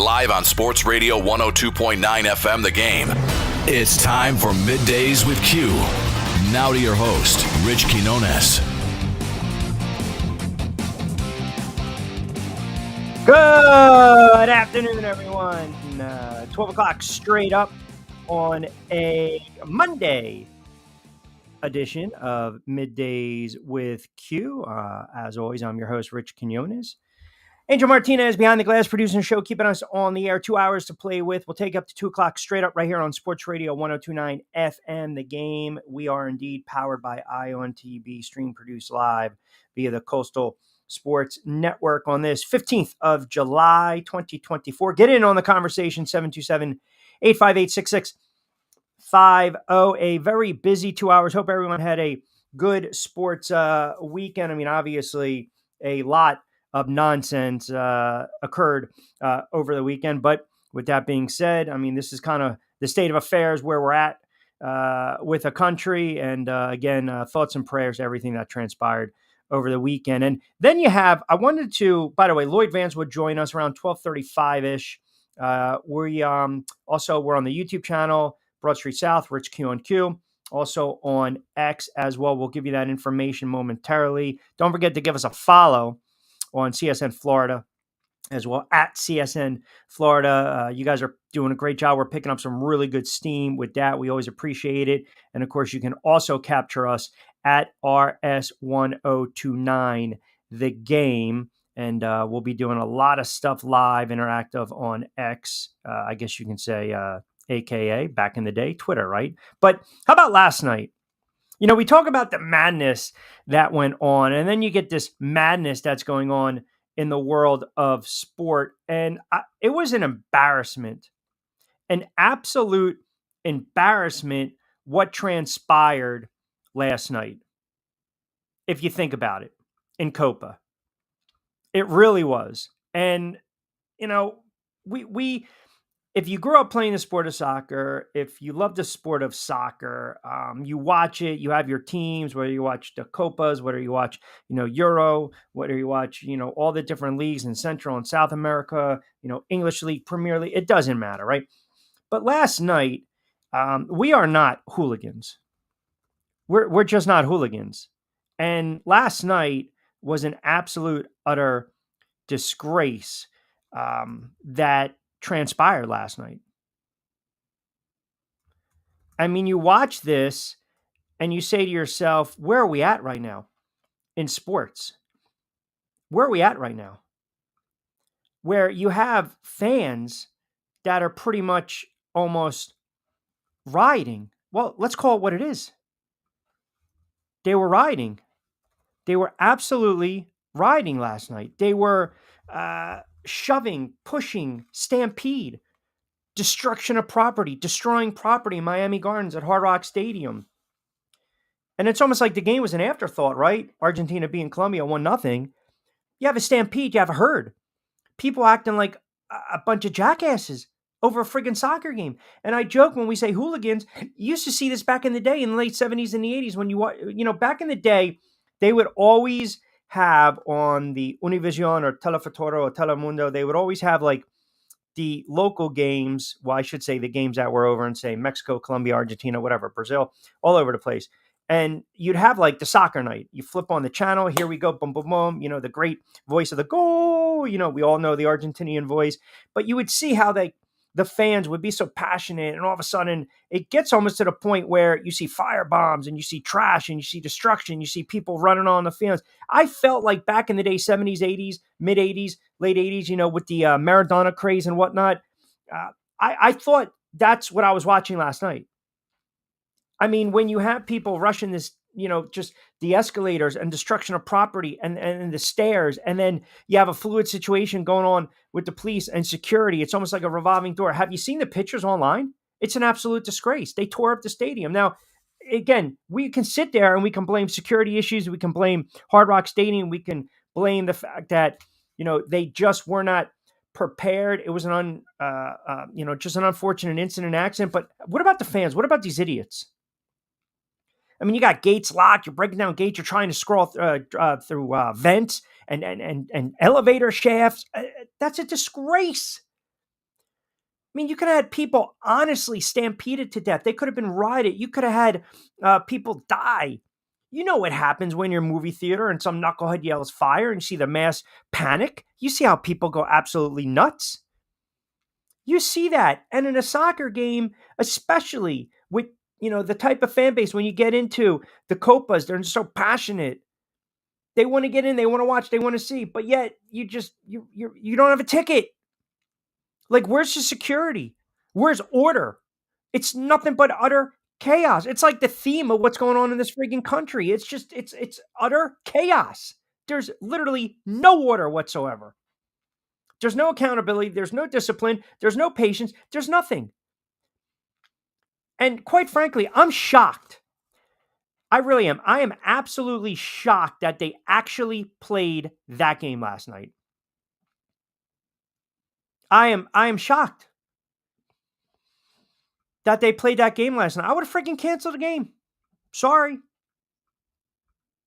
live on Sports Radio 102.9 FM The Game. It's time for Middays with Q. Now to your host, Rich Quinones. Good afternoon, everyone. 12 o'clock straight up on a Monday edition of Middays with Q. As always, I'm your host, Rich Quinones. Angel Martinez behind the glass producing the show, keeping us on the air. 2 hours to play with. We'll take up to 2 o'clock straight up right here on Sports Radio 102.9 FM The Game. We are indeed powered by Ion TV, stream produced live via the Coastal Sports Network on this 15th of July, 2024. Get in on the conversation, 727-858-6650. A very busy 2 hours. Hope everyone had a good sports weekend. I mean, obviously, a lot of nonsense occurred over the weekend. But with that being said, I mean, this is kind of the state of affairs where we're at with a country. And again, thoughts and prayers to everything that transpired over the weekend. And then you have, I wanted to, by the way, Lloyd Vance would join us around 12:35-ish. We're on the YouTube channel, Broad Street South, Rich Q on Q. Also on X as well. We'll give you that information momentarily. Don't forget to give us a follow on CSN Florida as well, at CSN Florida. You guys are doing a great job. We're picking up some really good steam with that. We always appreciate it. And of course, you can also capture us at RS1029 The Game. And we'll be doing a lot of stuff live, interactive on X, I guess you can say, AKA back in the day, Twitter, right? But how about last night? You know, we talk about the madness that went on, and then you get this madness that's going on in the world of sport. And it was an embarrassment, an absolute embarrassment, what transpired last night. If you think about it, in Copa, it really was. And, you know, we if you grew up playing the sport of soccer, if you love the sport of soccer, you watch it, you have your teams, whether you watch the Copas, whether you watch, Euro, whether you watch, all the different leagues in Central and South America, English League, Premier League, it doesn't matter, right? But last night, we are not hooligans. We're just not hooligans. And last night was an absolute, utter disgrace that transpired last night. I mean, you watch this and you say to yourself, where are we at right now in sports? Where are we at right now? Where you have fans that are pretty much almost rioting. Well, let's call it what it is. They were rioting. They were absolutely rioting last night. They were shoving, pushing, stampede, destruction of property, destroying property in Miami Gardens at Hard Rock Stadium. And it's almost like the game was an afterthought, right? Argentina beating Colombia 1-0. You have a stampede, you have a herd. People acting like a bunch of jackasses over a friggin' soccer game. And I joke when we say hooligans, you used to see this back in the day in the late 70s and the 80s when back in the day, they would always have on the Univision or Telefuturo or Telemundo, they would always have like the local games. Well, I should say the games that were over in, say, Mexico, Colombia, Argentina, whatever, Brazil, all over the place. And you'd have like the soccer night. You flip on the channel. Here we go. Boom, boom, boom. The great voice of the goal. We all know the Argentinian voice. But you would see how the fans would be so passionate, and all of a sudden it gets almost to the point where you see fire bombs and you see trash and you see destruction, you see people running on the fields. I felt like back in the day, 70s, 80s, mid 80s, late 80s, with the Maradona craze and whatnot. I thought that's what I was watching last night. I mean, when you have people rushing this, just the escalators and destruction of property and the stairs, and then you have a fluid situation going on with the police and security. It's almost like a revolving door. Have you seen the pictures online? It's an absolute disgrace. They tore up the stadium. Now, again, we can sit there and we can blame security issues. We can blame Hard Rock Stadium. We can blame the fact that, they just were not prepared. It was just an unfortunate incident, accident. But what about the fans? What about these idiots? I mean, you got gates locked. You're breaking down gates. You're trying to scroll through vents and elevator shafts. That's a disgrace. mean, you could have had people honestly stampeded to death. They could have been rioted. You could have had people die. You know what happens when you're in a movie theater and some knucklehead yells fire and you see the mass panic? You see how people go absolutely nuts. You see that. And in a soccer game, especially with, the type of fan base, when you get into the Copas, they're so passionate. They want to get in, they want to watch, they want to see, but yet you don't have a ticket. Like, where's the security? Where's order? It's nothing but utter chaos. It's like the theme of what's going on in this freaking country. It's utter chaos. There's literally no order whatsoever. There's no accountability, there's no discipline, there's no patience, there's nothing. And quite frankly, I'm shocked. I really am. I am absolutely shocked that they actually played that game last night. I am shocked that they played that game last night. I would have freaking canceled the game. Sorry.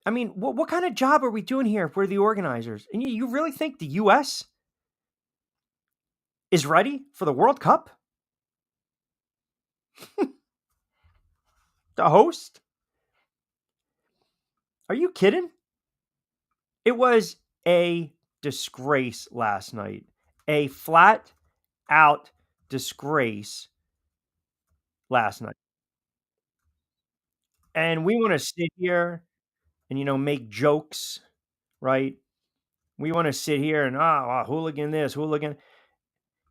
I mean, what kind of job are we doing here if we're the organizers? And you really think the U.S. is ready for the World Cup? The host? Are you kidding? It was a disgrace last night. A flat out disgrace last night. And we want to sit here and make jokes, right? We want to sit here and hooligan this, hooligan.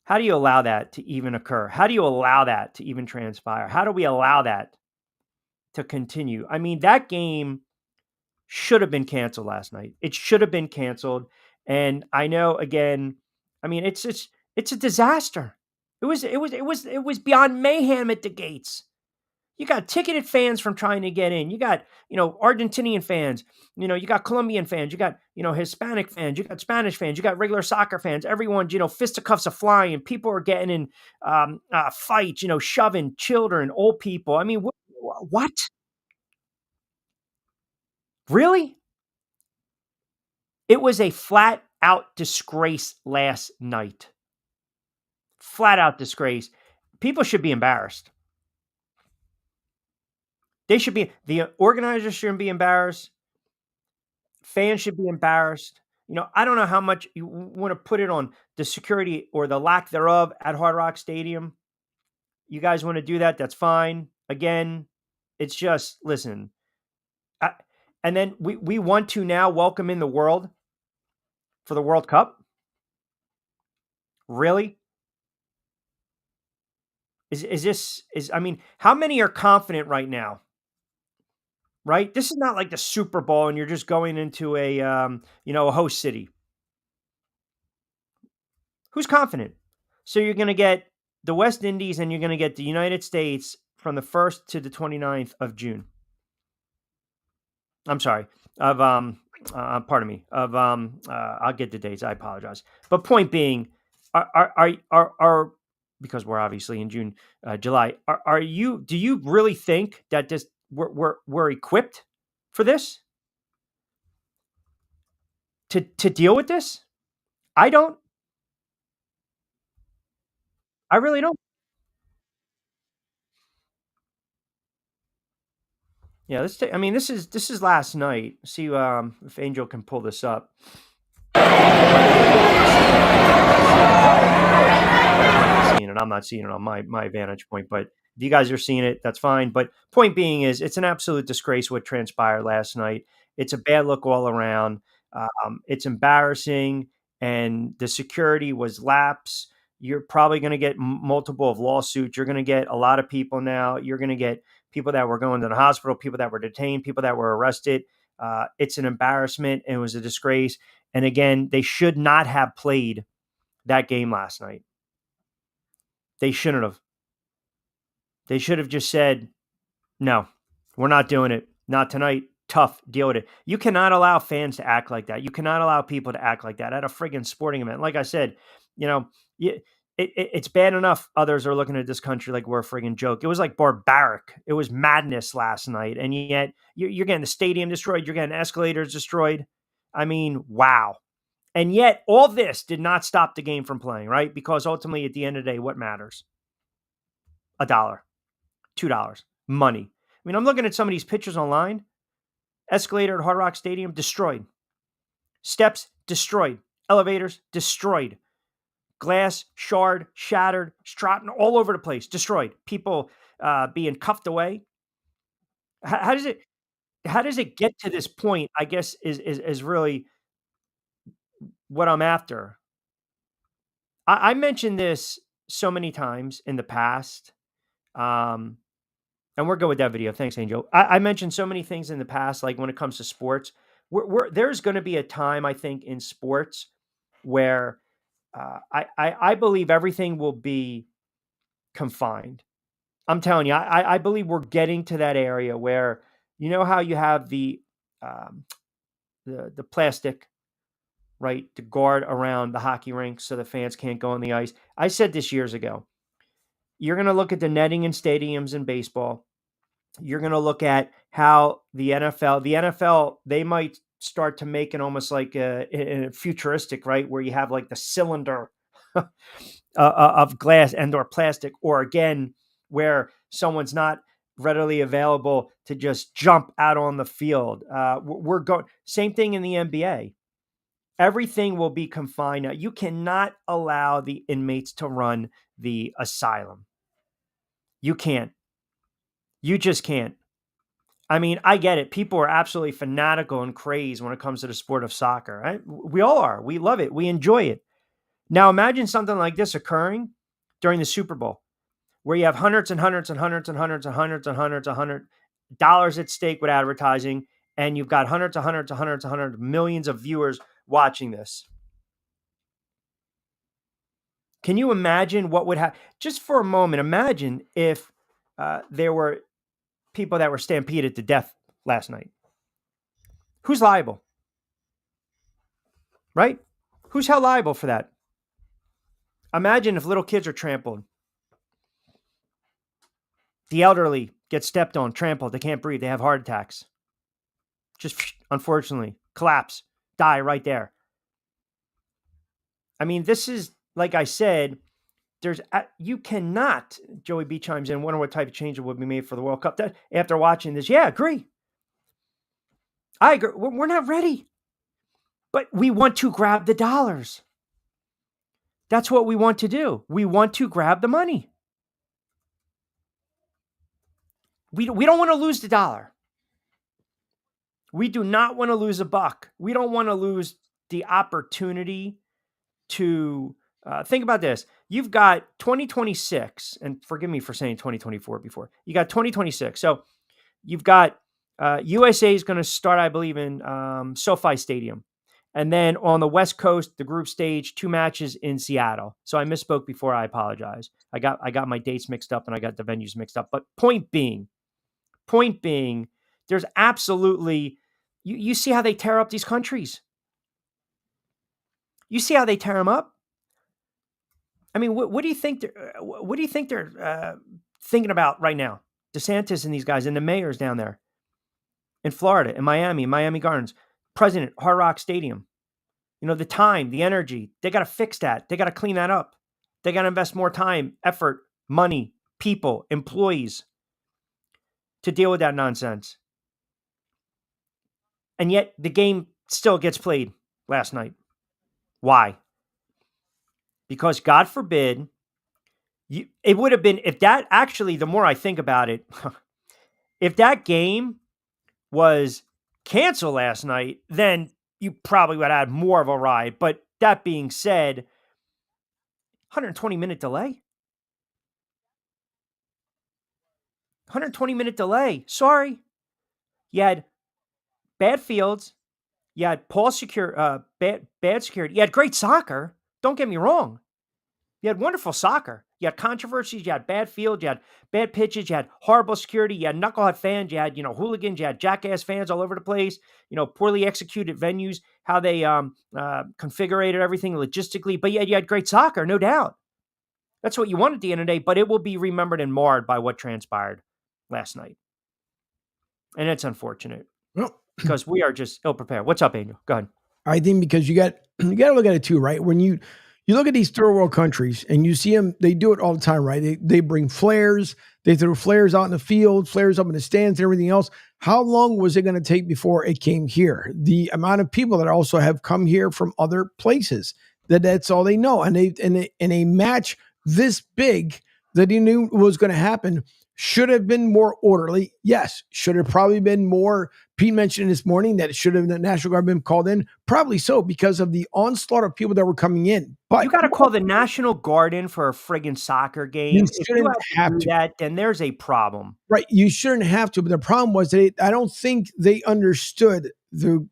How do you allow that to even occur? How do you allow that to even transpire? How do we allow that to continue? I mean, that game should have been canceled last night. It should have been canceled. And I know, again, I mean, it's a disaster. It was beyond mayhem at the gates. You got ticketed fans from trying to get in. You got, Argentinian fans. You got Colombian fans. You got, Hispanic fans. You got Spanish fans. You got regular soccer fans. Everyone, fisticuffs are flying. People are getting in fights, shoving children, old people. I mean, what? Really? It was a flat out disgrace last night. Flat out disgrace. People should be embarrassed. The organizers shouldn't be embarrassed. Fans should be embarrassed. I don't know how much you want to put it on the security or the lack thereof at Hard Rock Stadium. You guys want to do that? That's fine. Again, it's just, listen. And then we want to now welcome in the world for the World Cup? Really? I mean, how many are confident right now? Right? This is not like the Super Bowl and you're just going into a host city. Who's confident? So you're going to get the West Indies and you're going to get the United States from the 1st to the 29th of June. I'm sorry. Pardon me. I'll get the dates. I apologize. But point being, are because we're obviously in June, July. Do you really think that we're equipped for this to deal with this? I don't. I really don't. Yeah, I mean, this is last night. See if Angel can pull this up. I'm not seeing it on my vantage point, but if you guys are seeing it, that's fine. But point being is, it's an absolute disgrace what transpired last night. It's a bad look all around. It's embarrassing, and the security was lapse. You're probably going to get multiple of lawsuits. You're going to get a lot of people now. You're going to get people that were going to the hospital, people that were detained, people that were arrested. It's an embarrassment, and it was a disgrace. And again, they should not have played that game last night. They shouldn't have. They should have just said, no, we're not doing it. Not tonight. Tough. Deal with it. You cannot allow fans to act like that. You cannot allow people to act like that at a friggin' sporting event. Like I said, it's bad enough others are looking at this country like we're a friggin' joke. It was like barbaric. It was madness last night. And yet you're getting the stadium destroyed. You're getting escalators destroyed. I mean, wow. And yet all this did not stop the game from playing, right? Because ultimately at the end of the day, what matters? $1, $2, money. I mean, I'm looking at some of these pictures online. Escalator at Hard Rock Stadium, destroyed. Steps, destroyed. Elevators, destroyed. Glass, shard, shattered, strutting all over the place, destroyed. People being cuffed away. How does it get to this point? I guess is really what I'm after. I mentioned this so many times in the past, um, and we're good with that video. Thanks, Angel. I mentioned so many things in the past, like when it comes to sports. There's going to be a time, I think, in sports where I believe everything will be confined. I'm telling you, I believe we're getting to that area where you know how you have um, the plastic, right, to guard around the hockey rink so the fans can't go on the ice. I said this years ago. You're going to look at the netting in stadiums in baseball. You're going to look at how the NFL, they might start to make it almost like a futuristic, right, where you have like the cylinder of glass and or plastic, or again, where someone's not readily available to just jump out on the field. We're going same thing in the NBA. Everything will be confined. Now, you cannot allow the inmates to run the asylum. You can't. You just can't. I mean, I get it. People are absolutely fanatical and crazed when it comes to the sport of soccer. Right? We all are. We love it. We enjoy it. Now, imagine something like this occurring during the Super Bowl, where you have hundreds and hundreds and hundreds and hundreds and hundreds and hundreds and hundred dollars at stake with advertising, and you've got hundreds and hundreds and hundreds and hundreds millions of viewers watching this. Can you imagine what would happen? Just for a moment, imagine if there were people that were stampeded to death last night. Who's liable? Right? Who's held liable for that? Imagine if little kids are trampled. The elderly get stepped on, trampled. They can't breathe. They have heart attacks. Just unfortunately collapse, die right there. I mean, this is, like I said, you cannot, Joey B chimes in, wonder what type of change would be made for the World Cup. That, after watching this, yeah, agree. I agree. We're not ready, but we want to grab the dollars. That's what we want to do. We want to grab the money. We don't want to lose the dollar. We do not want to lose a buck. We don't want to lose the opportunity to think about this. You've got 2026, and forgive me for saying 2024 before. You got 2026. So you've got USA is going to start, I believe, in SoFi Stadium. And then on the West Coast, the group stage, 2 matches in Seattle. So I misspoke before. I apologize. I got my dates mixed up and I got the venues mixed up. But point being, there's absolutely, you see how they tear up these countries. You see how they tear them up. I mean, what do you think? What do you think they're thinking about right now? DeSantis and these guys and the mayors down there in Florida, in Miami Gardens, President, Hard Rock Stadium. You know, the time, the energy, they got to fix that. They got to clean that up. They got to invest more time, effort, money, people, employees to deal with that nonsense. And yet the game still gets played last night. Why? Because God forbid, it would have been, if that actually, the more I think about it, if that game was canceled last night, then you probably would have had more of a ride. But that being said, 120-minute delay. 120-minute delay. Sorry. You had bad fields. You had bad security. You had great soccer. Don't get me wrong. You had wonderful soccer. You had controversies. You had bad fields. You had bad pitches. You had horrible security. You had knucklehead fans. You had, hooligans. You had jackass fans all over the place. Poorly executed venues, how they configured everything logistically. But you had great soccer, no doubt. That's what you want at the end of the day. But it will be remembered and marred by what transpired last night. And it's unfortunate. Well, because we are just ill prepared. What's up, Angel? Go ahead. I think because you got to look at it too, right? When you You look at these third world countries and you see them, they do it all the time, right? They bring flares, they throw flares out in the field, flares up in the stands and everything else. How long was it going to take before it came here? The amount of people that also have come here from other places, that's all they know. And a match this big that he knew was going to happen should have been more orderly. Yes. Should have probably been more. Pete mentioned this morning that it should have the National Guard been called in. Probably so, because of the onslaught of people that were coming in. But you got to call the National Guard in for a friggin' soccer game. If you have to do that, then there's a problem. Right. You shouldn't have to. But the problem was that I don't think they understood the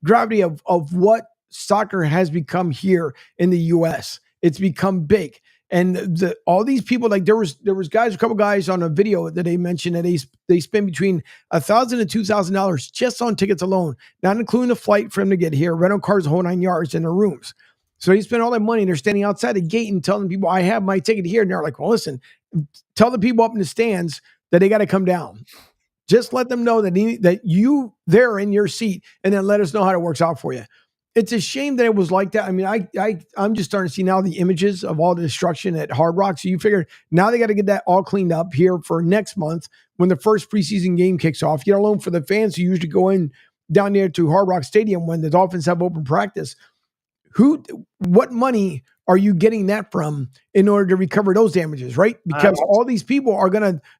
gravity of what soccer has become here in the U.S. It's become big. And all these people, like there was guys, a couple guys on a video that they mentioned that they spend between $1,000 and $2,000 just on tickets alone, not including the flight for them to get here, rental cars, the whole 9 yards, in their rooms. So they spend all that money and they're standing outside the gate and telling people, I have my ticket here. And they're like, well, listen, tell the people up in the stands that they got to come down. Just let them know that they're in your seat, and then let us know how it works out for you. It's a shame that it was like that. I mean, I'm just starting to see now the images of all the destruction at Hard Rock. So you figure now they got to get that all cleaned up here for next month when the first preseason game kicks off. Get alone for the fans who usually go in down there to Hard Rock Stadium when the Dolphins have open practice. What money are you getting that from in order to recover those damages, right? Because all these people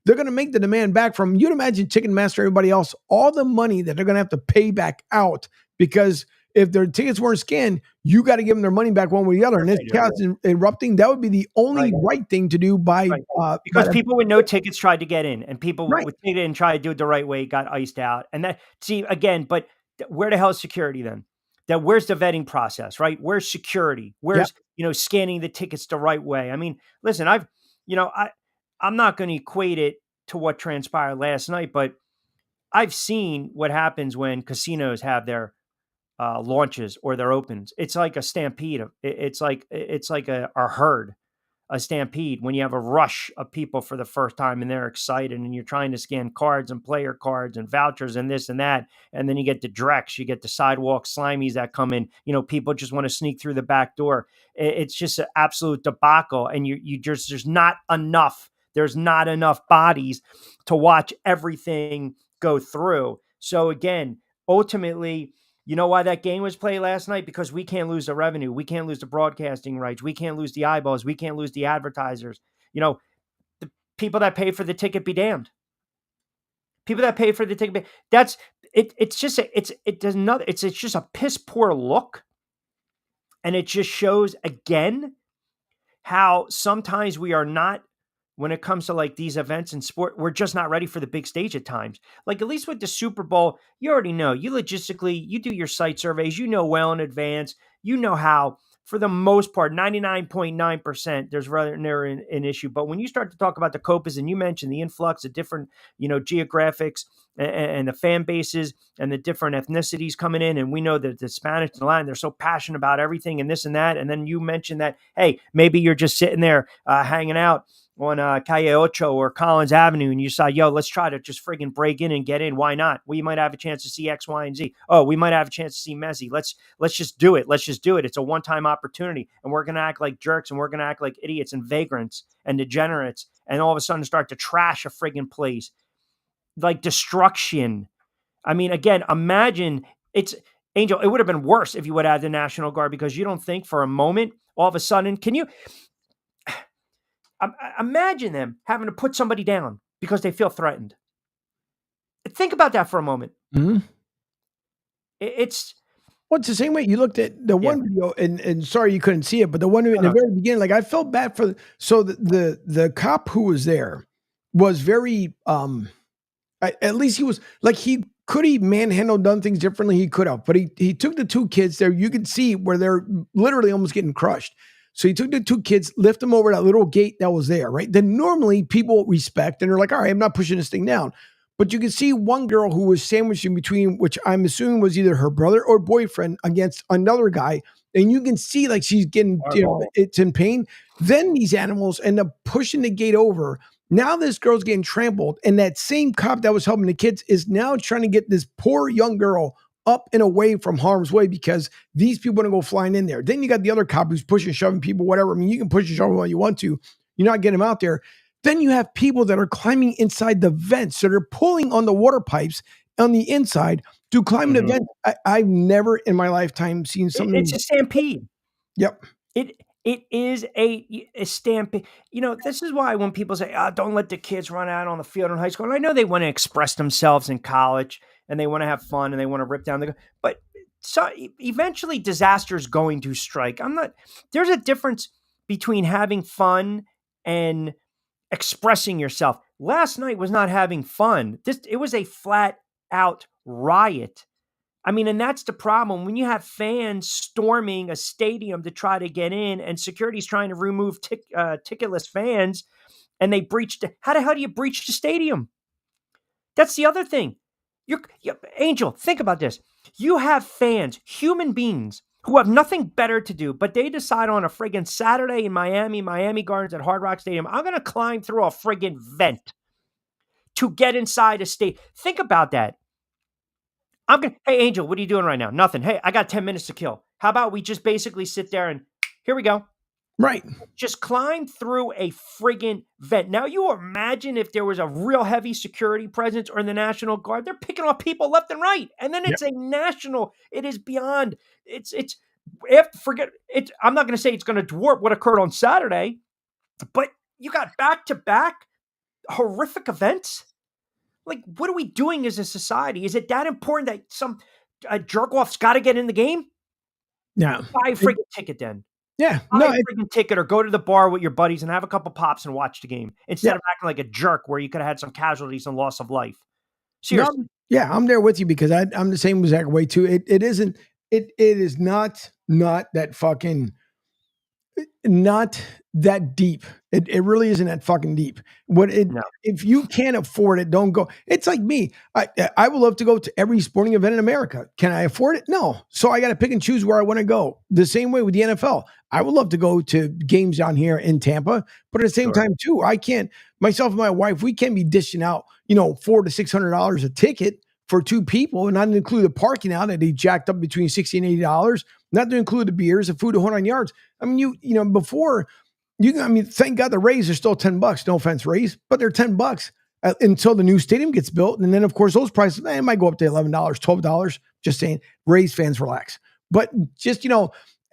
they're gonna make the demand back from, you'd imagine Ticketmaster, everybody else, all the money that they're gonna have to pay back out, because if their tickets weren't scanned, you got to give them their money back one way or the other. And this chaos erupting, that would be the only right thing to do because people with no tickets tried to get in, and people with tickets and tried to do it the right way got iced out. And but where the hell is security then? Where's the vetting process, right? Where's security? Where's scanning the tickets the right way? I mean, listen, I'm not going to equate it to what transpired last night, but I've seen what happens when casinos have their launches or their opens. It's like a stampede. It's like a herd, a stampede, when you have a rush of people for the first time and they're excited and you're trying to scan cards and player cards and vouchers and this and that. And then you get the drex, you get the sidewalk slimies that come in, people just want to sneak through the back door. It's just an absolute debacle. And there's not enough bodies to watch everything go through. So again, ultimately, you know why that game was played last night? Because we can't lose the revenue. We can't lose the broadcasting rights. We can't lose the eyeballs. We can't lose the advertisers. The people that pay for the ticket be damned. People that pay for the ticket, that's it. It's just it's just a piss poor look, and it just shows again how sometimes we are not. When it comes to like these events in sport, we're just not ready for the big stage at times. Like at least with the Super Bowl, you already know. You logistically, you do your site surveys, well in advance. You know how, for the most part, 99.9%, there's rather never an issue. But when you start to talk about the Copas, and you mentioned the influx of different, geographics and the fan bases and the different ethnicities coming in, and we know that the Spanish and the Latin, they're so passionate about everything and this and that. And then you mentioned that, hey, maybe you're just sitting there hanging out on Calle Ocho or Collins Avenue, and you decide, let's try to just friggin' break in and get in. Why not? We might have a chance to see X, Y, and Z. Oh, we might have a chance to see Messi. Let's just do it. Let's just do it. It's a one-time opportunity, and we're going to act like jerks, and we're going to act like idiots and vagrants and degenerates, and all of a sudden start to trash a friggin' place. Like destruction. I mean, again, imagine Angel, it would have been worse if you would have had the National Guard, because you don't think for a moment, all of a sudden, can you imagine them having to put somebody down because they feel threatened? Think about that for a moment. Mm-hmm. It's the same way you looked at the one video, and sorry you couldn't see it, but the one in the very beginning, like I felt bad for. So the cop who was there was very, at least he was like, he manhandled, done things differently. He could have, but he took the two kids there. You could see where they're literally almost getting crushed. So he took the two kids, lift them over that little gate that was there, right? Then normally people respect and they're like, all right, I'm not pushing this thing down. But you can see one girl who was sandwiched in between, which I'm assuming was either her brother or boyfriend, against another guy. And you can see like she's getting, it's in pain. Then these animals end up pushing the gate over. Now this girl's getting trampled. And that same cop that was helping the kids is now trying to get this poor young girl up and away from harm's way because these people are going to go flying in there. Then you got the other cop who's pushing, shoving people, whatever. I mean, you can push and shove them all you want to. You're not getting them out there. Then you have people that are climbing inside the vents. So they're pulling on the water pipes on the inside to climb the vent. I've never in my lifetime seen something. It's a stampede. Yep. It is a stampede. You know, this is why when people say, don't let the kids run out on the field in high school. And I know they want to express themselves in college and they want to have fun and they want to rip down but so eventually disaster is going to strike. There's a difference between having fun and expressing yourself. Last night was not having fun. It was a flat out riot. I mean, and that's the problem when you have fans storming a stadium to try to get in and security's trying to remove ticketless fans and they breached. How the hell do you breach the stadium? That's the other thing. Angel, think about this. You have fans, human beings who have nothing better to do, but they decide on a friggin' Saturday in Miami Gardens at Hard Rock Stadium, I'm going to climb through a friggin' vent to get inside a state. Think about that. Hey, Angel, what are you doing right now? Nothing. Hey, I got 10 minutes to kill. How about we just basically sit there and here we go. Right. Just climb through a friggin' vent. Now, you imagine if there was a real heavy security presence or the National Guard, they're picking off people left and right. And then it's a national, it is beyond, I'm not going to say it's going to dwarf what occurred on Saturday, but you got back-to-back horrific events. Like, what are we doing as a society? Is it that important that some jerk-off's got to get in the game? Yeah. Buy a friggin' ticket then. Yeah. Buy a friggin' ticket or go to the bar with your buddies and have a couple pops and watch the game instead of acting like a jerk where you could have had some casualties and loss of life. Seriously. No, I'm there with you because I'm the same exact way too. It is not that fucking, not that deep. It really isn't that fucking deep. If you can't afford it, don't go. It's like me. I would love to go to every sporting event in America. Can I afford it? No. So I got to pick and choose where I want to go. The same way with the NFL. I would love to go to games down here in Tampa, but at the same time too, I can't. Myself and my wife, we can't be dishing out, $400 to $600 a ticket for two people, and not to include the parking out that they jacked up between $60 and $80. Not to include the beers, the food, the whole 9 yards. I mean, thank God the Rays are still $10. No offense, Rays, but they're $10 until the new stadium gets built. And then, of course, those prices might go up to $11, $12. Just saying, Rays fans relax. But just,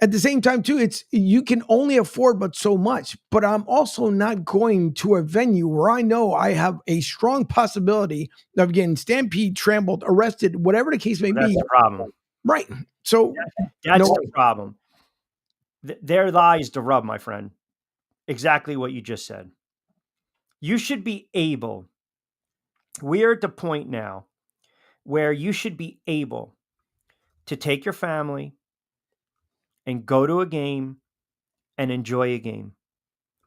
at the same time, too, you can only afford but so much. But I'm also not going to a venue where I know I have a strong possibility of getting stampede, trampled, arrested, whatever the case may be. That's the problem. Right. So that's the problem. There lies the rub, my friend. Exactly what you just said. You should be able, we're at the point now where you should be able to take your family and go to a game and enjoy a game.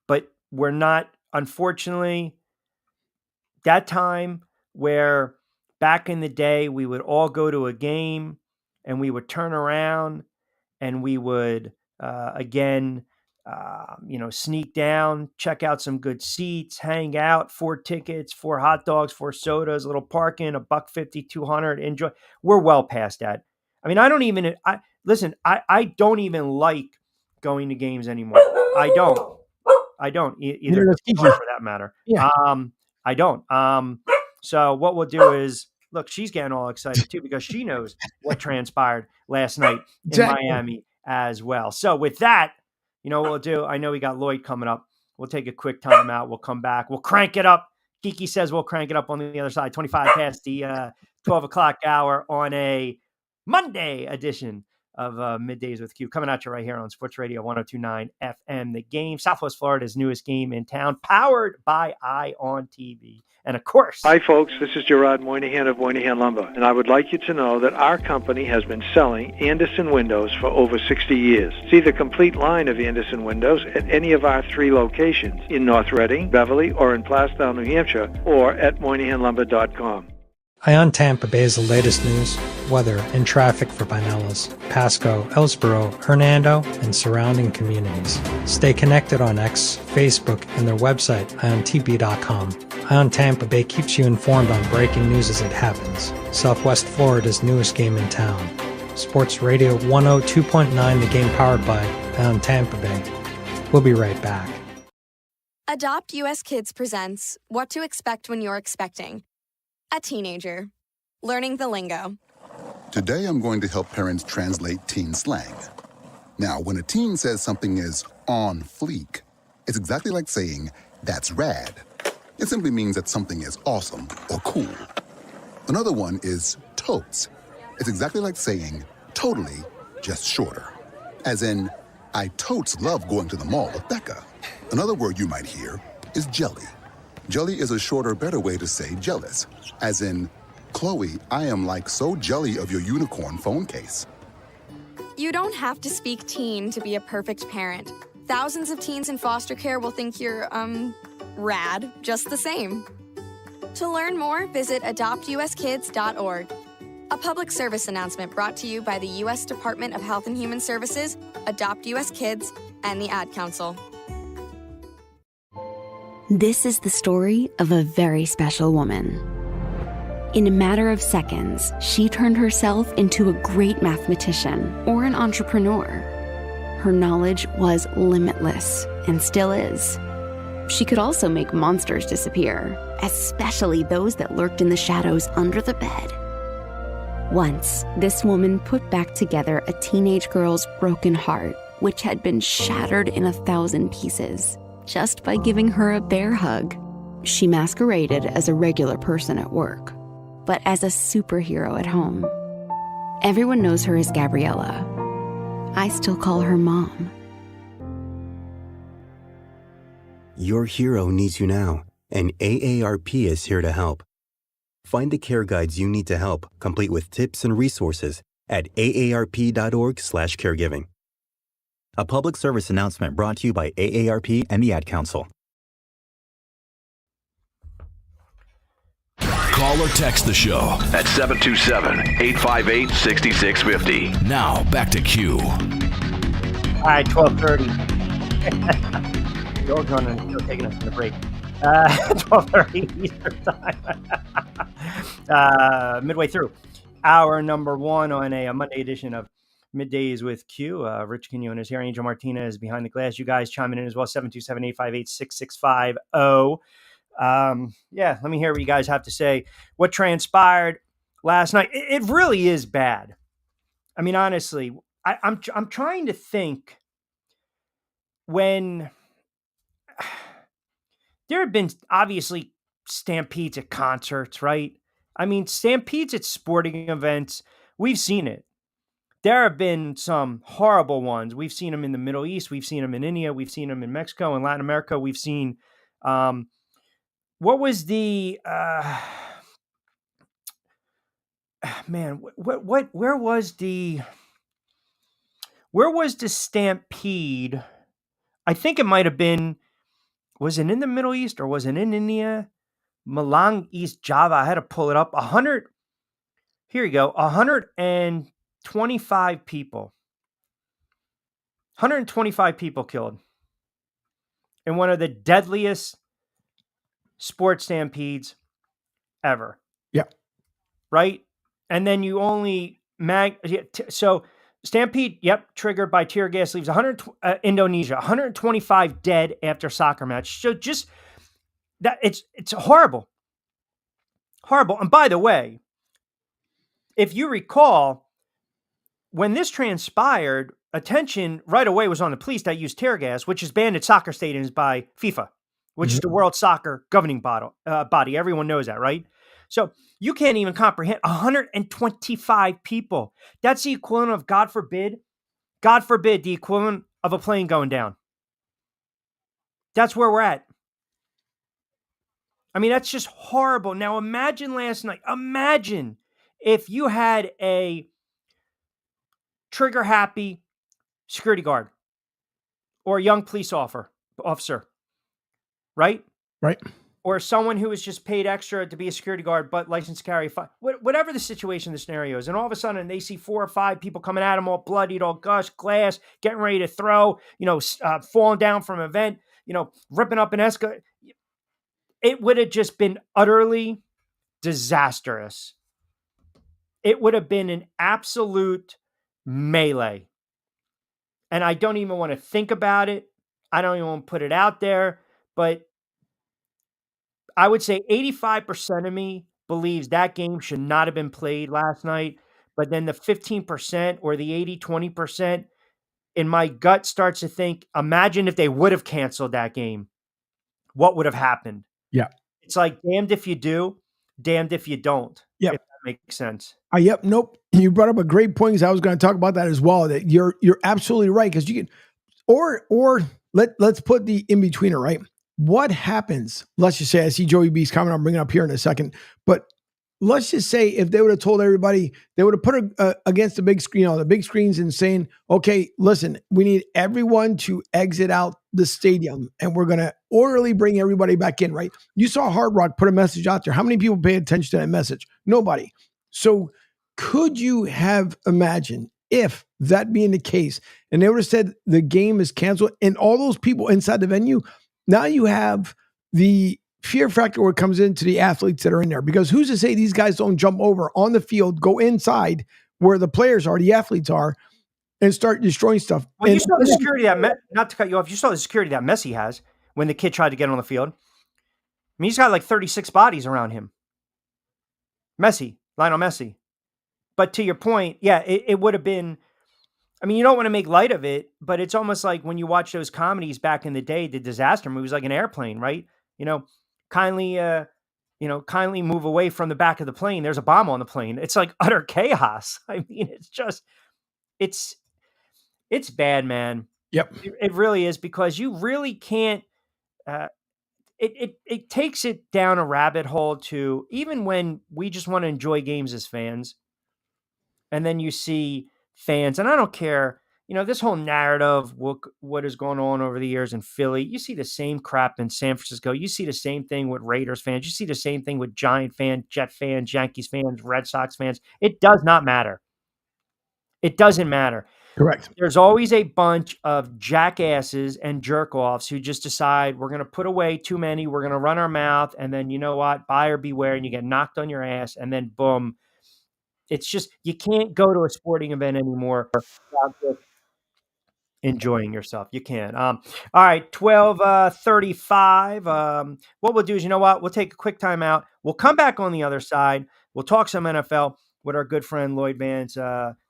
But we're not, unfortunately, that time where back in the day we would all go to a game and we would turn around and we would, sneak down, check out some good seats, hang out, 4 tickets, 4 hot dogs, 4 sodas, a little parking, $150, $200, enjoy. We're well past that. I mean, I don't even like going to games anymore. I don't either for that matter. Yeah. I don't. So what we'll do is, look, she's getting all excited too because she knows what transpired last night in Miami as well. So with that, what we'll do, I know we got Lloyd coming up. We'll take a quick time out. We'll come back. We'll crank it up. Kiki says we'll crank it up on the other side, 25 past the 12 o'clock hour on a Monday edition of Middays with Q. Coming at you right here on Sports Radio 102.9 FM. The Game, Southwest Florida's newest game in town, powered by ION TV. And of course... Hi, folks. This is Gerard Moynihan of Moynihan Lumber. And I would like you to know that our company has been selling Anderson windows for over 60 years. See the complete line of Anderson windows at any of our 3 locations in North Reading, Beverly, or in Plastown, New Hampshire, or at MoynihanLumber.com. Ion Tampa Bay is the latest news, weather, and traffic for Pinellas, Pasco, Ellsboro, Hernando, and surrounding communities. Stay connected on X, Facebook, and their website, iontp.com. Ion Tampa Bay keeps you informed on breaking news as it happens. Southwest Florida's newest game in town. Sports Radio 102.9, the game powered by Ion Tampa Bay. We'll be right back. Adopt US Kids presents What to Expect When You're Expecting. A teenager. Learning the lingo. Today I'm going to help parents translate teen slang. Now, when a teen says something is on fleek, it's exactly like saying, that's rad. It simply means that something is awesome or cool. Another one is totes. It's exactly like saying, totally, just shorter. As in, I totes love going to the mall with Becca. Another word you might hear is jelly. Jelly is a shorter, better way to say jealous. As in, Chloe, I am like so jelly of your unicorn phone case. You don't have to speak teen to be a perfect parent. Thousands of teens in foster care will think you're, rad, just the same. To learn more, visit adoptuskids.org. A public service announcement brought to you by the U.S. Department of Health and Human Services, Adopt U.S. Kids, and the Ad Council. This is the story of a very special woman. In a matter of seconds, she turned herself into a great mathematician or an entrepreneur. Her knowledge was limitless and still is. She could also make monsters disappear, especially those that lurked in the shadows under the bed. Once, this woman put back together a teenage girl's broken heart, which had been shattered in 1,000 pieces, just by giving her a bear hug. She masqueraded as a regular person at work, but as a superhero at home. Everyone knows her as Gabriella. I still call her Mom. Your hero needs you now, and AARP is here to help. Find the care guides you need to help, complete with tips and resources at aarp.org/caregiving. A public service announcement brought to you by AARP and the Ad Council. Call or text the show at 727-858-6650. Now, back to Q. All right, 12:30. George running, still taking us to the break. 12:30 Eastern time. Midway through hour number one on a Monday edition of Middays with Q. Rich Quinones here. Angel Martinez behind the glass. You guys chiming in as well. 727-858-6650. Yeah, let me hear what you guys have to say. What transpired last night? It really is bad. I mean, honestly, I'm trying to think when there have been obviously stampedes at concerts, right? I mean, stampedes at sporting events. We've seen it. There have been some horrible ones. We've seen them in the Middle East. We've seen them in India. We've seen them in Mexico and Latin America. We've seen, what was the, where was the stampede? I think it might have been, was it in the Middle East or was it in India? Malang, East Java. I had to pull it up. 125 people. 125 people killed in one of the deadliest sports stampedes ever. Yeah. Right? And then you only so stampede, triggered by tear gas leaves. Indonesia, 125 dead after soccer match. So just that it's horrible. Horrible. And by the way, if you recall, when this transpired, attention right away was on the police that used tear gas, which is banned at soccer stadiums by FIFA, which is the World Soccer Governing Body. Everyone knows that, right? So you can't even comprehend 125 people. That's the equivalent of, God forbid, the equivalent of a plane going down. That's where we're at. I mean, that's just horrible. Now imagine last night. Imagine if you had a trigger-happy security guard or a young police officer, right? Right. or someone who was just paid extra to be a security guard, but licensed to carry whatever the situation, the scenario is. And all of a sudden they see 4 or 5 people coming at them all bloodied, all gush, glass, getting ready to throw, falling down from an event, ripping up an escalator. It would have just been utterly disastrous. It would have been an absolute melee. And I don't even want to think about it. I don't even want to put it out there, but I would say 85% of me believes that game should not have been played last night. But then the 15% or the 20% in my gut starts to think, imagine if they would have canceled that game. What would have happened? Yeah. It's like damned if you do, damned if you don't. Yeah. If that makes sense. Yep. Nope. You brought up a great point because I was going to talk about that as well. That you're absolutely right, because you can, or let's put the in-betweener, right? What happens? Let's just say, I see Joey B's comment, I'll bring it up here in a second, but let's just say if they would have told everybody, they would have put it against the big screen, the big screens, and saying, okay, listen, we need everyone to exit out the stadium and we're going to orderly bring everybody back in, right? You saw Hard Rock put a message out there. How many people paid attention to that message? Nobody. So could you have imagined if that being the case and they would have said the game is canceled and all those people inside the venue, now you have the fear factor where it comes into the athletes that are in there, because who's to say these guys don't jump over on the field, go inside where the players are, the athletes are, and start destroying stuff. Well, you saw the security not to cut you off, you saw the security that Messi has when the kid tried to get on the field. I mean, he's got like 36 bodies around him. Lionel Messi. But to your point, yeah, it would have been, I mean, you don't want to make light of it, but it's almost like when you watch those comedies back in the day, the disaster movies, like an airplane, right? Kindly move away from the back of the plane. There's a bomb on the plane. It's like utter chaos. I mean, it's bad, man. Yep. It really is, because you really can't, it takes it down a rabbit hole to, even when we just want to enjoy games as fans. And then you see fans, and I don't care, this whole narrative, what is going on over the years in Philly, you see the same crap in San Francisco. You see the same thing with Raiders fans. You see the same thing with Giant fans, Jet fans, Yankees fans, Red Sox fans. It does not matter. It doesn't matter. Correct. There's always a bunch of jackasses and jerk-offs who just decide we're going to put away too many, we're going to run our mouth, and then you know what? Buyer beware, and you get knocked on your ass, and then boom. It's just, you can't go to a sporting event anymore without just enjoying yourself. You can. All right, 12:35. What we'll do is, you know what? We'll take a quick time out. We'll come back on the other side. We'll talk some NFL with our good friend Lloyd Vance,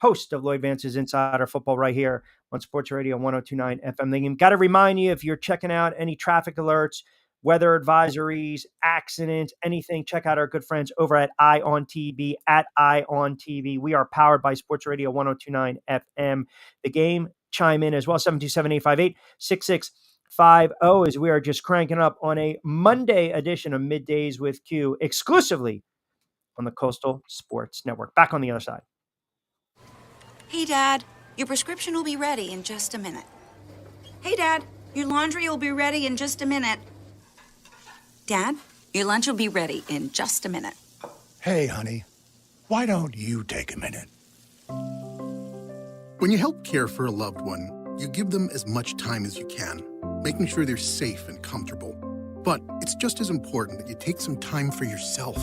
host of Lloyd Vance's Insider Football right here on Sports Radio 102.9 FM. They got to remind you, if you're checking out any traffic alerts, weather advisories, accidents, anything, check out our good friends over at Eye on TV, at Eye on TV. We are powered by Sports Radio 102.9 FM. The Game, chime in as well, 727-858-6650, as we are just cranking up on a Monday edition of Middays with Q, exclusively on the Coastal Sports Network. Back on the other side. Hey, Dad, your prescription will be ready in just a minute. Hey, Dad, your laundry will be ready in just a minute. Dad, your lunch will be ready in just a minute. Hey, honey, why don't you take a minute? When you help care for a loved one, you give them as much time as you can, making sure they're safe and comfortable. But it's just as important that you take some time for yourself.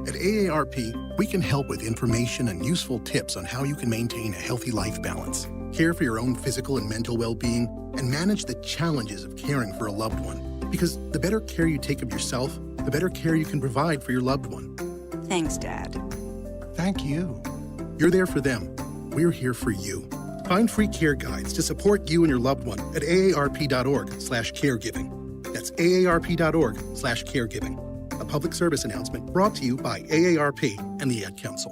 At AARP, we can help with information and useful tips on how you can maintain a healthy life balance, care for your own physical and mental well-being, and manage the challenges of caring for a loved one. Because the better care you take of yourself, the better care you can provide for your loved one. Thanks, Dad. Thank you. You're there for them. We're here for you. Find free care guides to support you and your loved one at aarp.org/caregiving. That's aarp.org/caregiving. A public service announcement brought to you by AARP and the Ad Council.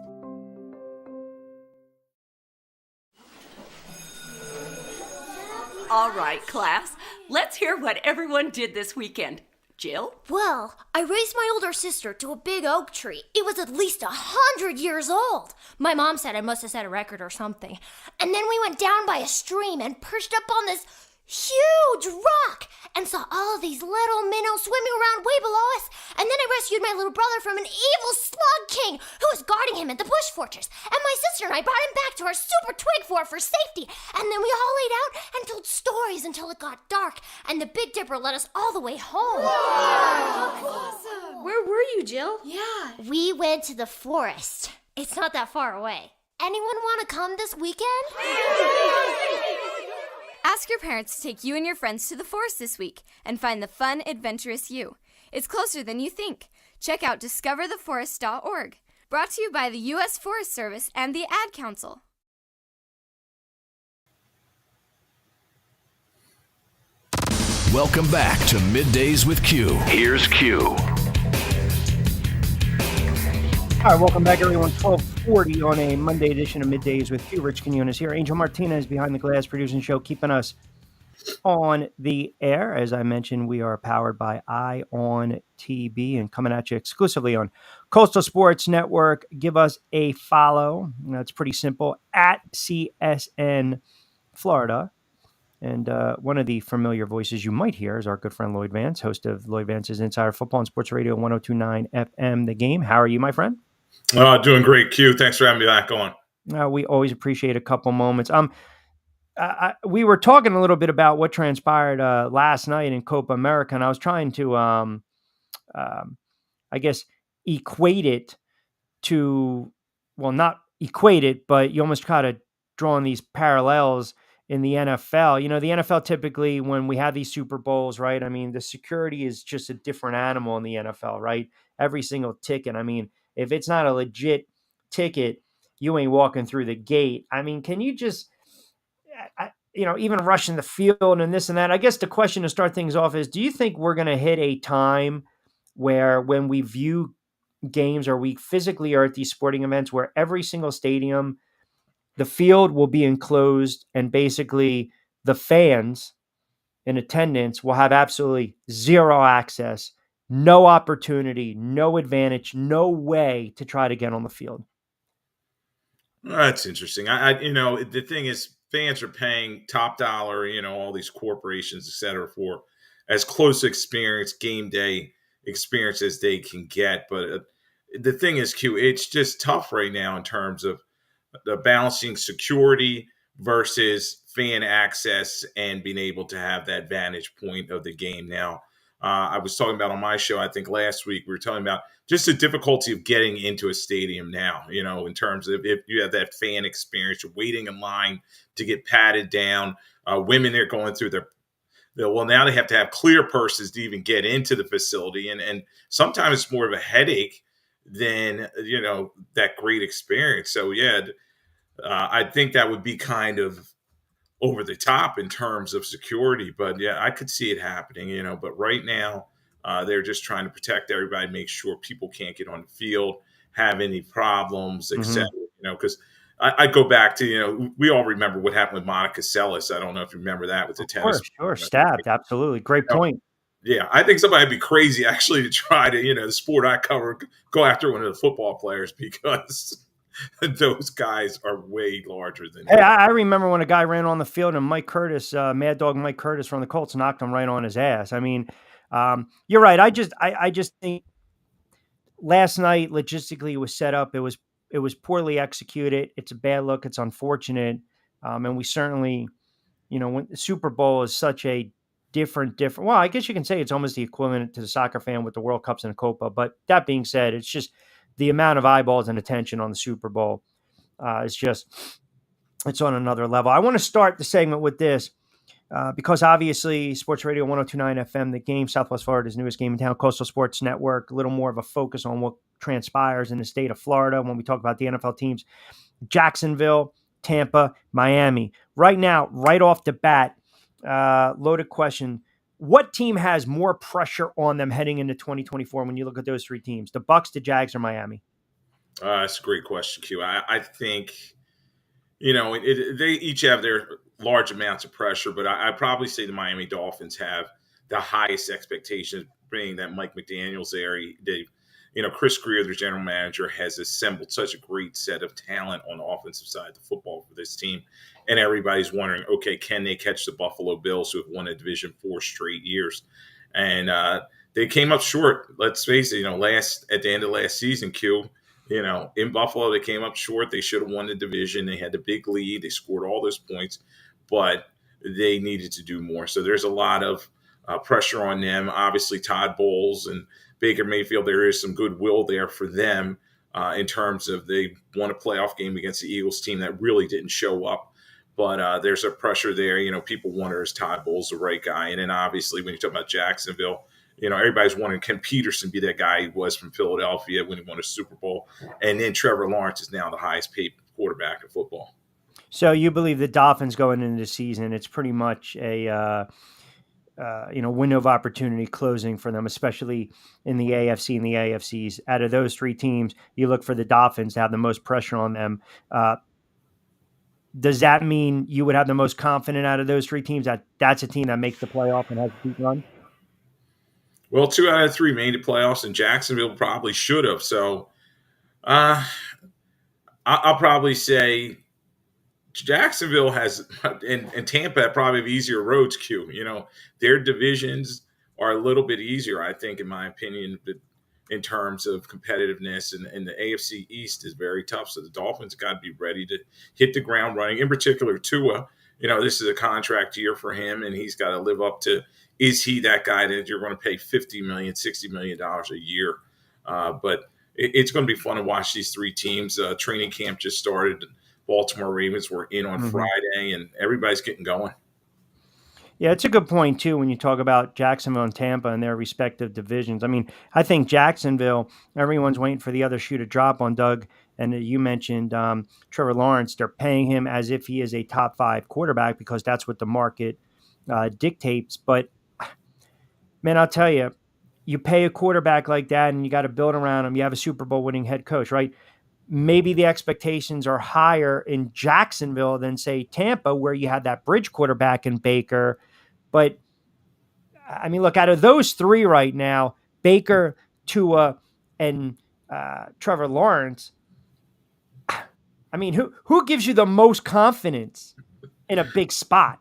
All right, class. Let's hear what everyone did this weekend. Jill? Well, I raised my older sister to a big oak tree. It was at least 100 years old. My mom said I must have set a record or something. And then we went down by a stream and perched up on this huge rock and saw all these little minnows swimming around way below us. And then I rescued my little brother from an evil slug king who was guarding him at the bush fortress. And my sister and I brought him back to our super twig fort for safety. And then we all laid out and told stories until it got dark. And the Big Dipper led us all the way home. Awesome. Where were you, Jill? Yeah. We went to the forest. It's not that far away. Anyone want to come this weekend? Ask your parents to take you and your friends to the forest this week and find the fun, adventurous you. It's closer than you think. Check out discovertheforest.org. Brought to you by the U.S. Forest Service and the Ad Council. Welcome back to Middays with Q. Here's Q. All right, welcome back, everyone. 12:40 on a Monday edition of Middays with Q. Rich Quinones here. Angel Martinez behind the glass producing show, keeping us on the air. As I mentioned, we are powered by ION TV and coming at you exclusively on Coastal Sports Network. Give us a follow. That's pretty simple. At CSN Florida. And one of the familiar voices you might hear is our good friend Lloyd Vance, host of Lloyd Vance's Insider Football on Sports Radio 102.9 FM, The Game. How are you, my friend? Doing great, Q. Thanks for having me back on. We always appreciate a couple moments. We were talking a little bit about what transpired last night in Copa America, and I was trying to, I guess, equate it to, well, not equate it, but you almost try to draw on these parallels in the NFL. You know, the NFL typically, when we have these Super Bowls, right? I mean, the security is just a different animal in the NFL, right? Every single ticket. I mean, if it's not a legit ticket, you ain't walking through the gate. I mean, can you just, even rushing the field and this and that? I guess the question to start things off is, do you think we're going to hit a time where when we view games or we physically are at these sporting events where every single stadium, the field will be enclosed and basically the fans in attendance will have absolutely zero access, no opportunity, no advantage, no way to try to get on the field? That's interesting. The thing is, fans are paying top dollar, all these corporations, et cetera, for as close experience, game day experience as they can get. But the thing is, Q, it's just tough right now in terms of the balancing security versus fan access and being able to have that vantage point of the game. Now, I was talking about on my show, I think last week, we were talking about just the difficulty of getting into a stadium now, in terms of if you have that fan experience, you're waiting in line to get patted down. Women are going through now they have to have clear purses to even get into the facility. And sometimes it's more of a headache than, that great experience. So, I think that would be kind of over the top in terms of security, but I could see it happening, but right now they're just trying to protect everybody, make sure people can't get on the field, have any problems, et cetera, because I go back to, we all remember what happened with Monica Seles. I don't know if you remember that with the tennis. Sure, stabbed. Absolutely. Great point. Yeah, I think somebody would be crazy actually to try to, the sport I cover, go after one of the football players because those guys are way larger than him. Hey, I remember when a guy ran on the field and Mike Curtis, Mad Dog Mike Curtis from the Colts, knocked him right on his ass. I mean, you're right. I just think last night logistically it was set up. It was poorly executed. It's a bad look. It's unfortunate, and we certainly, when the Super Bowl is such a different. Well, I guess you can say it's almost the equivalent to the soccer fan with the World Cups and the Copa. But that being said, it's just the amount of eyeballs and attention on the Super Bowl it's on another level. I want to start the segment with this because obviously Sports Radio 102.9 FM, The Game, Southwest Florida's newest game in town, Coastal Sports Network, a little more of a focus on what transpires in the state of Florida when we talk about the NFL teams. Jacksonville, Tampa, Miami. Right now, right off the bat, loaded question. What team has more pressure on them heading into 2024 when you look at those three teams? The Bucs, the Jags, or Miami? That's a great question, Q. I think, they each have their large amounts of pressure, but I'd probably say the Miami Dolphins have the highest expectations, bringing that Mike McDaniels there. Chris Greer, the general manager, has assembled such a great set of talent on the offensive side of the football for this team. And everybody's wondering, okay, can they catch the Buffalo Bills, who have won a Division 4 straight years? And they came up short. Let's face it, at the end of last season, in Buffalo, they came up short. They should have won the division. They had the big lead. They scored all those points, but they needed to do more. So there's a lot of pressure on them. Obviously, Todd Bowles and Baker Mayfield, there is some goodwill there for them in terms of they won a playoff game against the Eagles team that really didn't show up. But there's a pressure there. People wonder, is Todd Bowles the right guy? And then obviously when you talk about Jacksonville, everybody's wondering, can Peterson be that guy he was from Philadelphia when he won a Super Bowl? And then Trevor Lawrence is now the highest paid quarterback in football. So you believe the Dolphins going into the season, it's pretty much a window of opportunity closing for them, especially in the AFC and the AFCs. Out of those three teams, you look for the Dolphins to have the most pressure on them. Does that mean you would have the most confident out of those three teams that that's a team that makes the playoff and has a deep run? Well, 2 out of 3 made the playoffs, and Jacksonville probably should have. So I'll probably say Jacksonville has, and Tampa probably have easier roads, Q. Their divisions are a little bit easier, I think, in my opinion, in terms of competitiveness. And the AFC East is very tough. So the Dolphins got to be ready to hit the ground running. In particular, Tua, this is a contract year for him, and he's got to live up to, is he that guy that you're going to pay $50 million, $60 million a year? But it's going to be fun to watch these three teams. Training camp just started. Baltimore Ravens were in on Friday, and everybody's getting going. Yeah, it's a good point, too, when you talk about Jacksonville and Tampa and their respective divisions. I mean, I think Jacksonville, everyone's waiting for the other shoe to drop on Doug. And you mentioned Trevor Lawrence. They're paying him as if he is a top 5 quarterback because that's what the market dictates. But, man, I'll tell you, you pay a quarterback like that and you got to build around him. You have a Super Bowl winning head coach, right? Maybe the expectations are higher in Jacksonville than, say, Tampa, where you had that bridge quarterback in Baker. But, I mean, look, out of those three right now, Baker, Tua, and Trevor Lawrence, I mean, who gives you the most confidence in a big spot?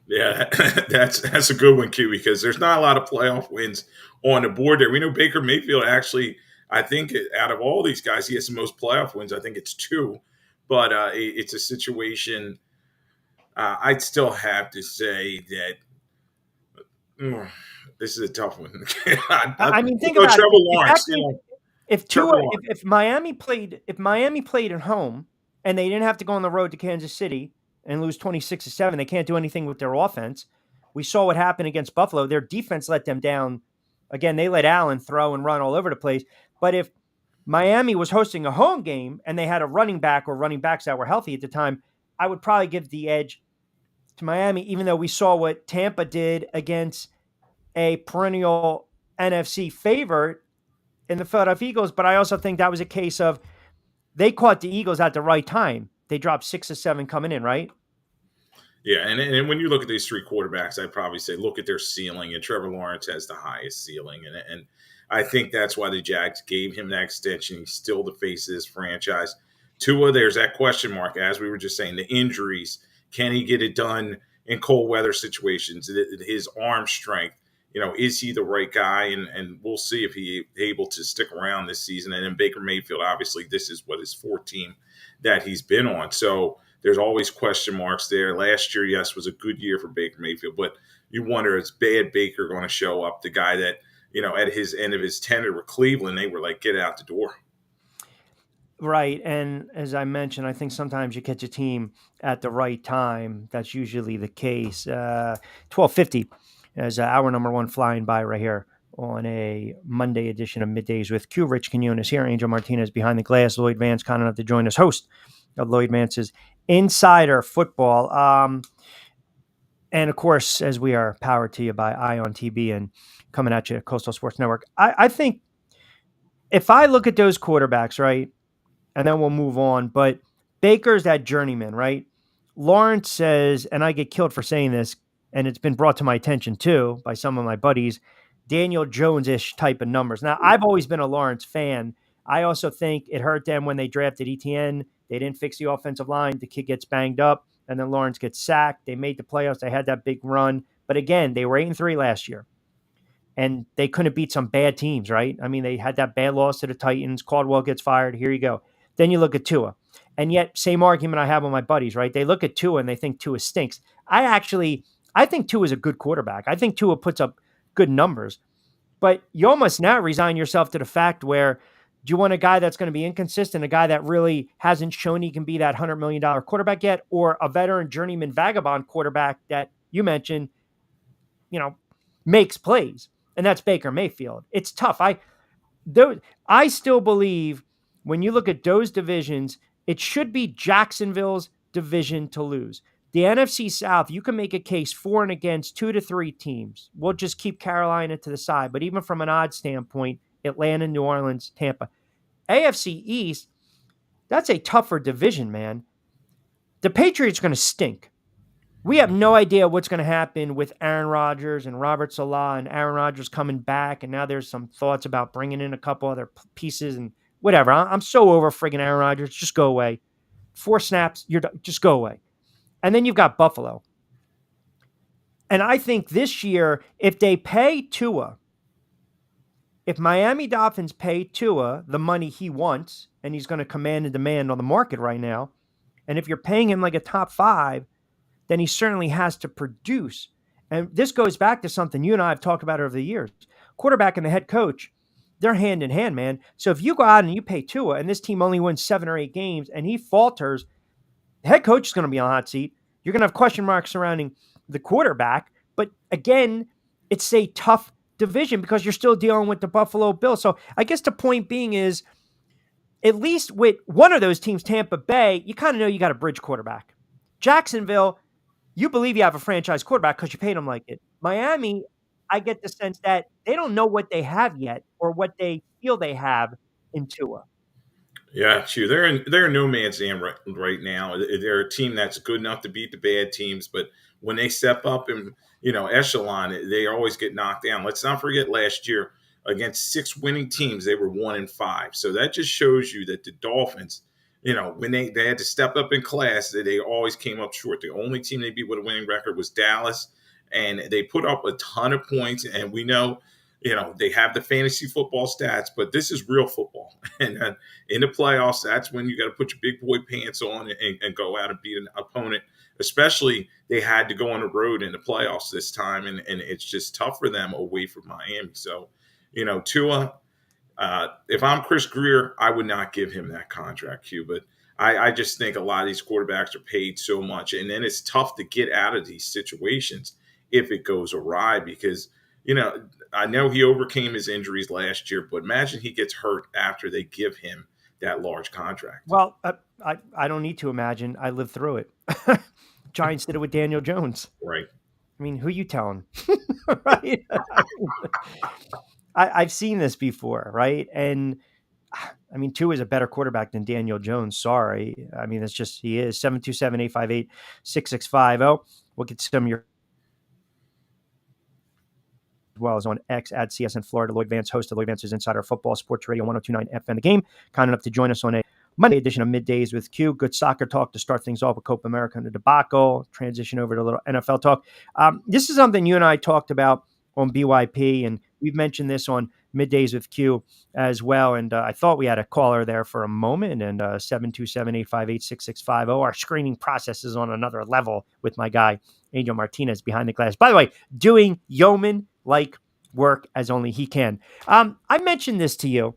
Yeah, that's a good one, Q, because there's not a lot of playoff wins on the board there. We know Baker Mayfield actually, I think out of all these guys, he has the most playoff wins. I think it's 2, but it's a situation. I'd still have to say that this is a tough one. I mean, think about Trevor it. Lawrence. If Miami played at home and they didn't have to go on the road to Kansas City and lose 26-7, they can't do anything with their offense. We saw what happened against Buffalo. Their defense let them down. Again, they let Allen throw and run all over the place. But if Miami was hosting a home game and they had a running back or running backs that were healthy at the time, I would probably give the edge to Miami, even though we saw what Tampa did against a perennial NFC favorite in the Philadelphia Eagles. But I also think that was a case of they caught the Eagles at the right time. They dropped 6 or 7 coming in, right? Yeah, and when you look at these three quarterbacks, I'd probably say look at their ceiling, and Trevor Lawrence has the highest ceiling, and I think that's why the Jags gave him that extension. He's still the face of this franchise. Tua, there's that question mark, as we were just saying, the injuries. Can he get it done in cold weather situations? His arm strength, is he the right guy? And we'll see if he's able to stick around this season. And then Baker Mayfield, obviously, this is what his 4th team that he's been on. So there's always question marks there. Last year, yes, was a good year for Baker Mayfield, but you wonder, is bad Baker going to show up? The guy that, at his end of his tenure with Cleveland, they were like, get out the door. Right. And as I mentioned, I think sometimes you catch a team at the right time. That's usually the case. 12:50 as hour number 1 flying by right here on a Monday edition of Middays with Q. Rich Quinones here. Angel Martinez behind the glass. Lloyd Vance, kind enough to join us, host of Lloyd Vance's Insider Football. And of course, as we are powered to you by Ion TV and coming at you at Coastal Sports Network, I think if I look at those quarterbacks, right, and then we'll move on, but Baker's that journeyman, right? Lawrence says, and I get killed for saying this, and it's been brought to my attention too by some of my buddies, Daniel Jones-ish type of numbers. Now, I've always been a Lawrence fan. I also think it hurt them when they drafted ETN. They didn't fix the offensive line. The kid gets banged up, and then Lawrence gets sacked. They made the playoffs. They had that big run. But again, they were 8-3 last year, and they couldn't beat some bad teams, right? I mean, they had that bad loss to the Titans. Caldwell gets fired. Here you go. Then you look at Tua. And yet, same argument I have with my buddies, right? They look at Tua and they think Tua stinks. I think Tua is a good quarterback. I think Tua puts up good numbers. But you almost now resign yourself to the fact where do you want a guy that's going to be inconsistent, a guy that really hasn't shown he can be that $100 million quarterback yet, or a veteran journeyman vagabond quarterback that you mentioned, makes plays? And that's Baker Mayfield. It's tough. I still believe when you look at those divisions, it should be Jacksonville's division to lose. The NFC South, you can make a case for and against 2 to 3 teams. We'll just keep Carolina to the side. But even from an odd standpoint, Atlanta, New Orleans, Tampa. AFC East, that's a tougher division, man. The Patriots are going to stink. We have no idea what's going to happen with Aaron Rodgers and Robert Saleh and Aaron Rodgers coming back. And now there's some thoughts about bringing in a couple other pieces and whatever. I'm so over friggin' Aaron Rodgers. Just go away. 4 snaps, you're done. Just go away. And then you've got Buffalo. And I think this year, if they pay Tua, if Miami Dolphins pay Tua the money he wants, and he's going to command and demand on the market right now, and if you're paying him like a top 5, then he certainly has to produce. And this goes back to something you and I have talked about over the years. Quarterback and the head coach, they're hand in hand, man. So if you go out and you pay Tua, and this team only wins 7 or 8 games, and he falters, the head coach is going to be on the hot seat. You're going to have question marks surrounding the quarterback. But again, it's a tough division because you're still dealing with the Buffalo Bills. So I guess the point being is, at least with one of those teams, Tampa Bay, you kind of know you got a bridge quarterback. Jacksonville, you believe you have a franchise quarterback because you paid them like it. Miami, I get the sense that they don't know what they have yet or what they feel they have in Tua. Yeah, true. They're in no man's land right now. They're a team that's good enough to beat the bad teams, but when they step up and echelon, they always get knocked down. Let's not forget last year against 6 winning teams, they were 1-5. So that just shows you that the Dolphins, when they had to step up in class, they always came up short. The only team they beat with a winning record was Dallas, and they put up a ton of points. And we know. They have the fantasy football stats, but this is real football. And in the playoffs, that's when you got to put your big boy pants on and go out and beat an opponent. Especially they had to go on the road in the playoffs this time, and it's just tough for them away from Miami. So, Tua, if I'm Chris Greer, I would not give him that contract, Q. But I just think a lot of these quarterbacks are paid so much, and then it's tough to get out of these situations if it goes awry because – I know he overcame his injuries last year, but imagine he gets hurt after they give him that large contract. Well, I don't need to imagine. I lived through it. Giants did it with Daniel Jones. Right. I mean, who are you telling? Right? I've seen this before, right? And I mean, Tua is a better quarterback than Daniel Jones. Sorry. I mean, that's just, he is. 727-858-6650. We'll get some of your well as on X at CSN Florida. Lloyd Vance, host of Lloyd Vance's Insider Football Sports Radio 102.9 FM The Game. Kind enough to join us on a Monday edition of Middays with Q. Good soccer talk to start things off with Copa America and the debacle. Transition over to a little NFL talk. This is something you and I talked about on BYP, and we've mentioned this on Middays with Q as well. And I thought we had a caller there for a moment, and 727-858-6650. Our screening process is on another level with my guy, Angel Martinez, behind the glass. By the way, doing yeoman-like work as only he can. I mentioned this to you.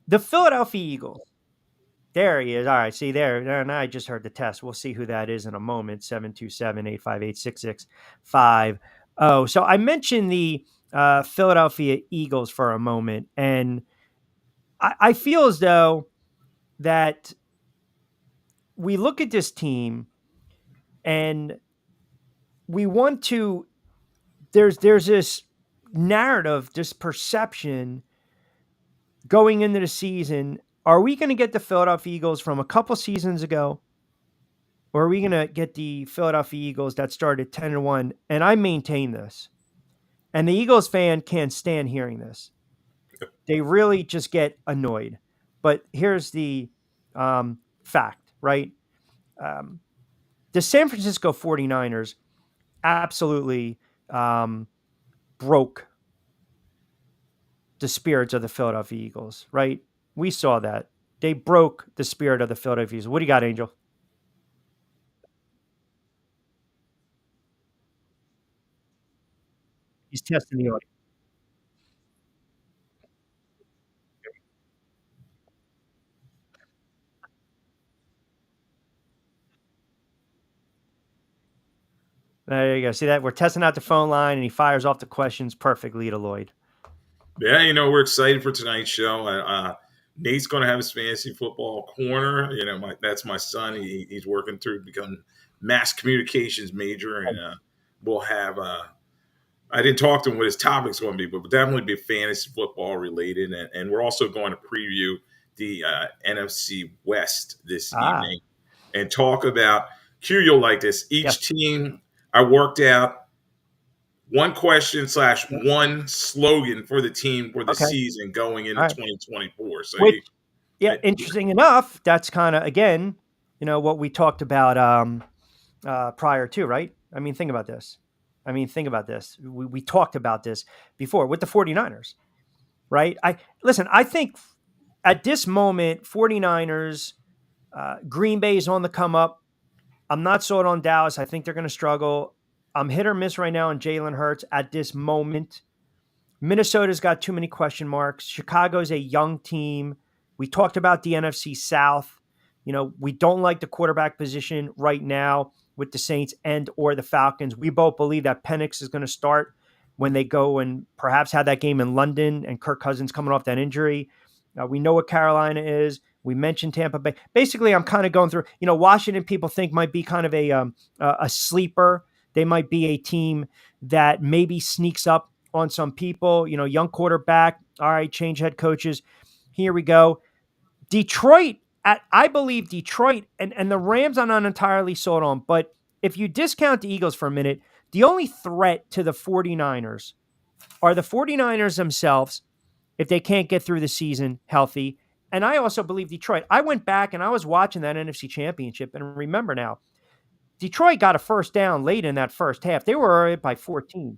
The Philadelphia Eagles. There he is. All right, see there. Now I just heard the test. We'll see who that is in a moment. 727-858-6650. So I mentioned the Philadelphia Eagles for a moment, and I feel as though that we look at this team and we want to, there's this narrative, this perception going into the season. Are we going to get the Philadelphia Eagles from a couple seasons ago? Or are we going to get the Philadelphia Eagles that started 10-1? And I maintain this. And the Eagles fan can't stand hearing this. They really just get annoyed. But here's the fact, right? The San Francisco 49ers absolutely broke the spirits of the Philadelphia Eagles, right? We saw that. They broke the spirit of the Philadelphia Eagles. What do you got, Angel? He's testing the audio. There you go. See that? We're testing out the phone line, and he fires off the questions perfectly to Lloyd. Yeah, we're excited for tonight's show. Nate's going to have his fantasy football corner. That's my son. He's working through to become mass communications major, and we'll have. I didn't talk to him what his topic's going to be, but we'll definitely be fantasy football related, and we're also going to preview the NFC West this evening and talk about. Q, you'll like this. Each team I worked out. One question / one slogan for the team for the season going into 2024. So, interesting enough, that's kind of, again, what we talked about prior to, right? I mean, think about this. We talked about this before with the 49ers, right? I think at this moment, 49ers, Green Bay is on the come up. I'm not sold on Dallas. I think they're going to struggle. I'm hit or miss right now on Jalen Hurts at this moment. Minnesota's got too many question marks. Chicago's a young team. We talked about the NFC South. We don't like the quarterback position right now with the Saints and or the Falcons. We both believe that Penix is going to start when they go and perhaps have that game in London and Kirk Cousins coming off that injury. We know what Carolina is. We mentioned Tampa Bay. Basically, I'm kind of going through, Washington people think might be kind of a sleeper. They might be a team that maybe sneaks up on some people, young quarterback. All right, change head coaches. Here we go. Detroit, I believe Detroit and the Rams I'm not entirely sold on, but if you discount the Eagles for a minute, the only threat to the 49ers are the 49ers themselves if they can't get through the season healthy. And I also believe Detroit. I went back and I was watching that NFC Championship, and remember now, Detroit got a first down late in that first half. They were up by 14.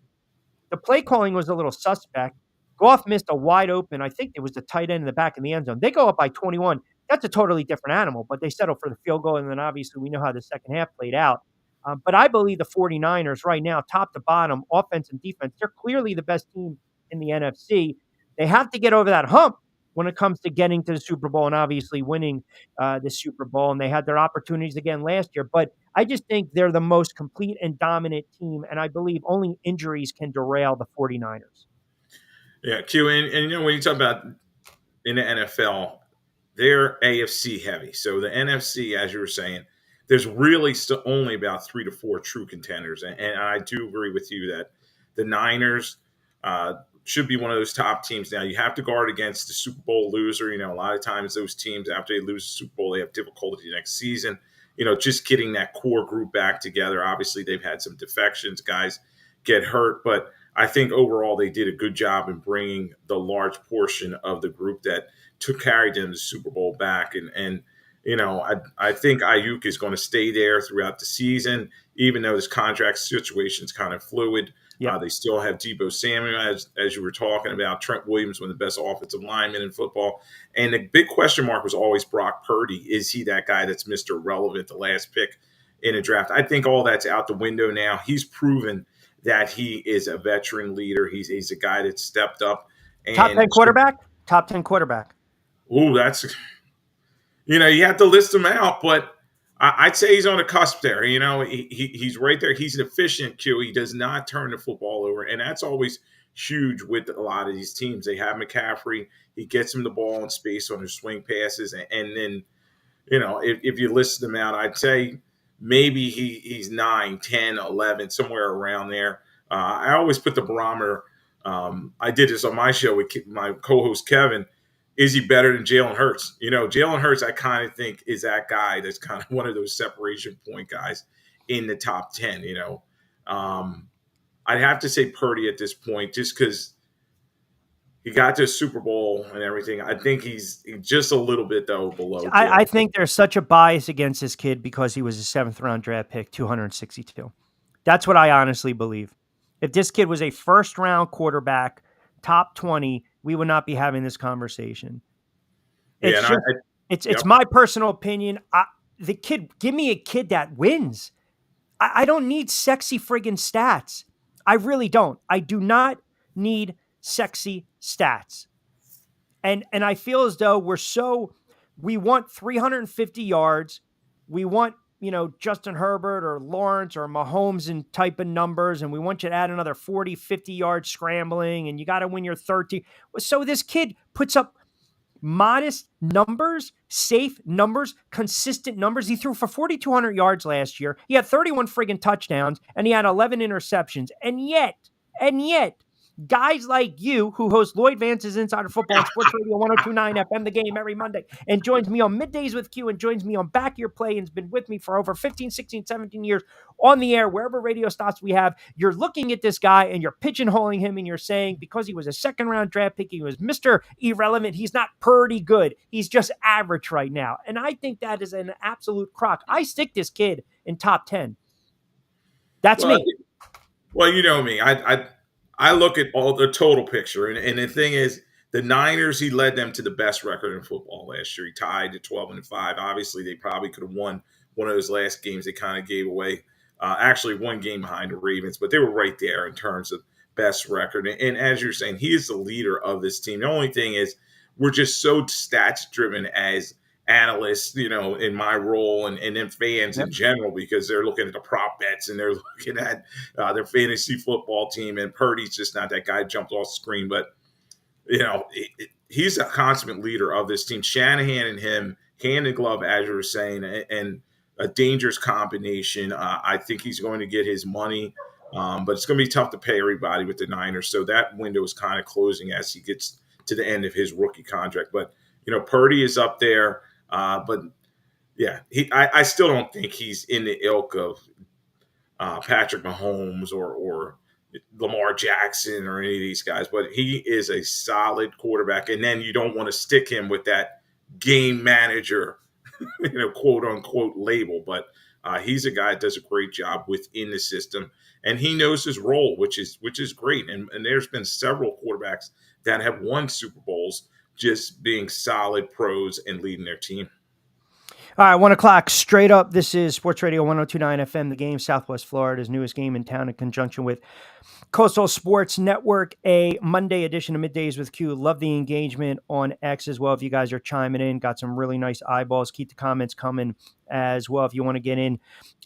The play calling was a little suspect. Goff missed a wide open. I think it was the tight end in the back of the end zone. They go up by 21. That's a totally different animal, but they settled for the field goal, and then obviously we know how the second half played out. But I believe the 49ers right now, top to bottom, offense and defense, they're clearly the best team in the NFC. They have to get over that hump when it comes to getting to the Super Bowl and obviously winning the Super Bowl. And they had their opportunities again last year. But I just think they're the most complete and dominant team. And I believe only injuries can derail the 49ers. Yeah, Q. And when you talk about in the NFL, they're AFC heavy. So the NFC, as you were saying, there's really still only about 3 to 4 true contenders. And I do agree with you that the Niners should be one of those top teams. Now, you have to guard against the Super Bowl loser. A lot of times those teams, after they lose the Super Bowl, they have difficulty next season. Just getting that core group back together. Obviously, they've had some defections. Guys get hurt. But I think overall they did a good job in bringing the large portion of the group that carried them to the Super Bowl back. And I think Ayuk is going to stay there throughout the season, even though his contract situation is kind of fluid. Yeah. They still have Deebo Samuel, as you were talking about. Trent Williams, one of the best offensive linemen in football. And the big question mark was always Brock Purdy. Is he that guy that's Mr. Relevant, the last pick in a draft? I think all that's out the window now. He's proven that he is a veteran leader. He's a guy that stepped up. And Top 10 quarterback? Top 10 quarterback. Ooh, that's – you have to list them out, but – I'd say he's on the cusp there. He's right there. He's an efficient Q. He does not turn the football over, and that's always huge with a lot of these teams. They have McCaffrey. He gets him the ball in space on his swing passes, and then, if you list them out, I'd say maybe he's 9, 10, 11, somewhere around there. I always put the barometer. I did this on my show with my co-host Kevin. Is he better than Jalen Hurts? Jalen Hurts, I kind of think, is that guy that's kind of one of those separation point guys in the top 10. I'd have to say Purdy at this point, just because he got to Super Bowl and everything. I think he's just a little bit, though, below. I think there's such a bias against this kid because he was a 7th-round draft pick, 262. That's what I honestly believe. If this kid was a first-round quarterback, top 20, we would not be having this conversation. It's my personal opinion. Give me a kid that wins. I don't need sexy friggin' stats. I really don't. I do not need sexy stats. And I feel as though we want 350 yards. We want, Justin Herbert or Lawrence or Mahomes in type of numbers. And we want you to add another 40, 50 yards scrambling. And you got to win your 30. So this kid puts up modest numbers, safe numbers, consistent numbers. He threw for 4,200 yards last year. He had 31 friggin' touchdowns and he had 11 interceptions. And yet, guys like you, who host Lloyd Vance's Insider Football on Sports Radio 102.9 FM, The Game, every Monday, and joins me on Middays with Q and joins me on Back Your Play and has been with me for over 15, 16, 17 years on the air, wherever radio stops we have. You're looking at this guy and you're pigeonholing him and you're saying because he was a 2nd-round draft pick, he was Mr. Irrelevant, he's not pretty good. He's just average right now. And I think that is an absolute crock. I stick this kid in top 10. That's me. Well, you know me. I look at all the total picture, and the thing is, the Niners, he led them to the best record in football last year. He tied to 12-5. Obviously, they probably could have won one of those last games they kind of gave away. Actually, one game behind the Ravens, but they were right there in terms of best record. And as you're saying, he is the leader of this team. The only thing is, we're just so stats-driven as analysts, in my role and then fans in general, because they're looking at the prop bets and they're looking at their fantasy football team, and Purdy's just not that guy jumped off the screen. But, he's a consummate leader of this team. Shanahan and him, hand in glove, as you were saying, and a dangerous combination. I think he's going to get his money, but it's going to be tough to pay everybody with the Niners. So that window is kind of closing as he gets to the end of his rookie contract. But, Purdy is up there. But yeah, I still don't think he's in the ilk of Patrick Mahomes or Lamar Jackson or any of these guys, but he is a solid quarterback. And then you don't want to stick him with that game manager, quote unquote label, but he's a guy that does a great job within the system, and he knows his role, which is great. And there's been several quarterbacks that have won Super Bowls just being solid pros and leading their team. All right, 1 o'clock straight up. This is Sports Radio 102.9 FM, The Game, Southwest Florida's newest game in town in conjunction with Coastal Sports Network, a Monday edition of Middays with Q. Love the engagement on X as well. If you guys are chiming in, got some really nice eyeballs. Keep the comments coming as well. If you want to get in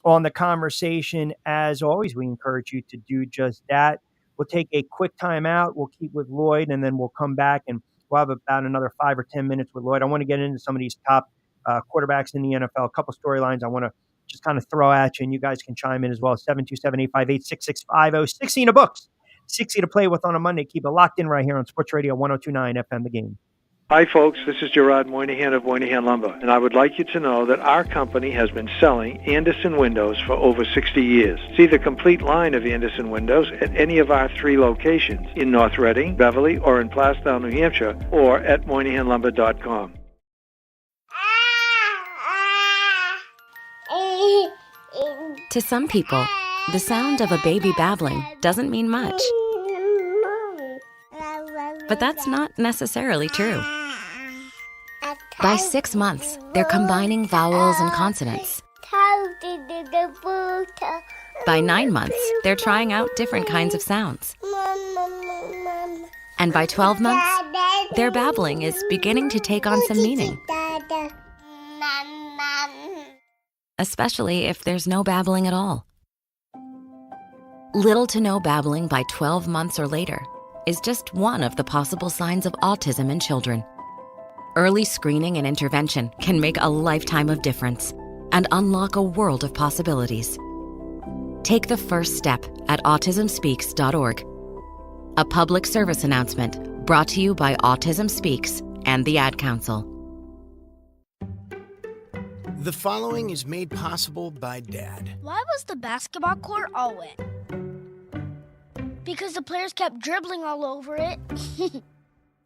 on the conversation, as always, we encourage you to do just that. We'll take a quick time out. We'll keep with Lloyd, and then we'll come back and we'll have about another 5 or 10 minutes with Lloyd. I want to get into some of these top quarterbacks in the NFL, a couple storylines I want to just kind of throw at you, and you guys can chime in as well. 727-858-6650. 60 in the books, 60 to play with on a Monday. Keep it locked in right here on Sports Radio 102.9 FM, The Game. Hi, folks. This is Gerard Moynihan of Moynihan Lumber, and I would like you to know that our company has been selling Anderson windows for over 60 years. See the complete line of Anderson windows at any of our 3 locations in North Reading, Beverly, or in Plastown, New Hampshire, or at MoynihanLumber.com. To some people, the sound of a baby babbling doesn't mean much. But that's not necessarily true. By 6 months, they're combining vowels and consonants. By 9 months, they're trying out different kinds of sounds. And by 12 months, their babbling is beginning to take on some meaning. Especially if there's no babbling at all. Little to no babbling by 12 months or later is just one of the possible signs of autism in children. Early screening and intervention can make a lifetime of difference and unlock a world of possibilities. Take the first step at autismspeaks.org. A public service announcement brought to you by Autism Speaks and the Ad Council. The following is made possible by Dad. Why was the basketball court all wet? Because the players kept dribbling all over it.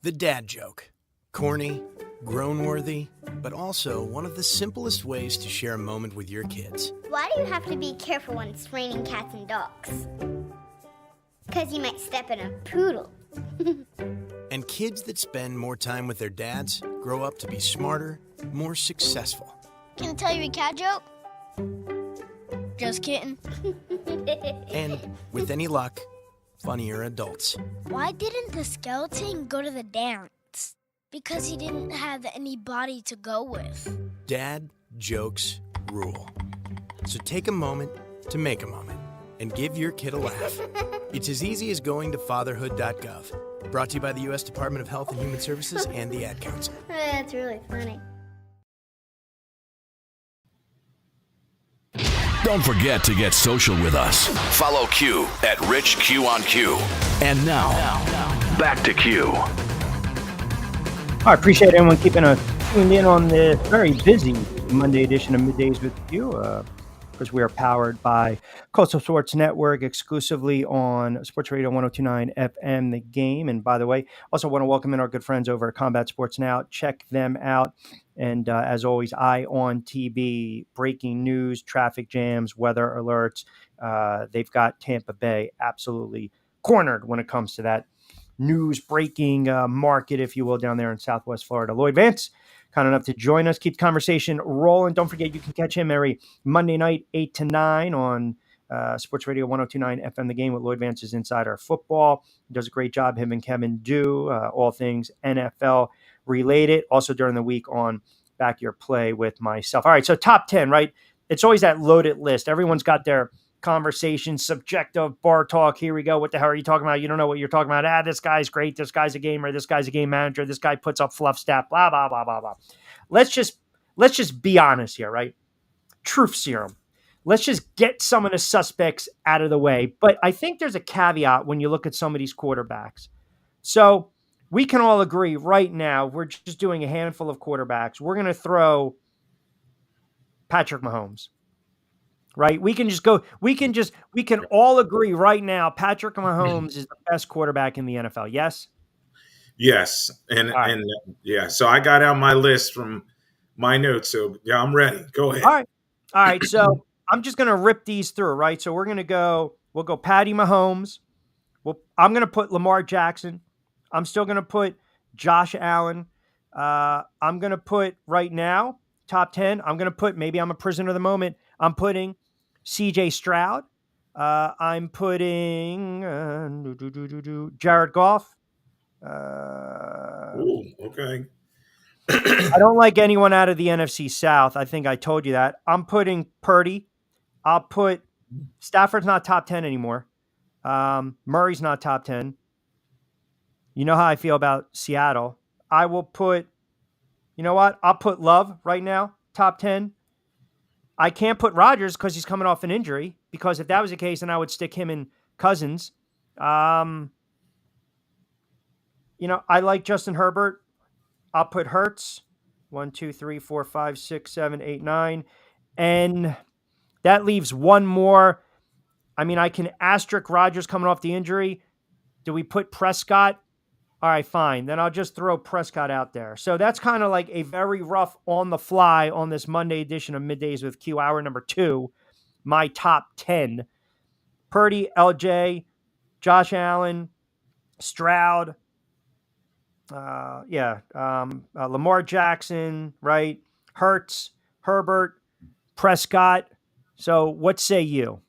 The dad joke. Corny, groan-worthy, but also one of the simplest ways to share a moment with your kids. Why do you have to be careful when it's raining cats and dogs? Because you might step in a poodle. And kids that spend more time with their dads grow up to be smarter, more successful. Can I tell you a cat joke? Just kidding. And with any luck, funnier adults. Why didn't the skeleton go to the dance? Because he didn't have anybody to go with. Dad jokes rule. So take a moment to make a moment and give your kid a laugh. It's as easy as going to fatherhood.gov. Brought to you by the U.S. Department of Health and Human Services and the Ad Council. That's really funny. Don't forget to get social with us. Follow Q at Rich Q on Q. And now, back to Q. I appreciate everyone keeping tuned in on the very busy Monday edition of Middays with Q, because we are powered by Coastal Sports Network exclusively on Sports Radio 102.9 FM, The Game. And by the way, also want to welcome in our good friends over at Combat Sports Now. Check them out. And as always, Eye on TV, breaking news, traffic jams, weather alerts. They've got Tampa Bay absolutely cornered when it comes to that news breaking market, if you will, down there in Southwest Florida. Lloyd Vance, kind enough to join us, keep the conversation rolling. Don't forget, you can catch him every Monday night, 8 to 9 on Sports Radio 102.9 FM, The Game with Lloyd Vance's Insider Football. He does a great job, him and Kevin do, all things NFL related. Also during the week on Back Your Play with myself. All right, so top 10, right? It's always that loaded list. Everyone's got their conversation, subjective bar talk. Here we go. What the hell are you talking about? You don't know what you're talking about. This guy's great. This guy's a gamer. This guy's a game manager. This guy puts up fluff stat. Blah blah blah blah blah. Let's just be honest here, right? Truth serum. Let's just get some of the suspects out of the way. But I think there's a caveat when you look at some of these quarterbacks. So we can all agree right now, we're just doing a handful of quarterbacks. We're going to throw Patrick Mahomes. Right? We can all agree right now Patrick Mahomes is the best quarterback in the NFL. Yes? Yes. And yeah, so I got out my list from my notes. So yeah, I'm ready. Go ahead. All right. So I'm just going to rip these through, right? So we'll go Patty Mahomes. I'm going to put Lamar Jackson. I'm still going to put Josh Allen. I'm going to put right now, top 10. I'm going to put, maybe I'm a prisoner of the moment. I'm putting CJ Stroud. I'm putting Jared Goff. Ooh, okay. I don't like anyone out of the NFC South. I think I told you that. I'm putting Purdy. I'll put Stafford's not top 10 anymore. Murray's not top 10. You know how I feel about Seattle. I will put, you know what? I'll put Love right now, top 10. I can't put Rodgers because he's coming off an injury, because if that was the case, then I would stick him in Cousins. I like Justin Herbert. I'll put Hurts. 1, 2, 3, 4, 5, 6, 7, 8, 9. And that leaves one more. I mean, I can asterisk Rodgers coming off the injury. Do we put Prescott? All right, fine. Then I'll just throw Prescott out there. So that's kind of like a very rough on the fly on this Monday edition of Middays with Q, hour number 2. My top 10. Purdy, LJ, Josh Allen, Stroud, Lamar Jackson, right? Hurts, Herbert, Prescott. So what say you?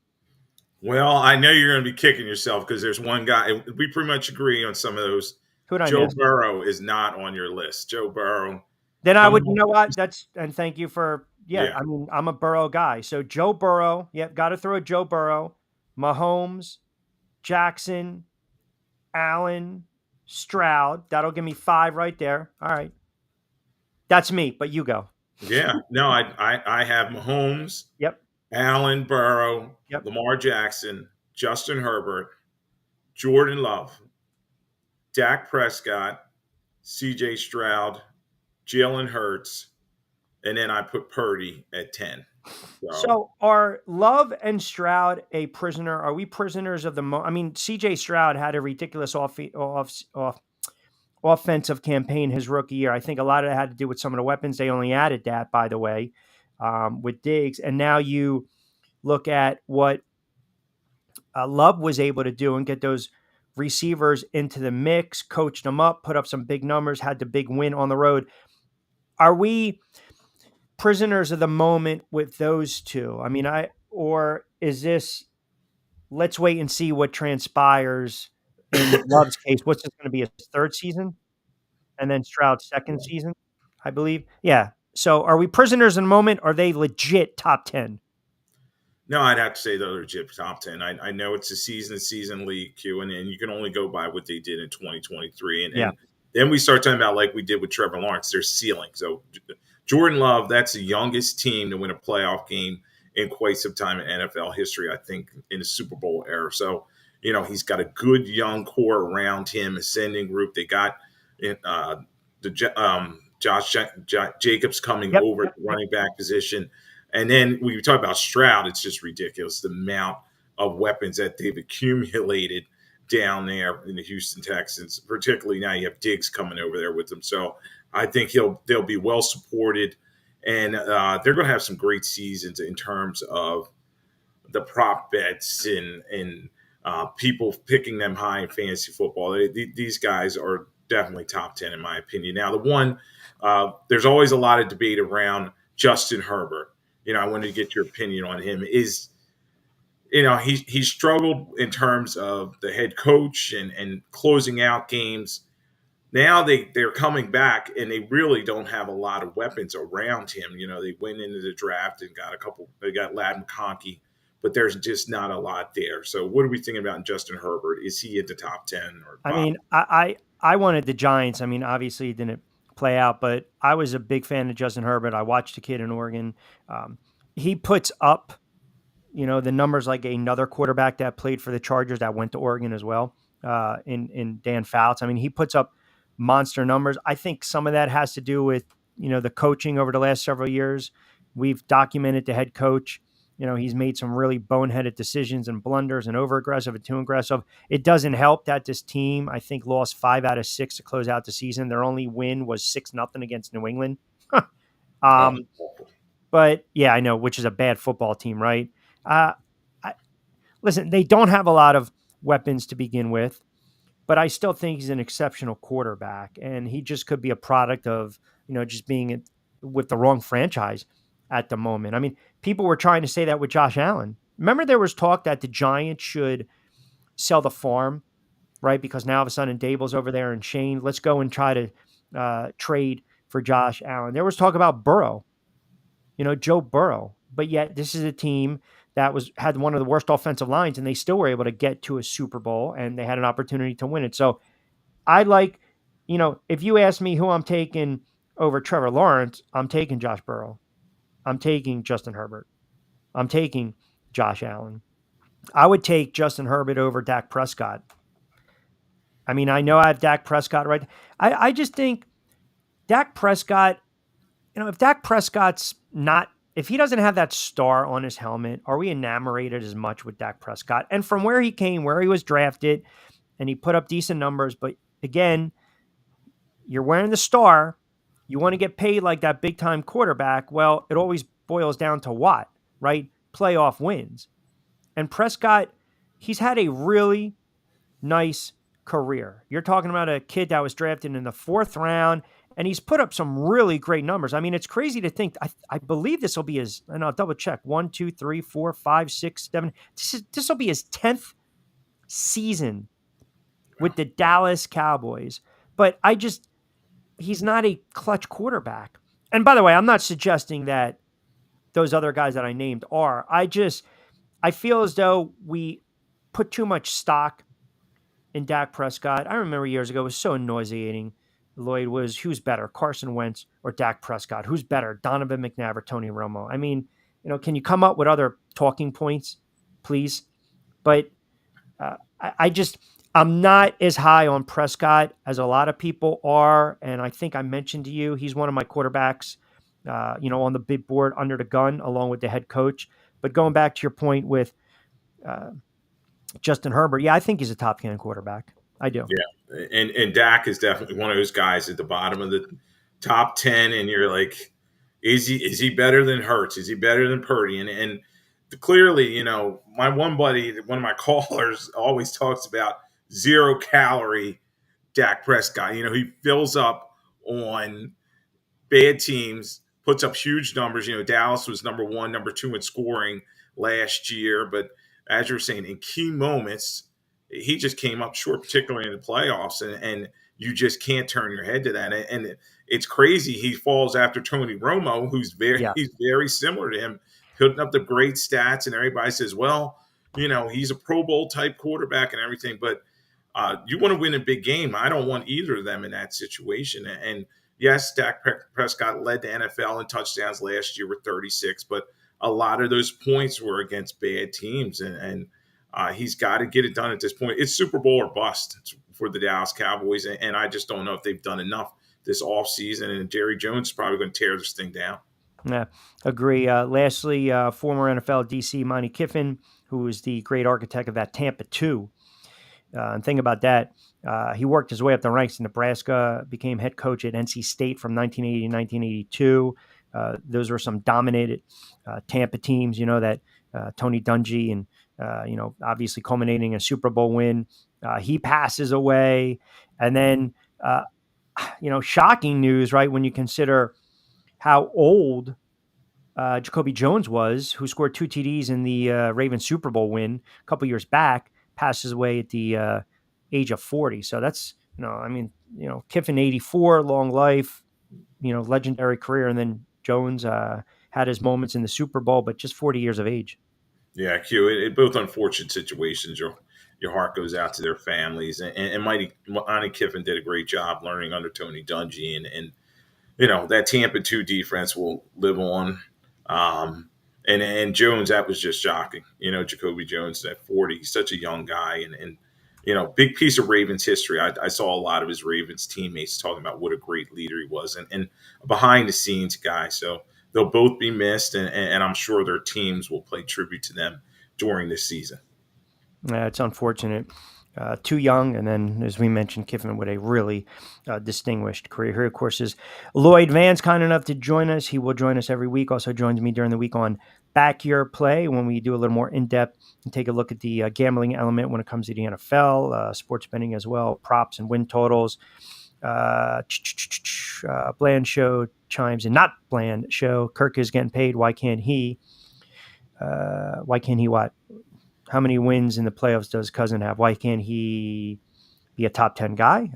Well, I know you're going to be kicking yourself because there's one guy. We pretty much agree on some of those. Joe Burrow is not on your list. Joe Burrow. Then I would, you know what? And thank you for, I mean, I'm a Burrow guy. So Joe Burrow, got to throw Joe Burrow, Mahomes, Jackson, Allen, Stroud. That'll give me 5 right there. All right. That's me, but you go. Yeah. No, I have Mahomes. Yep. Allen, Burrow, Lamar Jackson, Justin Herbert, Jordan Love, Dak Prescott, CJ Stroud, Jalen Hurts, and then I put Purdy at 10. So are Love and Stroud a prisoner? Are we prisoners of the I mean, CJ Stroud had a ridiculous offensive campaign his rookie year. I think a lot of it had to do with some of the weapons. They only added that, by the way, with Diggs. And now you look at what Love was able to do and get those receivers into the mix, coached them up, put up some big numbers, had the big win on the road. Are we prisoners of the moment with those two? I mean, or is this, let's wait and see what transpires in Love's case? What's this going to be, his third season? And then Stroud's second season, I believe. Yeah. So are we prisoners in the moment? Or are they legit top 10? No, I'd have to say they're legit top 10. I know it's a season league, Q, and you can only go by what they did in 2023. And then we start talking about, like we did with Trevor Lawrence, their ceiling. So Jordan Love, that's the youngest team to win a playoff game in quite some time in NFL history, I think, in the Super Bowl era. So, he's got a good young core around him, ascending group. They got Josh Jacobs coming over at the running back position. And then when you talk about Stroud, it's just ridiculous, the amount of weapons that they've accumulated down there in the Houston Texans. Particularly now you have Diggs coming over there with them. So I think they'll be well supported, and they're going to have some great seasons in terms of the prop bets and people picking them high in fantasy football. These guys are definitely top 10 in my opinion. Now, the one there's always a lot of debate around Justin Herbert. I wanted to get your opinion on him. He struggled in terms of the head coach and closing out games. Now they're coming back, and they really don't have a lot of weapons around him. They went into the draft and got they got Ladd McConkey, but there's just not a lot there. So what are we thinking about Justin Herbert? Is he at the top 10? I mean, I wanted the Giants. I mean, obviously it didn't play out, but I was a big fan of Justin Herbert. I watched the kid in Oregon. He puts up, the numbers like another quarterback that played for the Chargers that went to Oregon as well, in Dan Fouts. I mean, he puts up monster numbers. I think some of that has to do with, the coaching over the last several years. We've documented the head coach. He's made some really boneheaded decisions and blunders and over-aggressive and too aggressive. It doesn't help that this team, I think, lost 5 out of 6 to close out the season. Their only win was 6-0 against New England. But yeah, I know, which is a bad football team, right? Listen, they don't have a lot of weapons to begin with, but I still think he's an exceptional quarterback, and he just could be a product of, just being with the wrong franchise at the moment. I mean, people were trying to say that with Josh Allen. Remember, there was talk that the Giants should sell the farm, right? Because now all of a sudden Dable's over there and Shane, let's go and try to trade for Josh Allen. There was talk about Burrow, Joe Burrow, but yet this is a team that had one of the worst offensive lines, and they still were able to get to a Super Bowl, and they had an opportunity to win it. So I like, if you ask me who I'm taking over Trevor Lawrence, I'm taking Josh Burrow. I'm taking Justin Herbert. I'm taking Josh Allen. I would take Justin Herbert over Dak Prescott. I mean, I know I have Dak Prescott right. I just think Dak Prescott, if Dak Prescott's if he doesn't have that star on his helmet, are we enamored as much with Dak Prescott? And from where he came, where he was drafted, and he put up decent numbers, but again, you're wearing the star. You want to get paid like that big-time quarterback. Well, it always boils down to what, right? Playoff wins. And Prescott, he's had a really nice career. You're talking about a kid that was drafted in the 4th round, and he's put up some really great numbers. I mean, it's crazy to think. I believe this will be his, and I'll double check, 1, 2, 3, 4, 5, 6, 7. This will be his 10th season with the Dallas Cowboys. But he's not a clutch quarterback. And by the way, I'm not suggesting that those other guys that I named are. I feel as though we put too much stock in Dak Prescott. I remember years ago, it was so nauseating. Lloyd was, who's better, Carson Wentz or Dak Prescott? Who's better, Donovan McNabb or Tony Romo? I mean, can you come up with other talking points, please? But I'm not as high on Prescott as a lot of people are. And I think I mentioned to you, he's one of my quarterbacks on the big board under the gun along with the head coach. But going back to your point with Justin Herbert, I think he's a top 10 quarterback. I do. Yeah, and Dak is definitely one of those guys at the bottom of the top 10, and you're like, is he better than Hurts? Is he better than Purdy? And clearly, my one buddy, one of my callers, always talks about 0-calorie Dak Prescott. He fills up on bad teams, puts up huge numbers. Dallas was number 1, number 2 in scoring last year, but as you're saying, in key moments, he just came up short, particularly in the playoffs, and you just can't turn your head to that. And it's crazy. He falls after Tony Romo, who's he's very similar to him, putting up the great stats, and everybody says, well, he's a Pro Bowl type quarterback and everything, but you want to win a big game. I don't want either of them in that situation. And yes, Dak Prescott led the NFL in touchdowns last year with 36, but a lot of those points were against bad teams, and he's got to get it done at this point. It's Super Bowl or bust for the Dallas Cowboys, and I just don't know if they've done enough this offseason, and Jerry Jones is probably going to tear this thing down. Yeah, agree. Lastly, former NFL DC Monty Kiffin, who was the great architect of that Tampa 2. And think about that. He worked his way up the ranks in Nebraska, became head coach at NC State from 1980 to 1982. Those were some dominated Tampa teams, that Tony Dungy and, obviously culminating in a Super Bowl win. He passes away. And then, shocking news, right, when you consider how old Jacoby Jones was, who scored 2 TDs in the Ravens Super Bowl win a couple years back, passes away at the age of 40. So that's, Kiffin 84, long life, legendary career. And then Jones had his moments in the Super Bowl, but just 40 years of age. Yeah, Q. Both unfortunate situations. Your heart goes out to their families. And Monty Kiffin did a great job learning under Tony Dungy. And that Tampa 2 defense will live on. And Jones, that was just shocking. Jacoby Jones at 40, he's such a young guy. And big piece of Ravens history. I saw a lot of his Ravens teammates talking about what a great leader he was and a behind-the-scenes guy. So they'll both be missed, and I'm sure their teams will pay tribute to them during this season. It's unfortunate. Too young, and then, as we mentioned, Kiffin with a really distinguished career. Here, of course, is Lloyd Vance, kind enough to join us. He will join us every week. Also joins me during the week on Back Your Play when we do a little more in-depth and take a look at the gambling element when it comes to the NFL, sports betting as well, props and win totals. Bland Show chimes in. Not Bland Show. Kirk is getting paid. Why can't he? What? How many wins in the playoffs does Cousin have? Why can't he be a top 10 guy?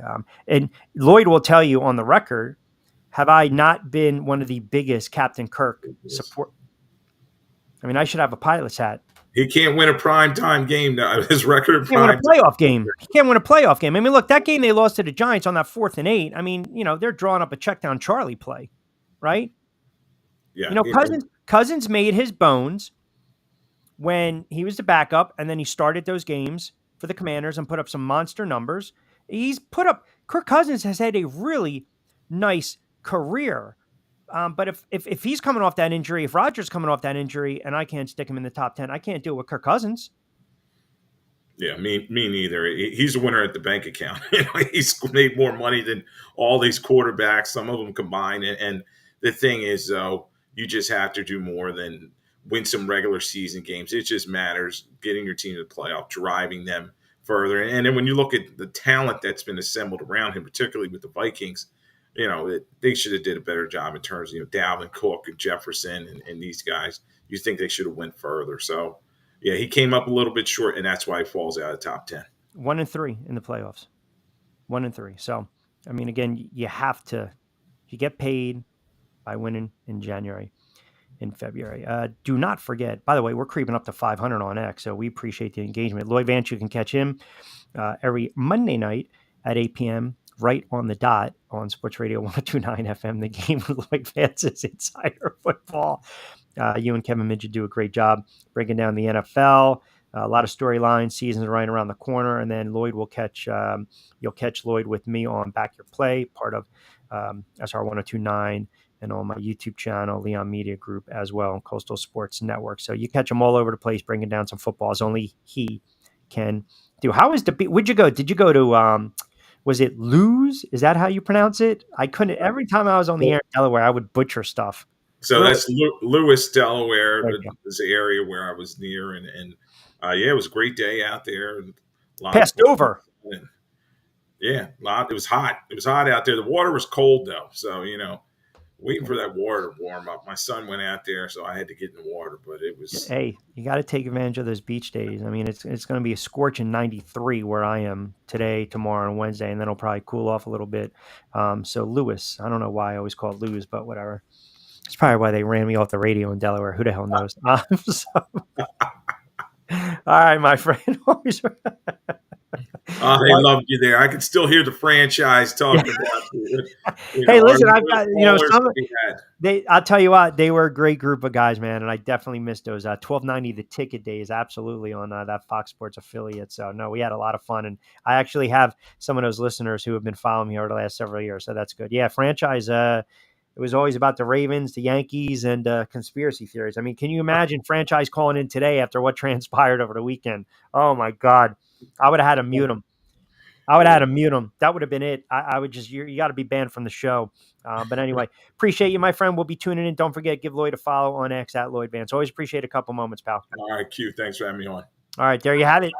And Lloyd will tell you on the record, have I not been one of the biggest Captain Kirk support? I should have a pilot's hat. He can't win a primetime game now. His record. He can't win a playoff game. He can't win a playoff game. Look, that game they lost to the Giants on that 4th and 8. They're drawing up a check down Charlie play, right? Yeah. Cousins made his bones when he was the backup, and then he started those games for the Commanders and put up some monster numbers. Kirk Cousins has had a really nice career. But if he's coming off that injury, if Rodgers coming off that injury, and I can't stick him in the top 10, I can't do it with Kirk Cousins. Yeah, me neither. He's a winner at the bank account. He's made more money than all these quarterbacks, some of them combined. And the thing is, though, you just have to do more than win some regular season games. It just matters getting your team to the playoff, driving them further. And then when you look at the talent that's been assembled around him, particularly with the Vikings, they should have did a better job in terms of Dalvin Cook and Jefferson and these guys. You think they should have went further. So, yeah, he came up a little bit short, and that's why he falls out of the top 10. 1-3 in the playoffs. 1-3. So, again, you get paid by winning in January. In February. Do not forget, by the way, we're creeping up to 500 on X, so we appreciate the engagement. Lloyd Vance, you can catch him every Monday night at 8 p.m. right on the dot on Sports Radio 102.9 FM, the game with Lloyd Vance's Insider Football. You and Kevin Midget do a great job breaking down the NFL. A lot of storylines, seasons right around the corner, and then Lloyd will you'll catch Lloyd with me on Back Your Play, part of SR 102.9 and on my YouTube channel, Leon Media Group, as well, on Coastal Sports Network. So you catch him all over the place, bringing down some football as only he can do. How is where'd you go? Did you go to, was it Lewes? Is that how you pronounce it? I couldn't, every time I was on the air in Delaware, I would butcher stuff. So that's Lewis, Delaware, There you go. is the area where I was near. And it was a great day out there. And a lot Passed of over. And, it was hot. It was hot out there. The water was cold, though. So, waiting for that water to warm up. My son went out there, so I had to get in the water. But it was... Hey, you got to take advantage of those beach days. I mean, it's going to be a scorching 93 where I am today, tomorrow, and Wednesday, and then it'll probably cool off a little bit. So Lewis, I don't know why I always call it Lewis, but whatever. It's probably why they ran me off the radio in Delaware. Who the hell knows? All right, my friend. They loved you there. I can still hear the franchise talking about you. Hey, listen, I've got I'll tell you what, they were a great group of guys, man, and I definitely missed those 1290 The Ticket days, absolutely, on that Fox Sports affiliate. So no, we had a lot of fun, and I actually have some of those listeners who have been following me over the last several years, so that's good. Yeah, franchise. It was always about the Ravens, the Yankees, and conspiracy theories. I mean, can you imagine franchise calling in today after what transpired over the weekend? Oh my God, I would have had to mute him. That would have been it. I would just, you got to be banned from the show. But anyway, appreciate you, my friend. We'll be tuning in. Don't forget, give Lloyd a follow on X at Lloyd Vance. Always appreciate a couple moments, pal. All right, Q. Thanks for having me on. All right, there you have it.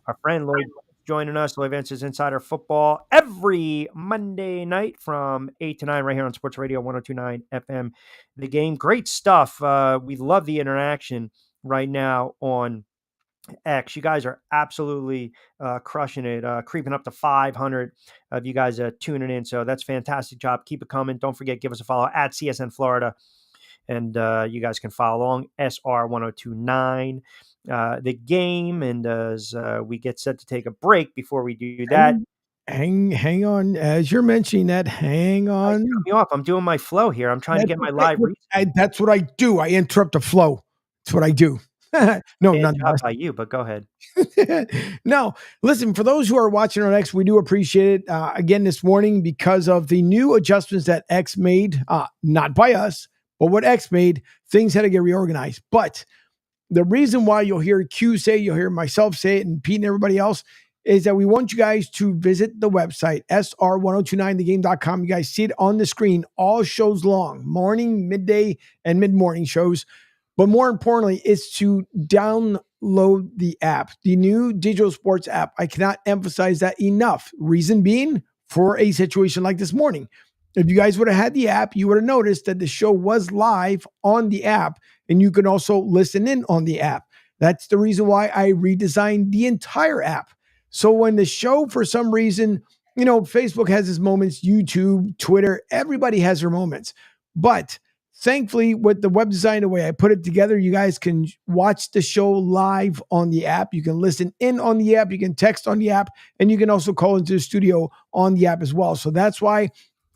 Our friend Lloyd joining us. Lloyd Vance's Insider Football every Monday night from 8 to 9 right here on Sports Radio 102.9 FM. The Game. Great stuff. We love the interaction right now on X. You guys are absolutely crushing it, creeping up to 500 of you guys tuning in. So that's fantastic job. Keep it coming. Don't forget, give us a follow at CSN Florida. And you guys can follow along SR 1029, The Game. And as we get set to take a break, before we do that, hang on. As you're mentioning that, hang on. Cut me off. I'm doing my flow here. I'm trying to get my live. That's what I do. I interrupt the flow. That's what I do. No, not by you, but go ahead. No, listen, for those who are watching on X, we do appreciate it. Again, this morning, because of the new adjustments that X made, not by us, but what X made, things had to get reorganized. But the reason why you'll hear Q say, you'll hear myself say it, and Pete and everybody else, is that we want you guys to visit the website, sr1029thegame.com. You guys see it on the screen, all shows long, morning, midday, and mid-morning shows. But more importantly, it's to download the app, the new digital sports app. I cannot emphasize that enough. Reason being, for a situation like this morning, if you guys would have had the app, you would have noticed that the show was live on the app, and you can also listen in on the app. That's the reason why I redesigned the entire app. So when the show, for some reason, Facebook has its moments, YouTube, Twitter, everybody has their moments. But thankfully, with the web design, the way I put it together, you guys can watch the show live on the app. You can listen in on the app. You can text on the app. And you can also call into the studio on the app as well. So that's why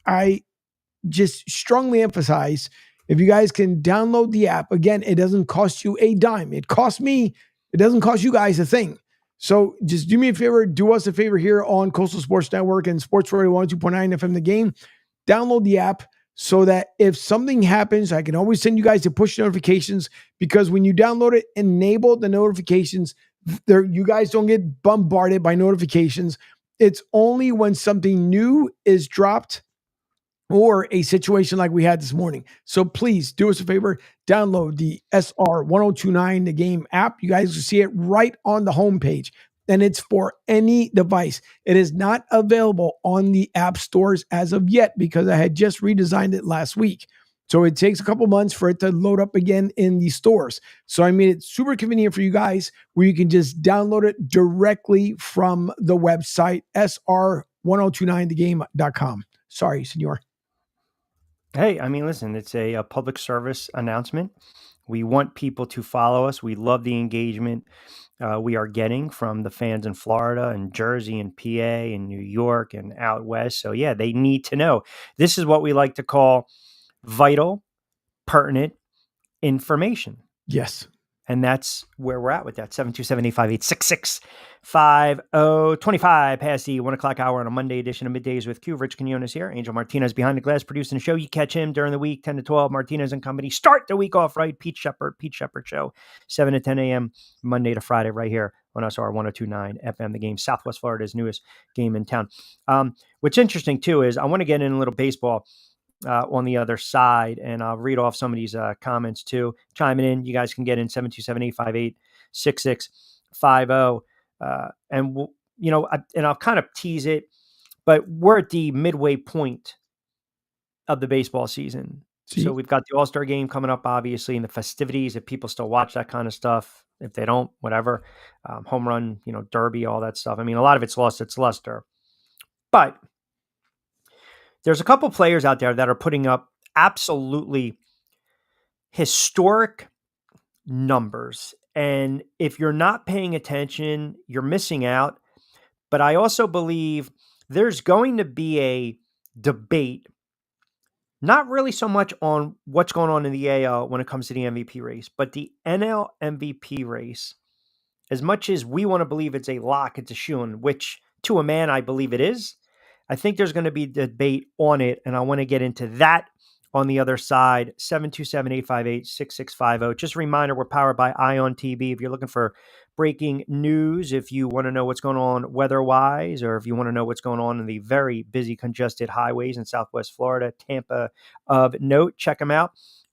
I just strongly emphasize, if you guys can download the app, again, it doesn't cost you a dime. It costs me. It doesn't cost you guys a thing. So just do me a favor. Do us a favor here on Coastal Sports Network and Sports Radio 102.9 FM The Game. Download the app, so that if something happens, I can always send you guys the push notifications, because when you download it, enable the notifications. You guys don't get bombarded by notifications. It's only when something new is dropped or a situation like we had this morning. So please do us a favor, download the SR1029 The Game app. You guys will see it right on the homepage. And it's for any device. It is not available on the app stores as of yet, because I had just redesigned it last week. So it takes a couple months for it to load up again in the stores. So I made it super convenient for you guys, where you can just download it directly from the website, sr1029thegame.com. Sorry, senor. Hey, I mean, listen, it's a public service announcement. We want people to follow us. We love the engagement we are getting from the fans in Florida and Jersey and PA and New York and out west. So yeah, they need to know. This is what we like to call vital, pertinent information. Yes. And that's where we're at with that. 727-858-6650. 25 past the 1 o'clock hour on a Monday edition of Middays with Q. Rich Quinones here. Angel Martinez behind the glass producing the show. You catch him during the week, 10 to 12. Martinez and company start the week off right. Pete Shepard Show, 7 to 10 a.m. Monday to Friday right here on SR 102.9 FM, the game, Southwest Florida's newest game in town. What's interesting, too, is I want to get in a little baseball on the other side, and I'll read off some of these comments too. Chiming in, you guys can get in 727-858-6650. And I'll kind of tease it, but we're at the midway point of the baseball season. So we've got the All-Star game coming up, obviously, and the festivities, if people still watch that kind of stuff. If they don't, whatever, home run, derby, all that stuff. I mean, a lot of it's lost its luster, but there's a couple players out there that are putting up absolutely historic numbers. And if you're not paying attention, you're missing out. But I also believe there's going to be a debate, not really so much on what's going on in the AL when it comes to the MVP race, but the NL MVP race. As much as we want to believe it's a lock, it's a shoo-in, which to a man, I believe it is. I think there's going to be debate on it, and I want to get into that on the other side. 727-858-6650. Just a reminder, we're powered by Ion TV. If you're looking for breaking news, if you want to know what's going on weather-wise, or if you want to know what's going on in the very busy, congested highways in Southwest Florida, Tampa of note, check them out.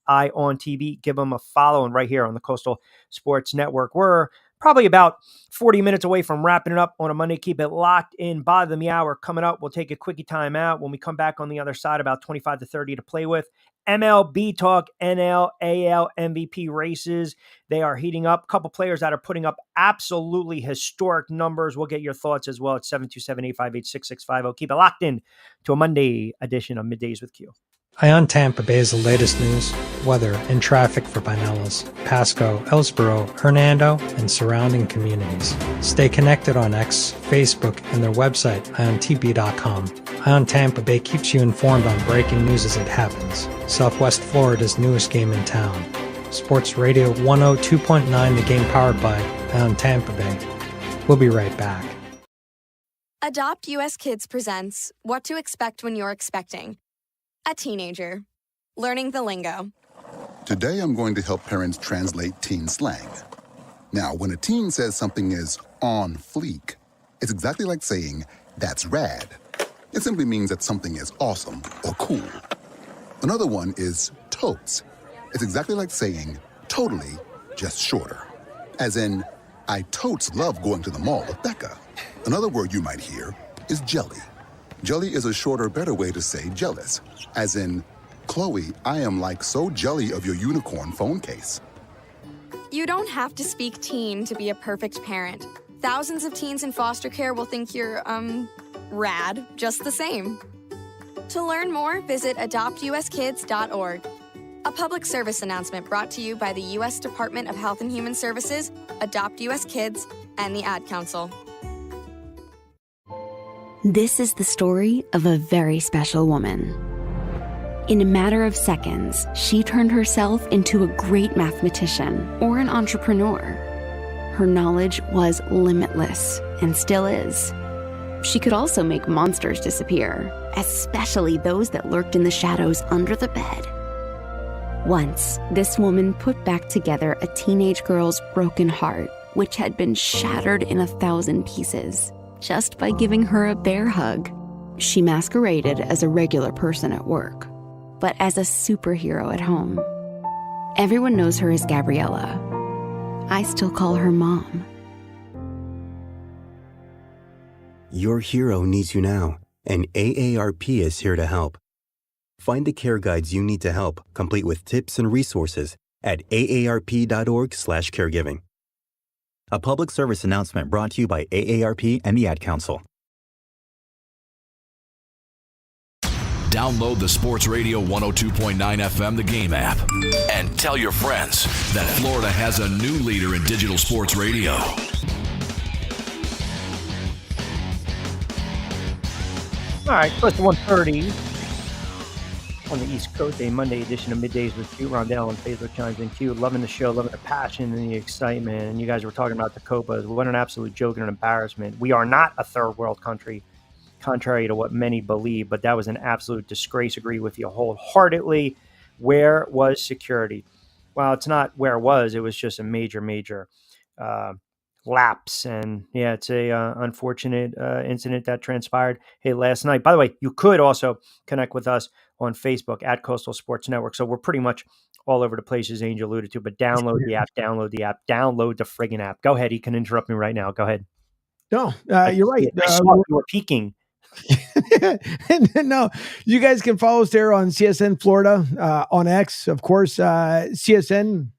Ion TV. Give them a follow, and right here on the Coastal Sports Network. We're probably about 40 minutes away from wrapping it up on a Monday. Keep it locked in. Bottom of the hour coming up. We'll take a quickie time out. When we come back on the other side, about 25 to 30 to play with. MLB talk, NL, AL, MVP races. They are heating up. A couple players that are putting up absolutely historic numbers. We'll get your thoughts as well at 727-858-6650. Keep it locked in to a Monday edition of Middays with Q. Ion Tampa Bay is the latest news, weather, and traffic for Pinellas, Pasco, Ellsboro, Hernando, and surrounding communities. Stay connected on X, Facebook, and their website, iontp.com. Ion Tampa Bay keeps you informed on breaking news as it happens. Southwest Florida's newest game in town. Sports Radio 102.9, the game powered by Ion Tampa Bay. We'll be right back. Adopt US Kids presents What to Expect When You're Expecting. A teenager. Learning the lingo. Today I'm going to help parents translate teen slang. Now, when a teen says something is on fleek, it's exactly like saying, that's rad. It simply means that something is awesome or cool. Another one is totes. It's exactly like saying, totally, just shorter. As in, I totes love going to the mall with Becca. Another word you might hear is jelly. Jelly is a shorter, better way to say jealous. As in, Chloe, I am like so jelly of your unicorn phone case. You don't have to speak teen to be a perfect parent. Thousands of teens in foster care will think you're, rad just the same. To learn more, visit adoptuskids.org. A public service announcement brought to you by the U.S. Department of Health and Human Services, Adopt U.S. Kids, and the Ad Council. This is the story of a very special woman. In a matter of seconds, she turned herself into a great mathematician or an entrepreneur. Her knowledge was limitless and still is. She could also make monsters disappear, especially those that lurked in the shadows under the bed. Once, this woman put back together a teenage girl's broken heart, which had been shattered in 1,000 pieces, just by giving her a bear hug. She masqueraded as a regular person at work, but as a superhero at home. Everyone knows her as Gabriella. I still call her Mom. Your hero needs you now, and AARP is here to help. Find the care guides you need to help, complete with tips and resources at aarp.org/caregiving. A public service announcement brought to you by AARP and the Ad Council. Download the Sports Radio 102.9 FM The Game app and tell your friends that Florida has a new leader in digital sports radio. All right, close to 1:30 on the East Coast, a Monday edition of Middays with Q. Rondell and Facebook chimes in. Q, loving the show, loving the passion and the excitement. And you guys were talking about the Copas. What an absolute joke and an embarrassment. We are not a third world country, contrary to what many believe, but that was an absolute disgrace. Agree with you wholeheartedly. Where was security? Well, it's not where it was just a major lapse. And yeah, it's a unfortunate incident that transpired last night. By the way, you could also connect with us on Facebook at Coastal Sports Network. So we're pretty much all over the place, as Angel alluded to, but download the app, download the friggin' app. Go ahead. He can interrupt me right now. Go ahead. No, you're right. I saw you were peeking. No, you guys can follow us there on CSN Florida, on X, of course, CSN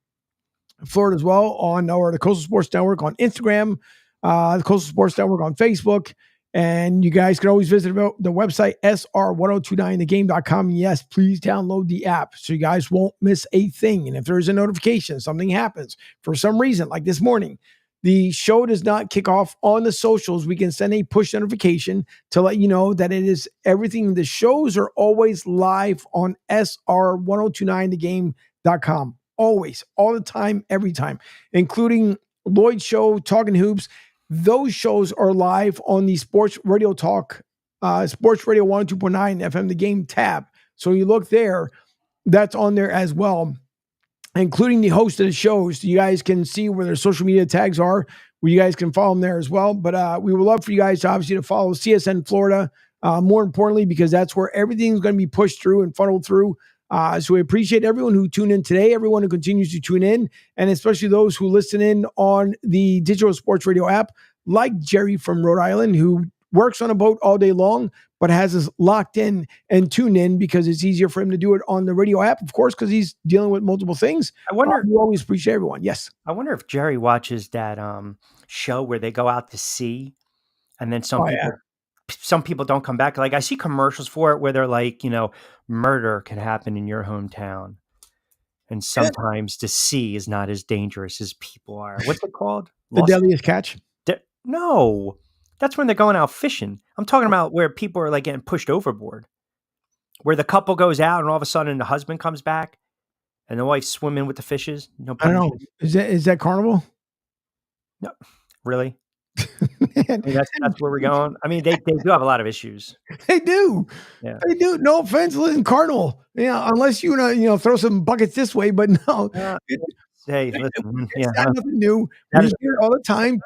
Florida as well, on the Coastal Sports Network on Instagram, the Coastal Sports Network on Facebook. And you guys can always visit the website, sr1029thegame.com. Yes, please download the app so you guys won't miss a thing. And if there's a notification, something happens for some reason, like this morning, the show does not kick off on the socials. We can send a push notification to let you know that it is everything. The shows are always live on sr1029thegame.com. Always, all the time, every time, including Lloyd's show, Talking Hoops. Those shows are live on the Sports Radio Talk, Sports Radio 102.9 FM, the Game tab. So you look there, that's on there as well, including the host of the shows. You guys can see where their social media tags are, where you guys can follow them there as well. But we would love for you guys to obviously to follow CSN Florida, more importantly, because that's where everything's going to be pushed through and funneled through. So we appreciate everyone who tuned in today, everyone who continues to tune in, and especially those who listen in on the digital sports radio app, like Jerry from Rhode Island, who works on a boat all day long, but has us locked in and tuned in because it's easier for him to do it on the radio app, of course, because he's dealing with multiple things. I wonder. We always appreciate everyone. Yes. I wonder if Jerry watches that show where they go out to sea, and then some people don't come back. Like I see commercials for it where they're like, murder can happen in your hometown. And sometimes the sea is not as dangerous as people are. What's it called? The Deadliest Catch? No, that's when they're going out fishing. I'm talking about where people are like getting pushed overboard, where the couple goes out and all of a sudden the husband comes back and the wife's swimming with the fishes. No, I don't know. Is that Carnival? No, really? I mean, that's where we're going. I mean, they do have a lot of issues. They do. Yeah. They do. No offense, listen, Cardinal. Unless you throw some buckets this way, but no. Hey, listen, it's not nothing new. We hear it all the time.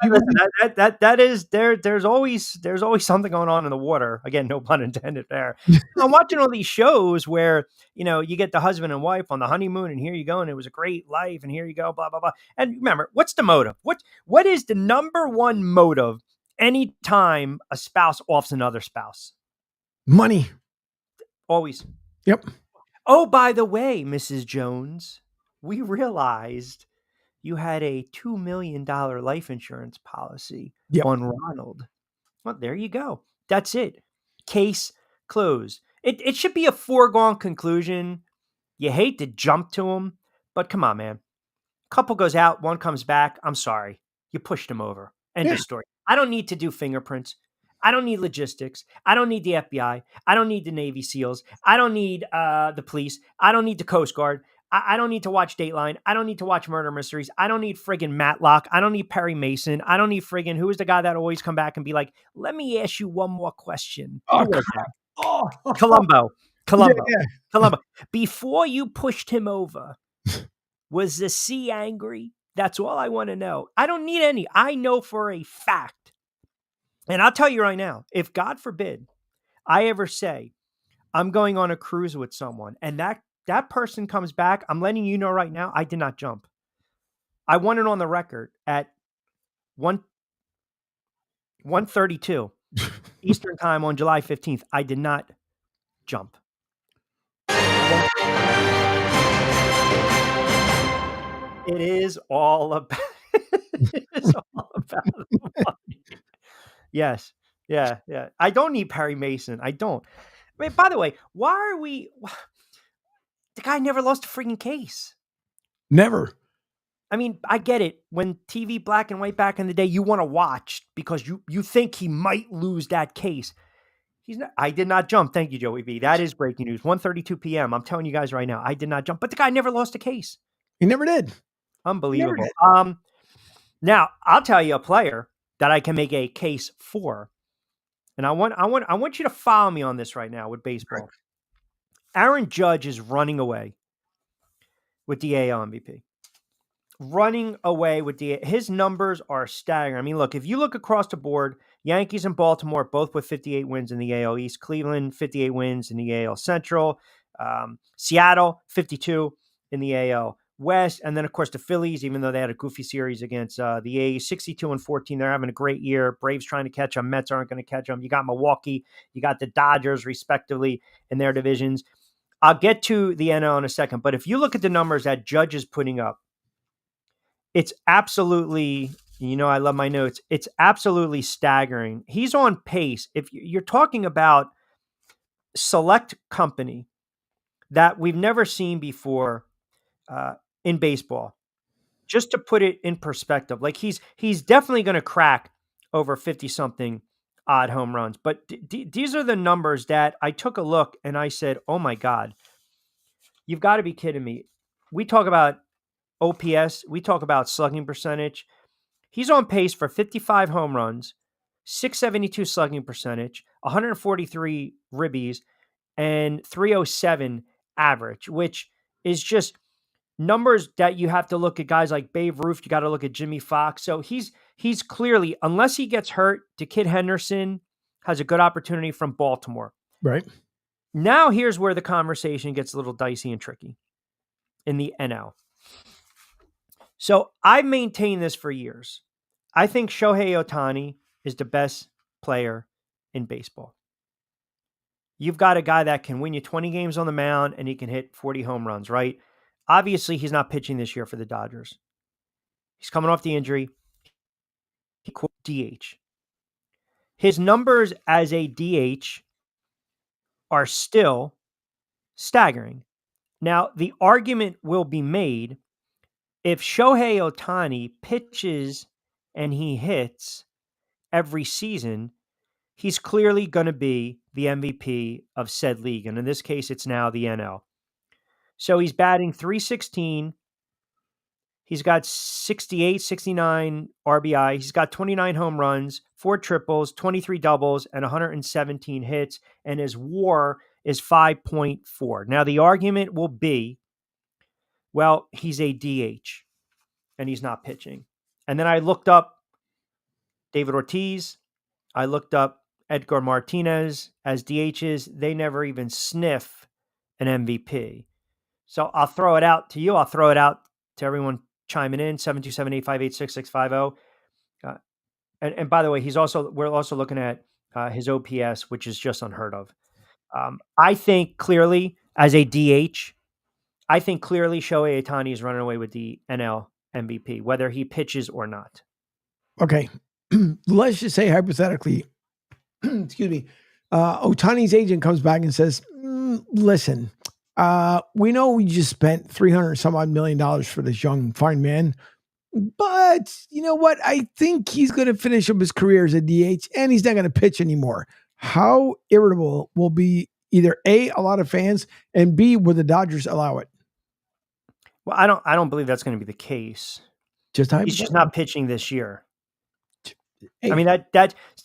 There's always something going on in the water. Again, no pun intended there. I'm watching all these shows where you get the husband and wife on the honeymoon, and here you go, and it was a great life, and here you go, blah blah blah. And remember, what's the motive? What is the number one motive anytime a spouse offs another spouse? Money. Always. Yep. Oh, by the way, Mrs. Jones, we realized you had a $2 million life insurance policy on Ronald. Well, there you go. That's it. Case closed. It should be a foregone conclusion. You hate to jump to him, but come on, man. Couple goes out, one comes back. I'm sorry. You pushed him over. End of story. I don't need to do fingerprints. I don't need logistics. I don't need the FBI. I don't need the Navy SEALs. I don't need the police. I don't need the Coast Guard. I don't need to watch Dateline. I don't need to watch Murder Mysteries. I don't need friggin' Matlock. I don't need Perry Mason. I don't need friggin' who is the guy that always come back and be like, let me ask you one more question. Columbo. Columbo. Before you pushed him over, was the sea angry? That's all I want to know. I don't need any. I know for a fact. And I'll tell you right now, if God forbid I ever say I'm going on a cruise with someone and that person comes back, I'm letting you know right now, I did not jump. I want it on the record at 1:32 Eastern time on July 15th. I did not jump. It is all about money. Yes. Yeah. I don't need Perry Mason. I don't. I mean, by the way, why are we... The guy never lost a freaking case. Never. I mean, I get it. When TV black and white back in the day, you want to watch because you think he might lose that case. I did not jump. Thank you, Joey B. That is breaking news. 1:32 p.m. I'm telling you guys right now, I did not jump. But the guy never lost a case. He never did. Unbelievable. Never did. Now I'll tell you a player that I can make a case for, and I want you to follow me on this right now with baseball. Right. Aaron Judge is running away with the AL MVP. Running away with his numbers are staggering. I mean, look, if you look across the board, Yankees and Baltimore both with 58 wins in the AL East, Cleveland 58 wins in the AL Central, Seattle 52 in the AL West, and then of course the Phillies, even though they had a goofy series against the A's, 62-14, they're having a great year. Braves trying to catch them, Mets aren't going to catch them. You got Milwaukee, you got the Dodgers, respectively, in their divisions. I'll get to the NL in a second, but if you look at the numbers that Judge is putting up, it's absolutely, I love my notes. It's absolutely staggering. He's on pace. If you're talking about select company that we've never seen before in baseball, just to put it in perspective, like he's definitely going to crack over 50-something odd home runs. But these are the numbers that I took a look and I said, oh my God, you've got to be kidding me. We talk about OPS, we talk about slugging percentage. He's on pace for 55 home runs, 672 slugging percentage, 143 ribbies, and 307 average, which is just numbers that you have to look at guys like Babe Ruth. You got to look at Jimmy Fox. So he's clearly, unless he gets hurt, Kid Henderson has a good opportunity from Baltimore. Right. Now here's where the conversation gets a little dicey and tricky in the NL. So I've maintained this for years. I think Shohei Ohtani is the best player in baseball. You've got a guy that can win you 20 games on the mound and he can hit 40 home runs, right? Obviously, he's not pitching this year for the Dodgers. He's coming off the injury. He quote DH. His numbers as a DH are still staggering. Now, the argument will be made if Shohei Ohtani pitches and he hits every season, he's clearly going to be the MVP of said league. And in this case, it's now the NL. So he's batting .316. He's got 68, 69 RBI. He's got 29 home runs, 4 triples, 23 doubles, and 117 hits. And his WAR is 5.4. Now, the argument will be, well, he's a DH and he's not pitching. And then I looked up David Ortiz. I looked up Edgar Martinez as DHs. They never even sniff an MVP. So I'll throw it out to you. I'll throw it out to everyone chiming in, 727-858-6650. And by the way, we're also looking at his OPS, which is just unheard of. I think clearly as a DH, Shohei Ohtani is running away with the NL MVP, whether he pitches or not. Okay. Let's just say hypothetically, excuse me, Ohtani's agent comes back and says, listen, we know we just spent $300 some odd million for this young fine man, but you know what? I think he's going to finish up his career as a DH and he's not going to pitch anymore. How irritable will be either A, a lot of fans, and B, will the Dodgers allow it? Well, I don't believe that's going to be the case. He's just not pitching this year. Hey. I mean,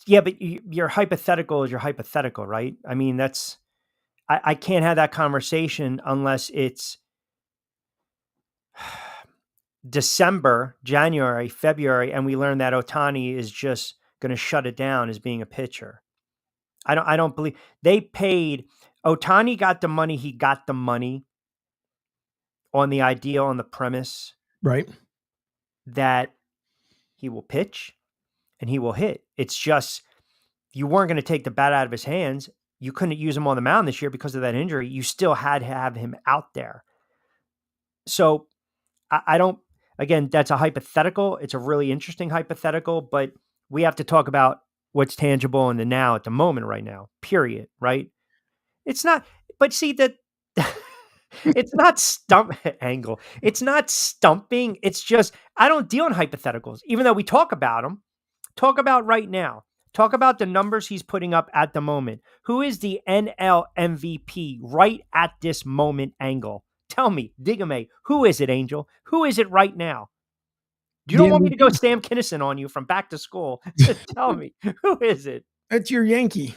yeah, but your hypothetical is your hypothetical, right? I mean, I can't have that conversation unless it's December, January, February, and we learn that Ohtani is just going to shut it down as being a pitcher. I don't believe they paid. Ohtani got the money. He got the money on the idea, on the premise, right, that he will pitch and he will hit. It's just you weren't going to take the bat out of his hands. You couldn't use him on the mound this year because of that injury. You still had to have him out there. So I don't, again, that's a hypothetical. It's a really interesting hypothetical, but we have to talk about what's tangible in the now at the moment right now, period, right? It's not, but see that it's not angle. It's not stumping. It's just, I don't deal in hypotheticals, even though we talk about them. Talk about right now. Talk about the numbers he's putting up at the moment. Who is the NL MVP right at this moment angle? Tell me, Digame, who is it, Angel? Who is it right now? You don't want me to go Sam Kinison on you from back to school. Tell me, who is it? That's your Yankee.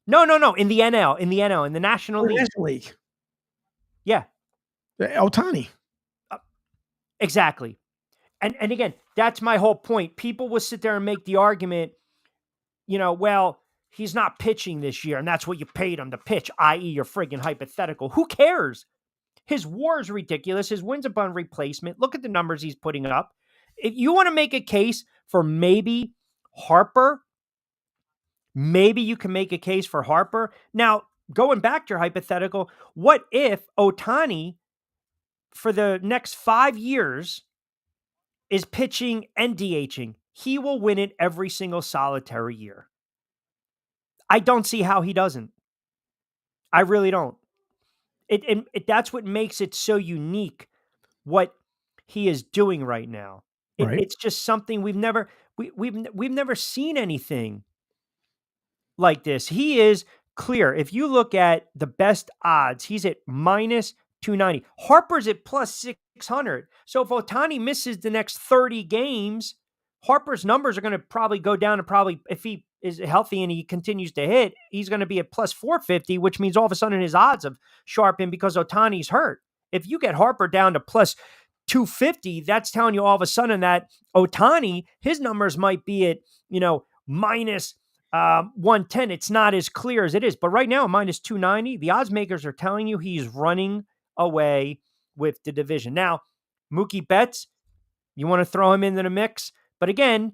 No. In the NL, in the National League. National League. Yeah. Ohtani. Exactly. And again, that's my whole point. People will sit there and make the argument, well, he's not pitching this year, and that's what you paid him to pitch, i.e. your friggin' hypothetical. Who cares? His WAR is ridiculous. His wins upon replacement. Look at the numbers he's putting up. If you want to make a case for maybe Harper, maybe you can make a case for Harper. Now, going back to your hypothetical, what if Ohtani, for the next 5 years, is pitching and DHing? He will win it every single solitary year. I don't see how he doesn't. I really don't. That's what makes it so unique, what he is doing right now. Right. It's just something we've never seen anything like this. He is clear. If you look at the best odds, he's at minus 290. Harper's at plus 600. So if Ohtani misses the next 30 games, Harper's numbers are going to probably go down, and if he is healthy and he continues to hit, he's going to be at plus 450, which means all of a sudden his odds have sharpened because Ohtani's hurt. If you get Harper down to plus 250, that's telling you all of a sudden that Ohtani, his numbers might be at, minus 110. It's not as clear as it is. But right now, minus 290, the odds makers are telling you he's running away with the division. Now, Mookie Betts, you want to throw him into the mix? But again,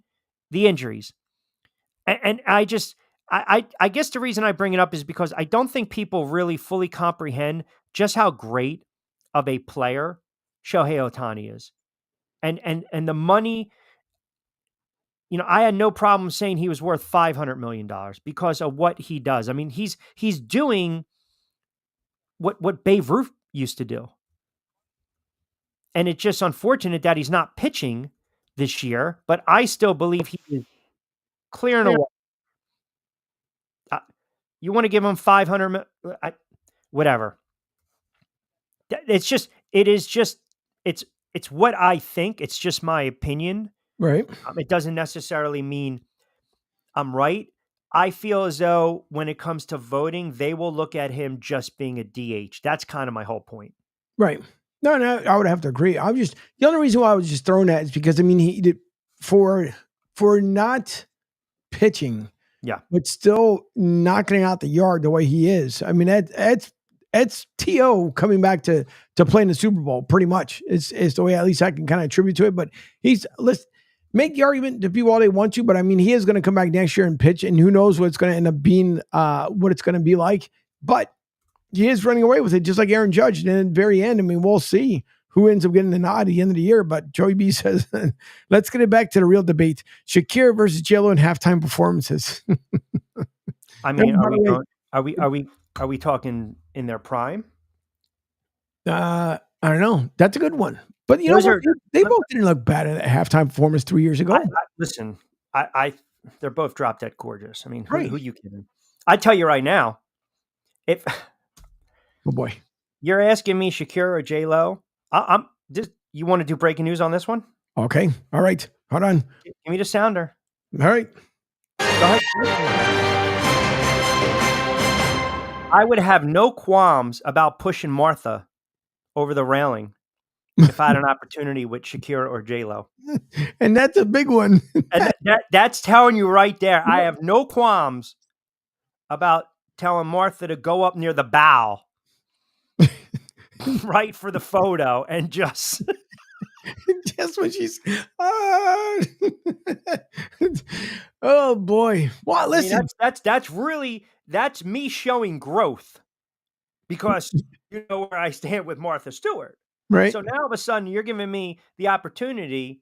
the injuries. And I guess the reason I bring it up is because I don't think people really fully comprehend just how great of a player Shohei Ohtani is. And the money, I had no problem saying he was worth $500 million because of what he does. I mean, he's doing what Babe Ruth used to do. And it's just unfortunate that he's not pitching this year, but I still believe he is clearing away. You want to give him 500, whatever. It's what I think. It's just my opinion. Right. It doesn't necessarily mean I'm right. I feel as though when it comes to voting, they will look at him just being a DH. That's kind of my whole point. Right. No, I would have to agree. The only reason why I was just throwing that is because, he did for not pitching, but still not getting out the yard the way he is. I mean, that's T.O. coming back to playing the Super Bowl, pretty much. It's the way at least I can kind of attribute to it. But let's make the argument to people all they want to, but he is going to come back next year and pitch, and who knows what it's going to end up being, what it's going to be like. But he is running away with it, just like Aaron Judge. And at the very end, we'll see who ends up getting the nod at the end of the year. But Joey B says, let's get it back to the real debate. Shakira versus J-Lo in halftime performances. I mean, are we talking in their prime? I don't know. That's a good one. But they both didn't look bad at a halftime performance 3 years ago. Listen, they're both drop dead gorgeous. I mean, right. Who you kidding? I tell you right now, if oh boy, you're asking me Shakira or J-Lo, I'm just. You want to do breaking news on this one? Okay. All right. Hold on. Give me the sounder. All right. Go ahead. I would have no qualms about pushing Martha over the railing if I had an opportunity with Shakira or J-Lo. And that's a big one. And that's telling you right there. I have no qualms about telling Martha to go up near the bow right for the photo and just when she's oh boy. Well, listen, that's me showing growth because you know where I stand with Martha Stewart. Right. So now all of a sudden you're giving me the opportunity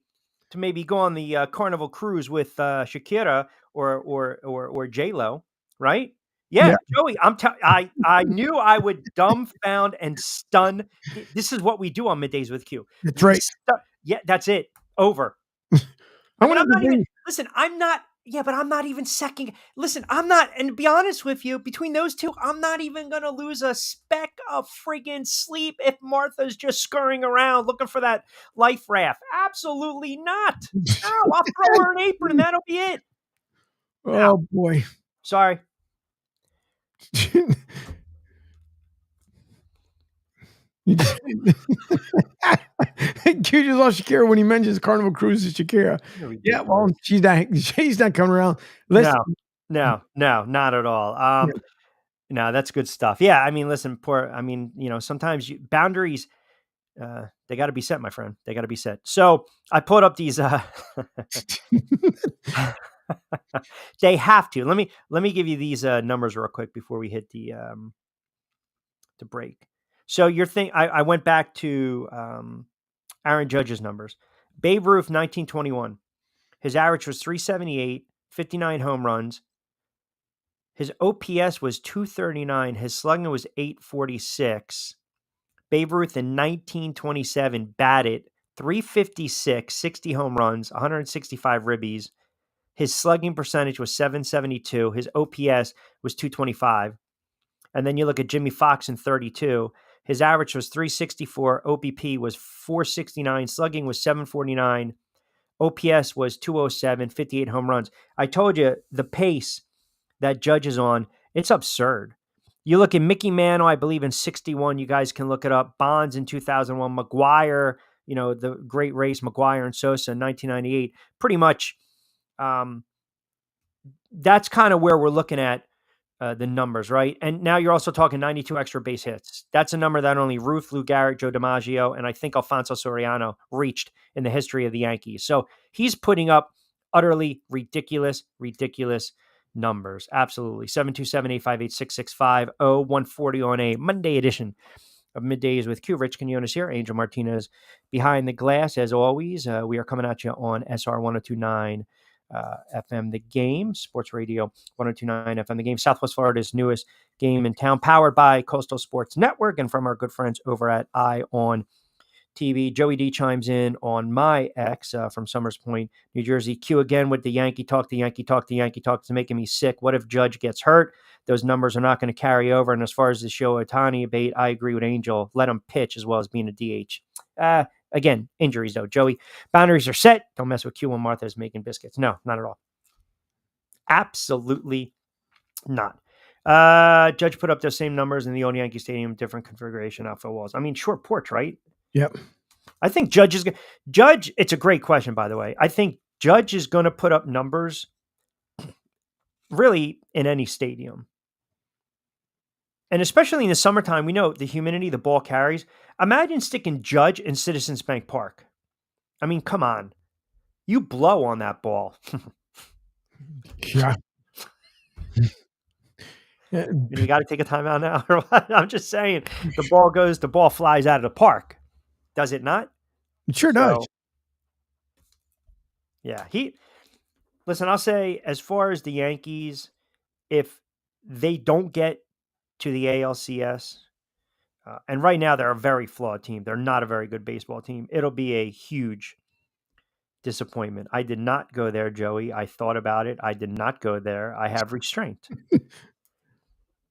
to maybe go on the Carnival cruise with Shakira or J-Lo, right? Yeah. Joey, I knew I would dumbfound and stun. This is what we do on Middays with Q. That's right. Yeah, that's it. Over. I'm not Yeah, but I'm not even second. Listen, I'm not, and to be honest with you, between those two, I'm not even going to lose a speck of friggin' sleep if Martha's just scurrying around looking for that life raft. Absolutely not. No, I'll throw her an apron and that'll be it. Oh, boy. Sorry. You just lost Shakira when he mentions Carnival Cruise to Shakira. Yeah, well, she's not coming around. No, not at all. No, that's good stuff. Yeah, I mean, listen, sometimes boundaries, they got to be set, my friend. They got to be set. So I put up these. They have to. Let me give you these numbers real quick before we hit the break. So I went back to Aaron Judge's numbers. Babe Ruth, 1921. His average was 378, 59 home runs. His OPS was 239. His slugging was 846. Babe Ruth in 1927 batted 356, 60 home runs, 165 ribbies. His slugging percentage was 772. His OPS was 225. And then you look at Jimmy Fox in 32. His average was 364. OBP was 469. Slugging was 749. OPS was 207, 58 home runs. I told you the pace that Judge is on, it's absurd. You look at Mickey Mantle, I believe in 61. You guys can look it up. Bonds in 2001. McGuire, the great race, McGuire and Sosa in 1998. Pretty much that's kind of where we're looking at the numbers, right? And now you're also talking 92 extra base hits. That's a number that only Ruth, Lou Gehrig, Joe DiMaggio, and I think Alfonso Soriano reached in the history of the Yankees. So he's putting up utterly ridiculous numbers. Absolutely. 727-858-6650, 140 on a Monday edition of Middays with Q. Rich Quinones here. Angel Martinez behind the glass. As always, we are coming at you on SR 1029 FM The Game, Sports Radio 1029 FM The Game, Southwest Florida's newest game in town, powered by Coastal Sports Network and from our good friends over at Eye on TV. Joey D chimes in on my ex from Summers Point, New Jersey. Q again with the Yankee talk. The Yankee talk is making me sick. What if Judge gets hurt? Those numbers are not going to carry over. And as far as the Shohei Ohtani debate, I agree with Angel. Let him pitch as well as being a DH. Again, injuries though. Joey, boundaries are set. Don't mess with Q when Martha is making biscuits. No, not at all. Absolutely not. Judge put up those same numbers in the old Yankee Stadium, different configuration, outfield walls. I mean, short porch, right? Yep. I think Judge, it's a great question, by the way. I think Judge is going to put up numbers really in any stadium. And especially in the summertime, we know the humidity the ball carries. Imagine sticking Judge in Citizens Bank Park. I mean, come on. You blow on that ball. Yeah. You got to take a timeout now or what? I'm just saying the ball flies out of the park. Does it not? It sure does. Yeah. Listen, I'll say as far as the Yankees, if they don't get to the ALCS, and right now they're a very flawed team. They're not a very good baseball team. It'll be a huge disappointment. I did not go there, Joey. I thought about it. I did not go there. I have restraint.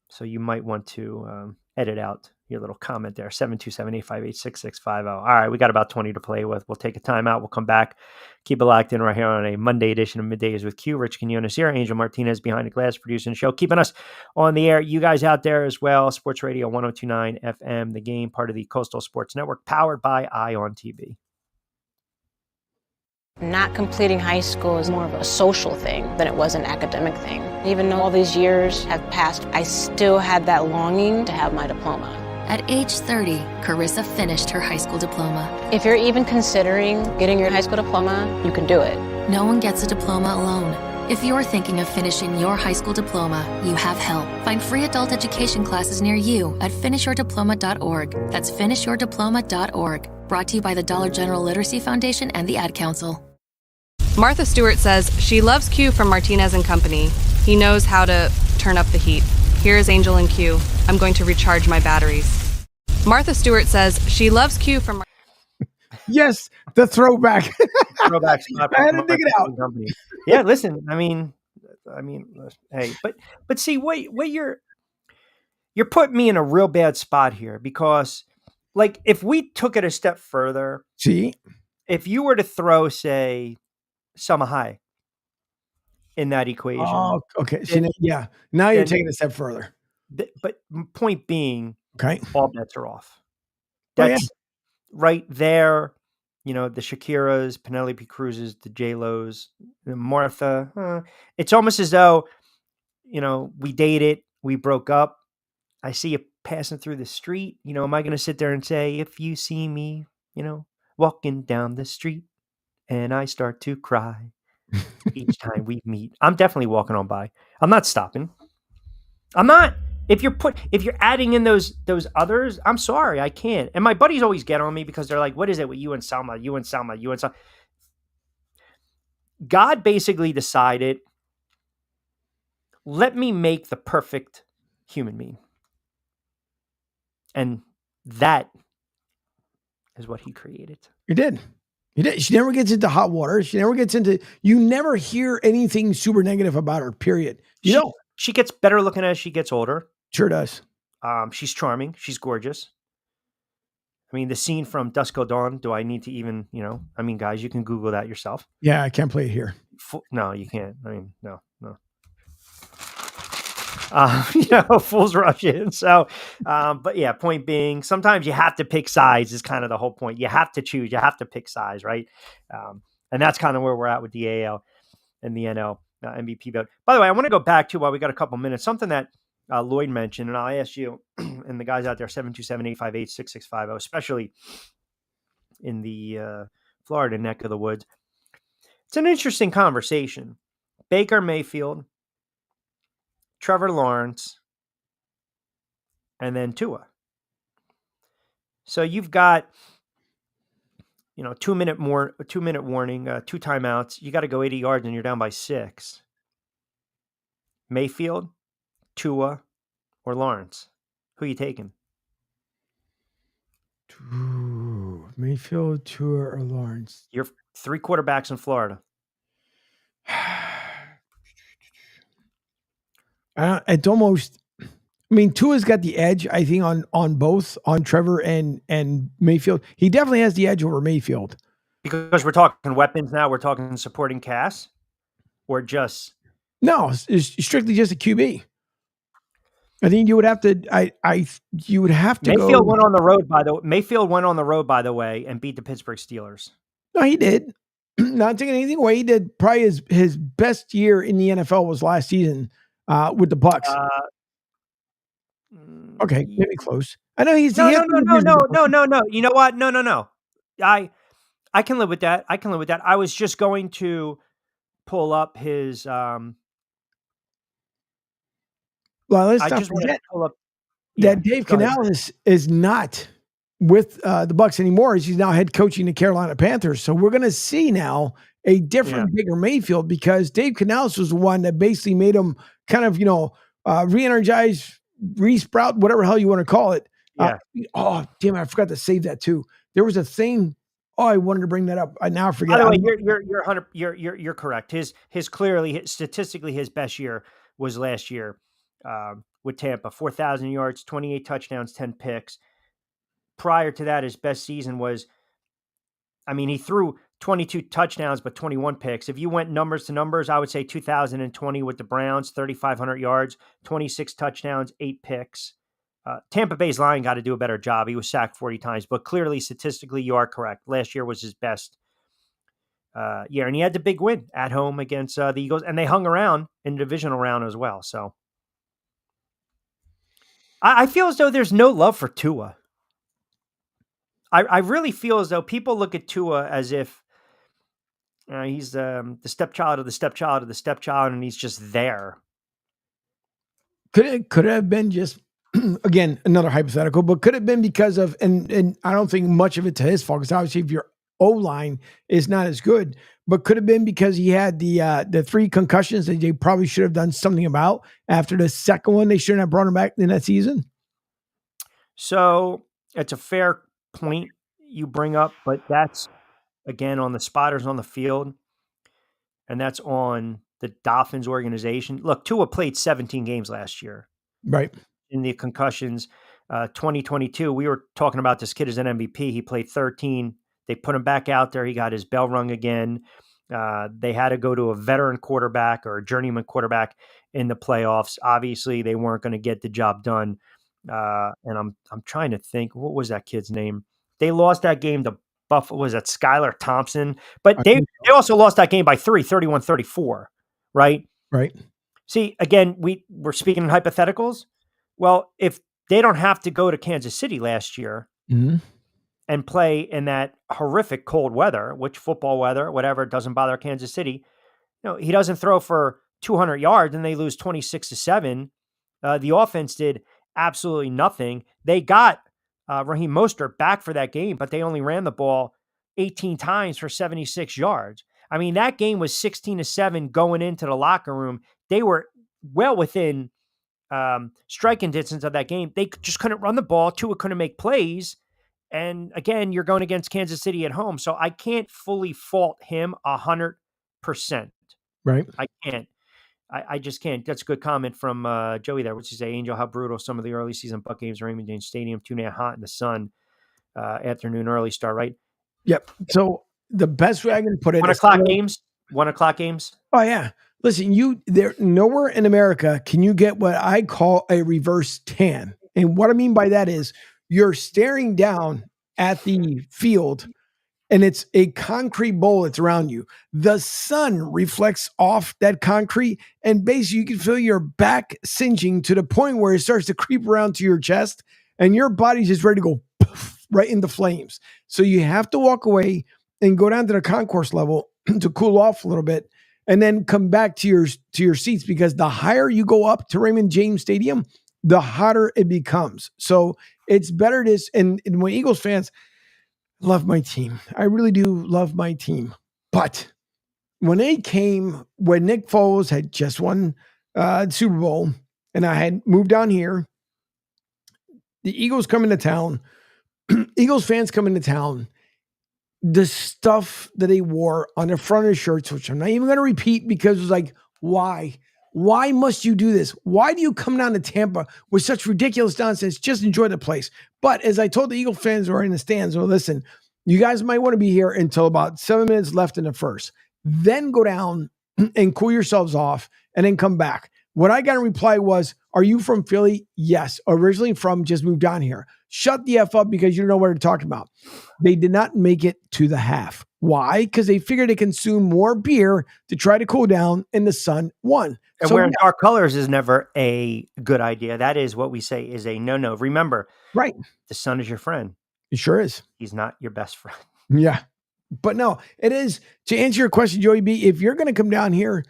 So you might want to edit out your little comment there. 727-858-6650. All right, we got about 20 to play with. We'll take a timeout. We'll come back. Keep it locked in right here on a Monday edition of Middays with Q. Rich Quinones here. Angel Martinez behind the glass producing the show. Keeping us on the air. You guys out there as well. Sports Radio 1029 FM, The Game, part of the Coastal Sports Network, powered by Eye on TV. Not completing high school is more of a social thing than it was an academic thing. Even though all these years have passed, I still had that longing to have my diploma. At age 30, Carissa finished her high school diploma. If you're even considering getting your high school diploma, you can do it. No one gets a diploma alone. If you're thinking of finishing your high school diploma, you have help. Find free adult education classes near you at finishyourdiploma.org. That's finishyourdiploma.org. Brought to you by the Dollar General Literacy Foundation and the Ad Council. Martha Stewart says she loves Q from Martinez & Company. He knows how to turn up the heat. Here is Angel and Q. I'm going to recharge my batteries. Martha Stewart says she loves Q from... Yes, the throwback. Throwback spot. I had to dig it out. Company. Yeah, listen. I mean, hey, but see, what you're putting me in a real bad spot here because, like, if we took it a step further, see, if you were to throw, say, Summer High in that equation, oh, okay, so yeah, now you're taking it a step further. But point being, okay, all bets are off. That's right there. You know, the Shakiras, Penelope Cruz's, the J-Los, Martha. It's almost as though, you know, we dated, we broke up. I see you passing through the street. You know, am I going to sit there and say, if you see me, you know, walking down the street and I start to cry each time we meet? I'm definitely walking on by. I'm not stopping. I'm not. If you're adding in those others, I'm sorry, I can't. And my buddies always get on me because they're like, what is it with you and Salma, you and Salma, you and Salma? God basically decided, let me make the perfect human being. And that is what he created. He did. She never gets into hot water. You never hear anything super negative about her, period. She gets better looking as she gets older. Sure does. She's charming. She's gorgeous. I mean, the scene from Dusk Till Dawn, do I need to even, you know, I mean, guys, you can Google that yourself. Yeah, I can't play it here. No, you can't. I mean, no. You know, fools rush in. So, but yeah, point being, sometimes you have to pick sides is kind of the whole point. You have to choose. You have to pick sides, right? And that's kind of where we're at with the AL and the NL MVP vote. By the way, I want to go back to, while we got a couple minutes, something that Lloyd mentioned, and I'll ask you and the guys out there, 727-858-6650, especially in the Florida neck of the woods. It's an interesting conversation. Baker Mayfield, Trevor Lawrence, and then Tua. So you've got, you know, 2 minute warning, 2 timeouts. You got to go 80 yards and you're down by 6. Mayfield, Tua, or Lawrence? Who are you taking? Mayfield, Tua, or Lawrence? You're 3 quarterbacks in Florida. It's almost, I mean, Tua's got the edge, I think, on both, on Trevor and Mayfield. He definitely has the edge over Mayfield. Because we're talking weapons now, we're talking supporting cast, or just... No, it's strictly just a QB. I think you would have to, you would have to Mayfield go. went on the road, by the way, and beat the Pittsburgh Steelers. No, he did. Not taking anything away. He did probably his best year in the NFL was last season with the Bucks. Okay, maybe close. I know he's... No. You know what? No. I can live with that. I was just going to pull up his... Well, let's not forget that Dave Canales is not with the Bucks anymore. He's now head coaching the Carolina Panthers. So we're going to see now a different Baker Mayfield, because Dave Canales was the one that basically made him kind of, re-energize, re-sprout, whatever hell you want to call it. Oh, damn it, I forgot to save that too. There was a thing. Oh, I wanted to bring that up. I now forget. By the way, you're correct. His clearly, statistically, his best year was last year. With Tampa, 4,000 yards, 28 touchdowns, 10 picks. Prior to that, his best season was, he threw 22 touchdowns, but 21 picks. If you went numbers to numbers, I would say 2020 with the Browns, 3,500 yards, 26 touchdowns, 8 picks. Tampa Bay's line got to do a better job. He was sacked 40 times, but clearly, statistically, you are correct. Last year was his best year, and he had the big win at home against the Eagles, and they hung around in the divisional round as well, so. I feel as though there's no love for Tua. I really feel as though people look at Tua as if he's the stepchild of the stepchild of the stepchild, and he's just there. Could it have been just, again, another hypothetical, but could it have been because of, and I don't think much of it to his fault, because obviously if your O-line is not as good, but could have been because he had the 3 concussions that they probably should have done something about. After the second one, they shouldn't have brought him back in that season. So it's a fair point. you bring up, but that's again on the spotters on the field, and that's on the Dolphins organization. Look, Tua played 17 games last year. Right. In the concussions. 2022, we were talking about this kid as an MVP. He played 13. They put him back out there. He got his bell rung again. They had to go to a veteran quarterback or a journeyman quarterback in the playoffs. Obviously, they weren't going to get the job done. And I'm trying to think, what was that kid's name? They lost that game to Buffalo. Was that Skylar Thompson? But they also lost that game by 31-34, right? Right. See, again, we're speaking in hypotheticals. Well, if they don't have to go to Kansas City last year and play in that horrific cold weather, which football weather, whatever, doesn't bother Kansas City. He doesn't throw for 200 yards and they lose 26-7. The offense did absolutely nothing. They got Raheem Mostert back for that game, but they only ran the ball 18 times for 76 yards. I mean, that game was 16-7 going into the locker room. They were well within striking distance of that game. They just couldn't run the ball. Tua couldn't make plays. And again, you're going against Kansas City at home. So I can't fully fault him 100%. Right. I can't. I just can't. That's a good comment from Joey there, which is Angel, how brutal some of the early season Buck games, Raymond James Stadium, 2 hot in the sun, afternoon early start, right? Yep. So the best way I can put it 1 o'clock games. 1 o'clock games. Oh yeah. Listen, there nowhere in America can you get what I call a reverse tan. And what I mean by that is you're staring down at the field and it's a concrete bowl that's around you. The sun reflects off that concrete and basically you can feel your back singeing to the point where it starts to creep around to your chest and your body's just ready to go poof, right in the flames. So you have to walk away and go down to the concourse level to cool off a little bit. And then come back to your seats because the higher you go up to Raymond James Stadium, the hotter it becomes. So it's better and when Eagles fans love my team, I really do love my team. But when Nick Foles had just won the Super Bowl and I had moved down here, the Eagles come into town, Eagles fans come into town. The stuff that they wore on the front of the shirts, which I'm not even going to repeat because it was like, why? Why must you do this? Why do you come down to Tampa with such ridiculous nonsense? Just enjoy the place. But as I told the Eagle fans who are in the stands, well, listen, you guys might want to be here until about 7 minutes left in the first. Then go down and cool yourselves off and then come back. What I got in reply was, are you from Philly? Yes. Originally from, just moved down here. Shut the F up because you don't know what they're talking about. They did not make it to the half. Why? Because they figured they consume more beer to try to cool down and the sun won. And so, wearing dark colors is never a good idea. That is what we say is a no-no. Remember, right? The sun is your friend. It sure is. He's not your best friend. Yeah. But no, it is. To answer your question, Joey B, if you're going to come down here,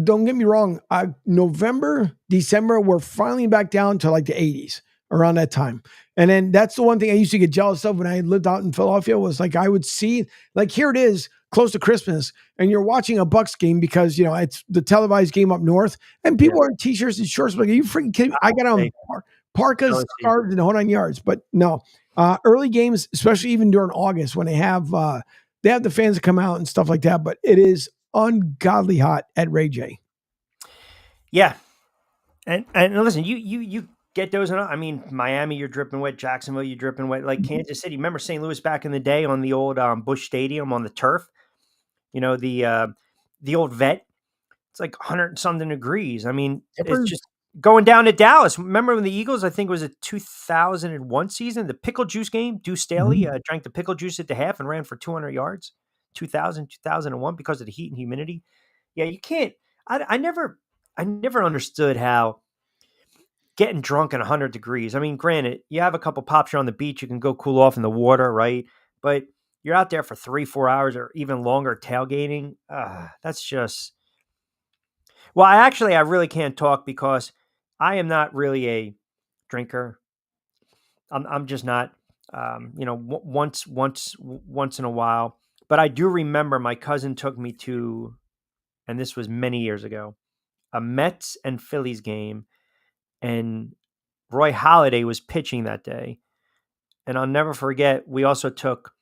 don't get me wrong. November, December, we're finally back down to like the 80s around that time. And then that's the one thing I used to get jealous of when I lived out in Philadelphia was like, I would see like, here it is close to Christmas and you're watching a Bucks game because, it's the televised game up north and people are in t-shirts and shorts. Like, are you freaking kidding me? I got on parkas, scarves and the whole 9 yards, but no, early games, especially even during August when they have the fans that come out and stuff like that, but it is ungodly hot at Ray J. Yeah. And listen, you get those. I mean, Miami, you're dripping wet. Jacksonville, you're dripping wet. Like Kansas City. Remember St. Louis back in the day on the old Busch Stadium on the turf? The old vet. It's like 100 and something degrees. I mean, it's just going down to Dallas. Remember when the Eagles, I think it was a 2001 season, the pickle juice game, Deuce Staley drank the pickle juice at the half and ran for 200 yards. 2001 because of the heat and humidity. Yeah, you can't. I never understood how getting drunk at 100 degrees. I mean, granted, you have a couple pops, you're on the beach, you can go cool off in the water, right? But you're out there for 3-4 hours or even longer tailgating. That's just. Well, I really can't talk because I am not really a drinker. I'm just not. Once in a while. But I do remember my cousin took me to, and this was many years ago, a Mets and Phillies game, and Roy Halladay was pitching that day. And I'll never forget, we also took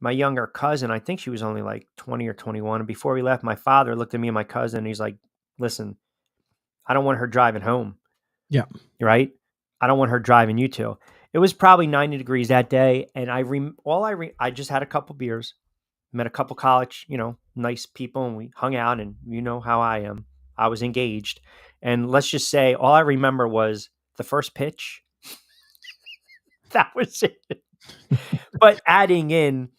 my younger cousin. I think she was only like 20 or 21. And before we left, my father looked at me and my cousin, and he's like, listen, I don't want her driving home. Yeah. Right? I don't want her driving you two. It was probably 90 degrees that day. And I just had a couple beers, met a couple college, nice people, and we hung out, and you know how I am. I was engaged. And let's just say all I remember was the first pitch. That was it. But adding in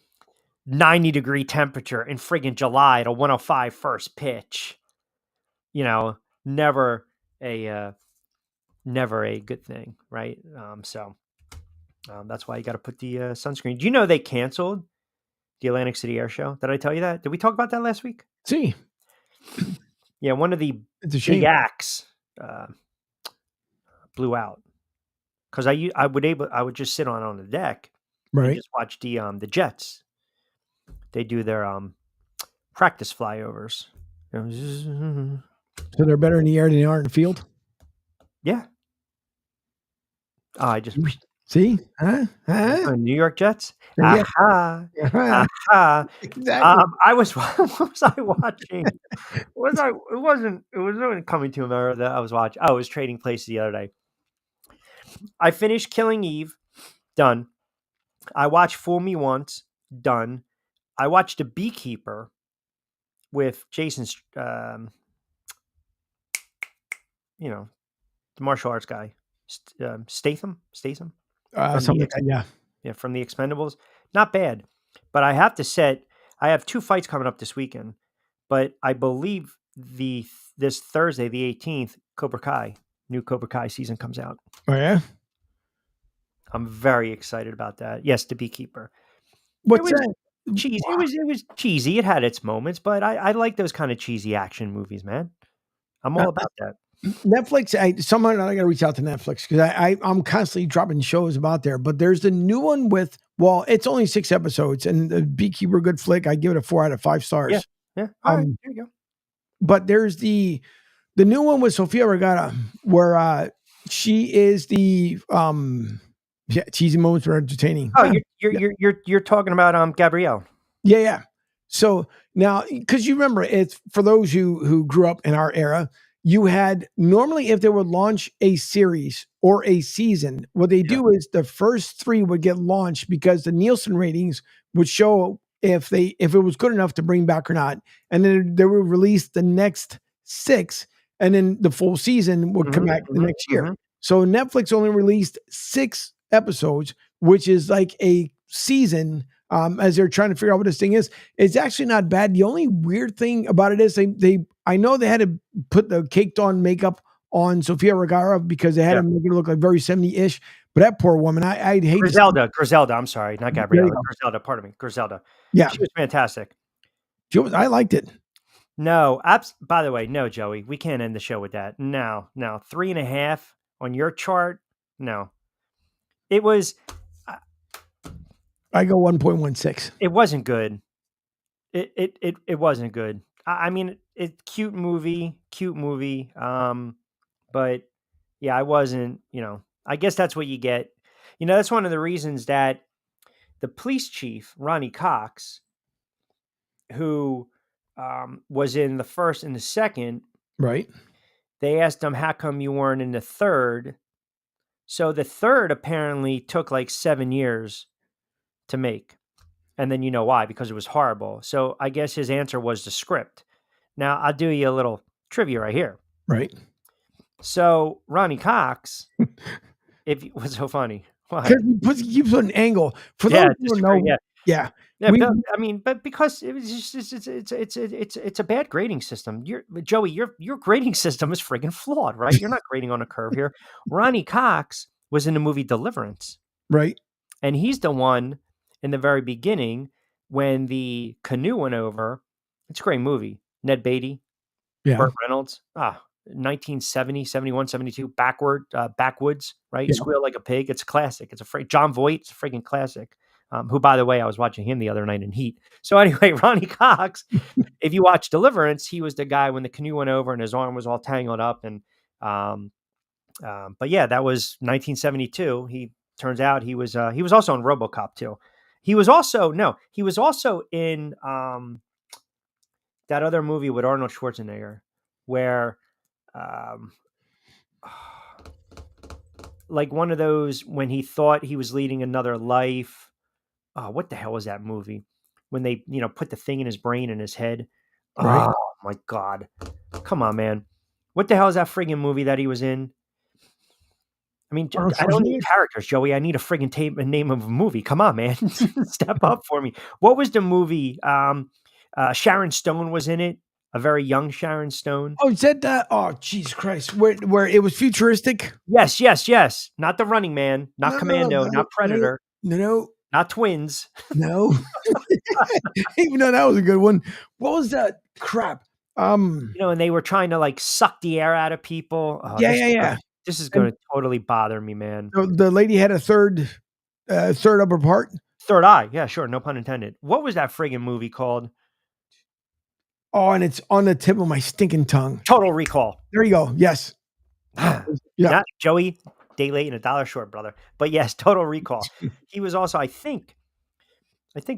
90-degree temperature in friggin' July at a 105 first pitch, never a good thing, right? So that's why you got to put the sunscreen. Do you know they canceled the Atlantic City Air Show? Did I tell you that? Did we talk about that last week? See. Yeah, one of the big acts blew out. Because I would just sit on the deck, right, and just watch the Jets. They do their practice flyovers. So they're better in the air than they are in the field. Yeah. Oh, I just see, New York Jets. Yeah. Aha. Aha. Exactly. What was I watching? It wasn't Coming to America that I was watching. I was Trading Places the other day. I finished Killing Eve, done. I watched Fool Me Once, done. I watched The Beekeeper with Jason, the martial arts guy, Statham. Something like that, yeah. Yeah, from The Expendables. Not bad. But I have to set, I have 2 fights coming up this weekend, but I believe this Thursday, the 18th, new Cobra Kai season comes out. Oh, yeah? I'm very excited about that. Yes, The Beekeeper. What's that? Cheesy. It was cheesy. It had its moments, but I like those kind of cheesy action movies, man. I'm all about that. Netflix, somehow I got to reach out to Netflix because I'm constantly dropping shows about there. But there's the new one it's only 6 episodes, and The Beekeeper, good flick. I give it a 4 out of 5 stars. Yeah. All right, there you go. But there's the new one with Sofia Vergara, where she is the cheesy moments are entertaining. Oh, you're talking about Gabrielle. Yeah. So now, because you remember, it's for those who grew up in our era, you had normally, if they would launch a series or a season, what they do is the first 3 would get launched because the Nielsen ratings would show if it was good enough to bring back or not, and then they would release the next 6, and then the full season would come back the next year. So Netflix only released 6 episodes, which is like a season. As they're trying to figure out what this thing is, it's actually not bad. The only weird thing about it is I know they had to put the caked on makeup on Sofia Vergara because they had to make it look like very 70-ish. But that poor woman, I hate Griselda. I'm sorry, not Gabriella. Griselda. Pardon me, Griselda. Yeah, she was fantastic. I liked it. No, by the way, no, Joey, we can't end the show with that. No, 3.5 on your chart. No, it was. I go 1.16. It wasn't good. It wasn't good. I mean, cute movie. But yeah, I wasn't. I guess that's what you get. That's one of the reasons that the police chief, Ronnie Cox, who was in the first and the second, right? They asked him, "How come you weren't in the third?" So the third apparently took like 7 years to make. And then you know why, because it was horrible. So I guess his answer was the script. Now I'll do you a little trivia right here. Right. So Ronnie Cox, what's so funny? Because he keeps an angle for those who don't know. Yeah. But because it was just it's a bad grading system. Joey, your grading system is friggin' flawed, right? You're not grading on a curve here. Ronnie Cox was in the movie Deliverance. Right. And he's the one in the very beginning when the canoe went over. It's a great movie. Ned Beatty, Burt Reynolds. 1970, 71, 72, Backwoods, right? Yeah. Squeal Like a Pig. It's a classic. John Voight. It's a freaking classic. Who, by the way, I was watching him the other night in Heat. So anyway, Ronnie Cox, if you watch Deliverance, he was the guy when the canoe went over and his arm was all tangled up. And but yeah, that was 1972. He turns out he was also in RoboCop too. He was also in that other movie with Arnold Schwarzenegger where like one of those when he thought he was leading another life. Oh, what the hell was that movie? When they, put the thing in his brain and his head. Right. Oh my God. Come on, man. What the hell is that friggin' movie that he was in? I mean, I don't need characters, Joey. I need a friggin' name of a movie. Come on, man. Step up for me. What was the movie? Sharon Stone was in it. A very young Sharon Stone. Oh, is that oh, Jesus Christ. Where it was futuristic? Yes. Not The Running Man. Not Commando. Not Predator. No. Not Twins. No. Even though that was a good one. What was that crap? And they were trying to like suck the air out of people. Oh, yeah. This is going to totally bother me, man. The lady had a third upper part. Third eye. Yeah, sure. No pun intended. What was that friggin' movie called? Oh, and it's on the tip of my stinking tongue. Total Recall. There you go. Yes. Yeah. Not Joey, day late and a dollar short, brother. But yes, Total Recall. He was also, I think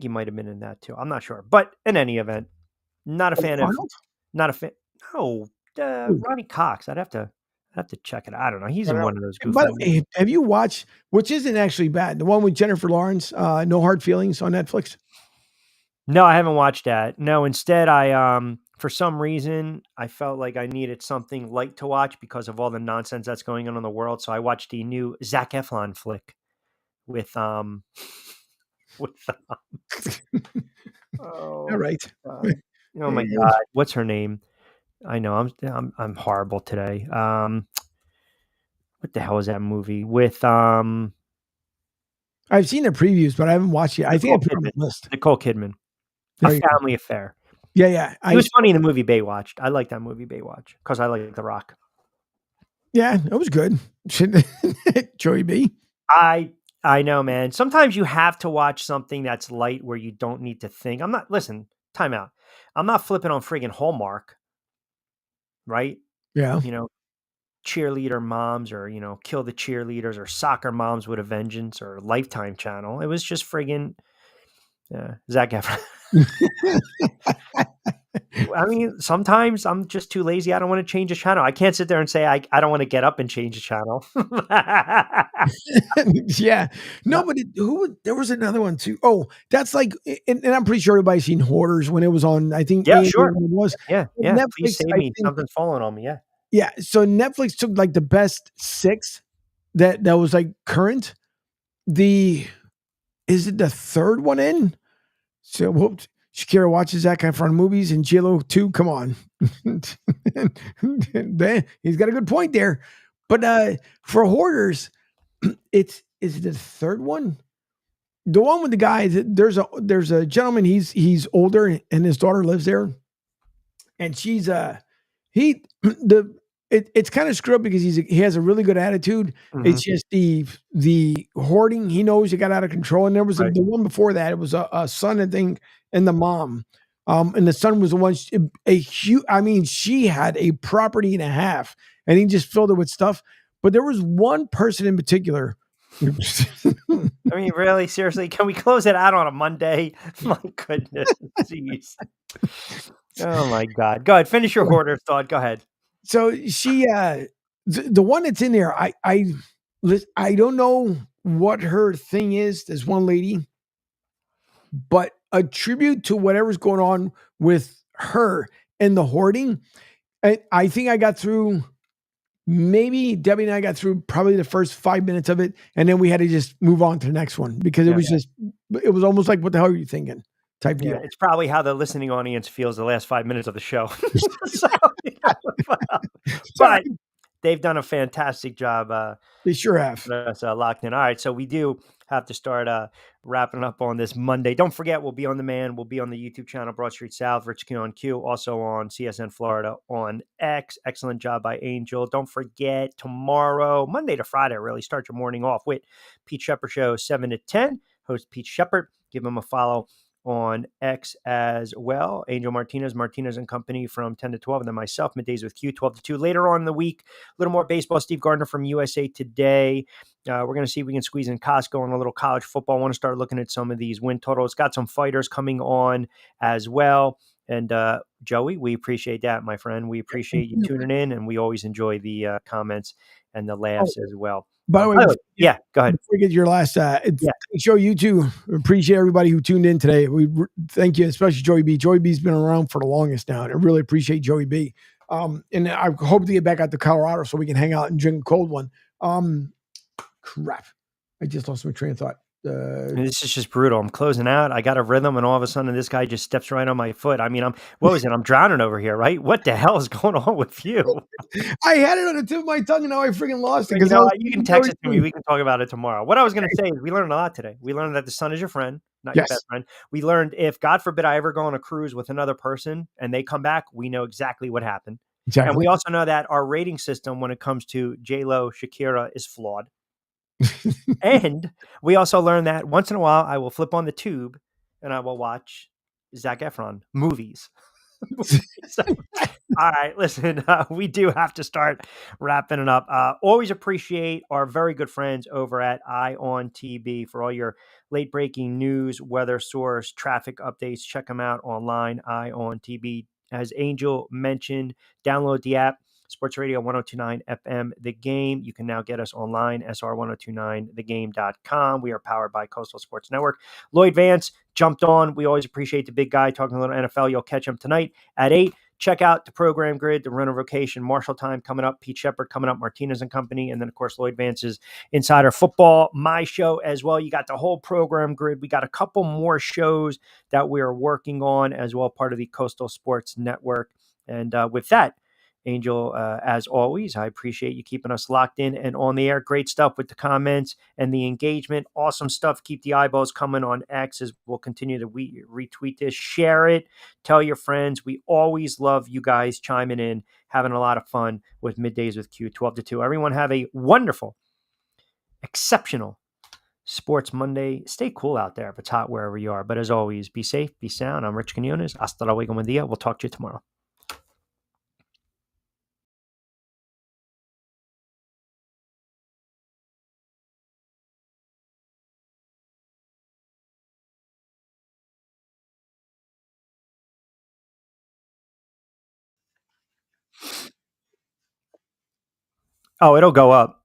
he might have been in that too. I'm not sure. But in any event, not a fan of. No, Ronnie Cox. I'd have to check it out. I don't know. He's in one of those goofy. By the way, have you watched, which isn't actually bad, the one with Jennifer Lawrence, No Hard Feelings on Netflix? No, I haven't watched that. No, instead I for some reason I felt like I needed something light to watch because of all the nonsense that's going on in the world. So I watched the new Zac Efron flick with all right. Oh my God, what's her name? I know I'm horrible today. What the hell is that movie with I've seen the previews, but I haven't watched it. I think I put it on the list. Nicole Kidman. A Family Affair. Yeah. It was funny in the movie Baywatch. I like that movie Baywatch because I like The Rock. Yeah, it was good. Joey B. I know, man. Sometimes you have to watch something that's light where you don't need to think. Listen, time out. I'm not flipping on friggin' Hallmark. Right? Yeah. Cheerleader moms or, Kill the Cheerleaders or Soccer Moms with a Vengeance or Lifetime Channel. It was just friggin' Zac Efron. I mean, sometimes I'm just too lazy. I don't want to change a channel. I can't sit there and say I don't want to get up and change a channel. Yeah. No, but there was another one too. Oh, that's like, and I'm pretty sure everybody's seen Hoarders when it was on, I think. Yeah, sure. It was. Yeah. Netflix, Please save me. Something's falling on me. Yeah. Yeah. So Netflix took like the best 6 that was like current. Is it the third one in? So whoops. Shakira watches that kind of fun movies and J-Lo too. Come on. He's got a good point there. But for Hoarders, is it the third one? The one with the guy, there's a gentleman, he's older and his daughter lives there. And she's it's kind of screwed up because he has a really good attitude. Mm-hmm. It's just the hoarding. He knows it got out of control. And there was the one before that. It was a son, I think, and the mom. And the son was the one. She had a property and a half, and he just filled it with stuff. But there was one person in particular. I mean, really, seriously, can we close it out on a Monday? My goodness, jeez. Oh my God. Go ahead, finish your hoarder thought. Go ahead. So she, the one that's in there, I don't know what her thing is. There's one lady, but a tribute to whatever's going on with her and the hoarding. I think I got through. Maybe Debbie and I got through probably the first 5 minutes of it, and then we had to just move on to the next one because it was almost like, what the hell are you thinking? Type deal. It's probably how the listening audience feels the last 5 minutes of the show. But they've done a fantastic job. They sure have. Locked in. All right, so we do have to start wrapping up on this Monday. Don't forget, we'll be on demand. We'll be on the YouTube channel, Broad Street South, Rich Quinones Q, also on CSN Florida on X. Excellent job by Angel. Don't forget, tomorrow, Monday to Friday, really start your morning off with Pete Shepard Show, 7 to 10. Host Pete Shepard. Give him a follow on X as well. Angel Martinez and Company from 10 to 12. And then myself, Middays with Q, 12 to 2. Later on in the week, a little more baseball. Steve Gardner from USA Today. We're going to see if we can squeeze in Costco and a little college football. I want to start looking at some of these win totals. Got some fighters coming on as well. And Joey, we appreciate that, my friend. We appreciate you tuning in, and we always enjoy the comments and the laughs as well. By the way, yeah, go ahead. Before we get your last show, you too. Appreciate everybody who tuned in today. We thank you, especially Joey B. Joey B's been around for the longest now, and I really appreciate Joey B. And I hope to get back out to Colorado so we can hang out and drink a cold one. Crap. I just lost my train of thought. This is just brutal. I'm closing out. I got a rhythm, and all of a sudden, this guy just steps right on my foot. I mean, I'm drowning over here, right? What the hell is going on with you? I had it on the tip of my tongue, and now I freaking lost it. You can text it to me. We can talk about it tomorrow. What I was going to say is we learned a lot today. We learned that the sun is your friend, not your best friend. We learned if, God forbid, I ever go on a cruise with another person and they come back, we know exactly what happened. Exactly. And we also know that our rating system when it comes to J-Lo, Shakira is flawed. And we also learned that once in a while I will flip on the tube and I will watch Zac Efron movies. So, all right, listen, we do have to start wrapping it up. Always appreciate our very good friends over at ION TV for all your late breaking news, weather source, traffic updates. Check them out online, ION TV. As Angel mentioned, download the app. Sports Radio 1029 FM, The Game. You can now get us online, sr1029thegame.com. We are powered by Coastal Sports Network. Lloyd Vance jumped on. We always appreciate the big guy talking a little NFL. You'll catch him tonight at 8. Check out the program grid, the Runner Vocation, Marshall Time coming up, Pete Shepard coming up, Martinez and Company, and then, of course, Lloyd Vance's Insider Football, my show as well. You got the whole program grid. We got a couple more shows that we are working on as well, part of the Coastal Sports Network. And with that, Angel, as always, I appreciate you keeping us locked in and on the air. Great stuff with the comments and the engagement. Awesome stuff. Keep the eyeballs coming on X as we'll continue to retweet this. Share it. Tell your friends. We always love you guys chiming in, having a lot of fun with Middays with Q, 12 to 2. Everyone have a wonderful, exceptional Sports Monday. Stay cool out there if it's hot wherever you are. But as always, be safe, be sound. I'm Rich Quinones. Hasta luego, buen día. We'll talk to you tomorrow. Oh, it'll go up.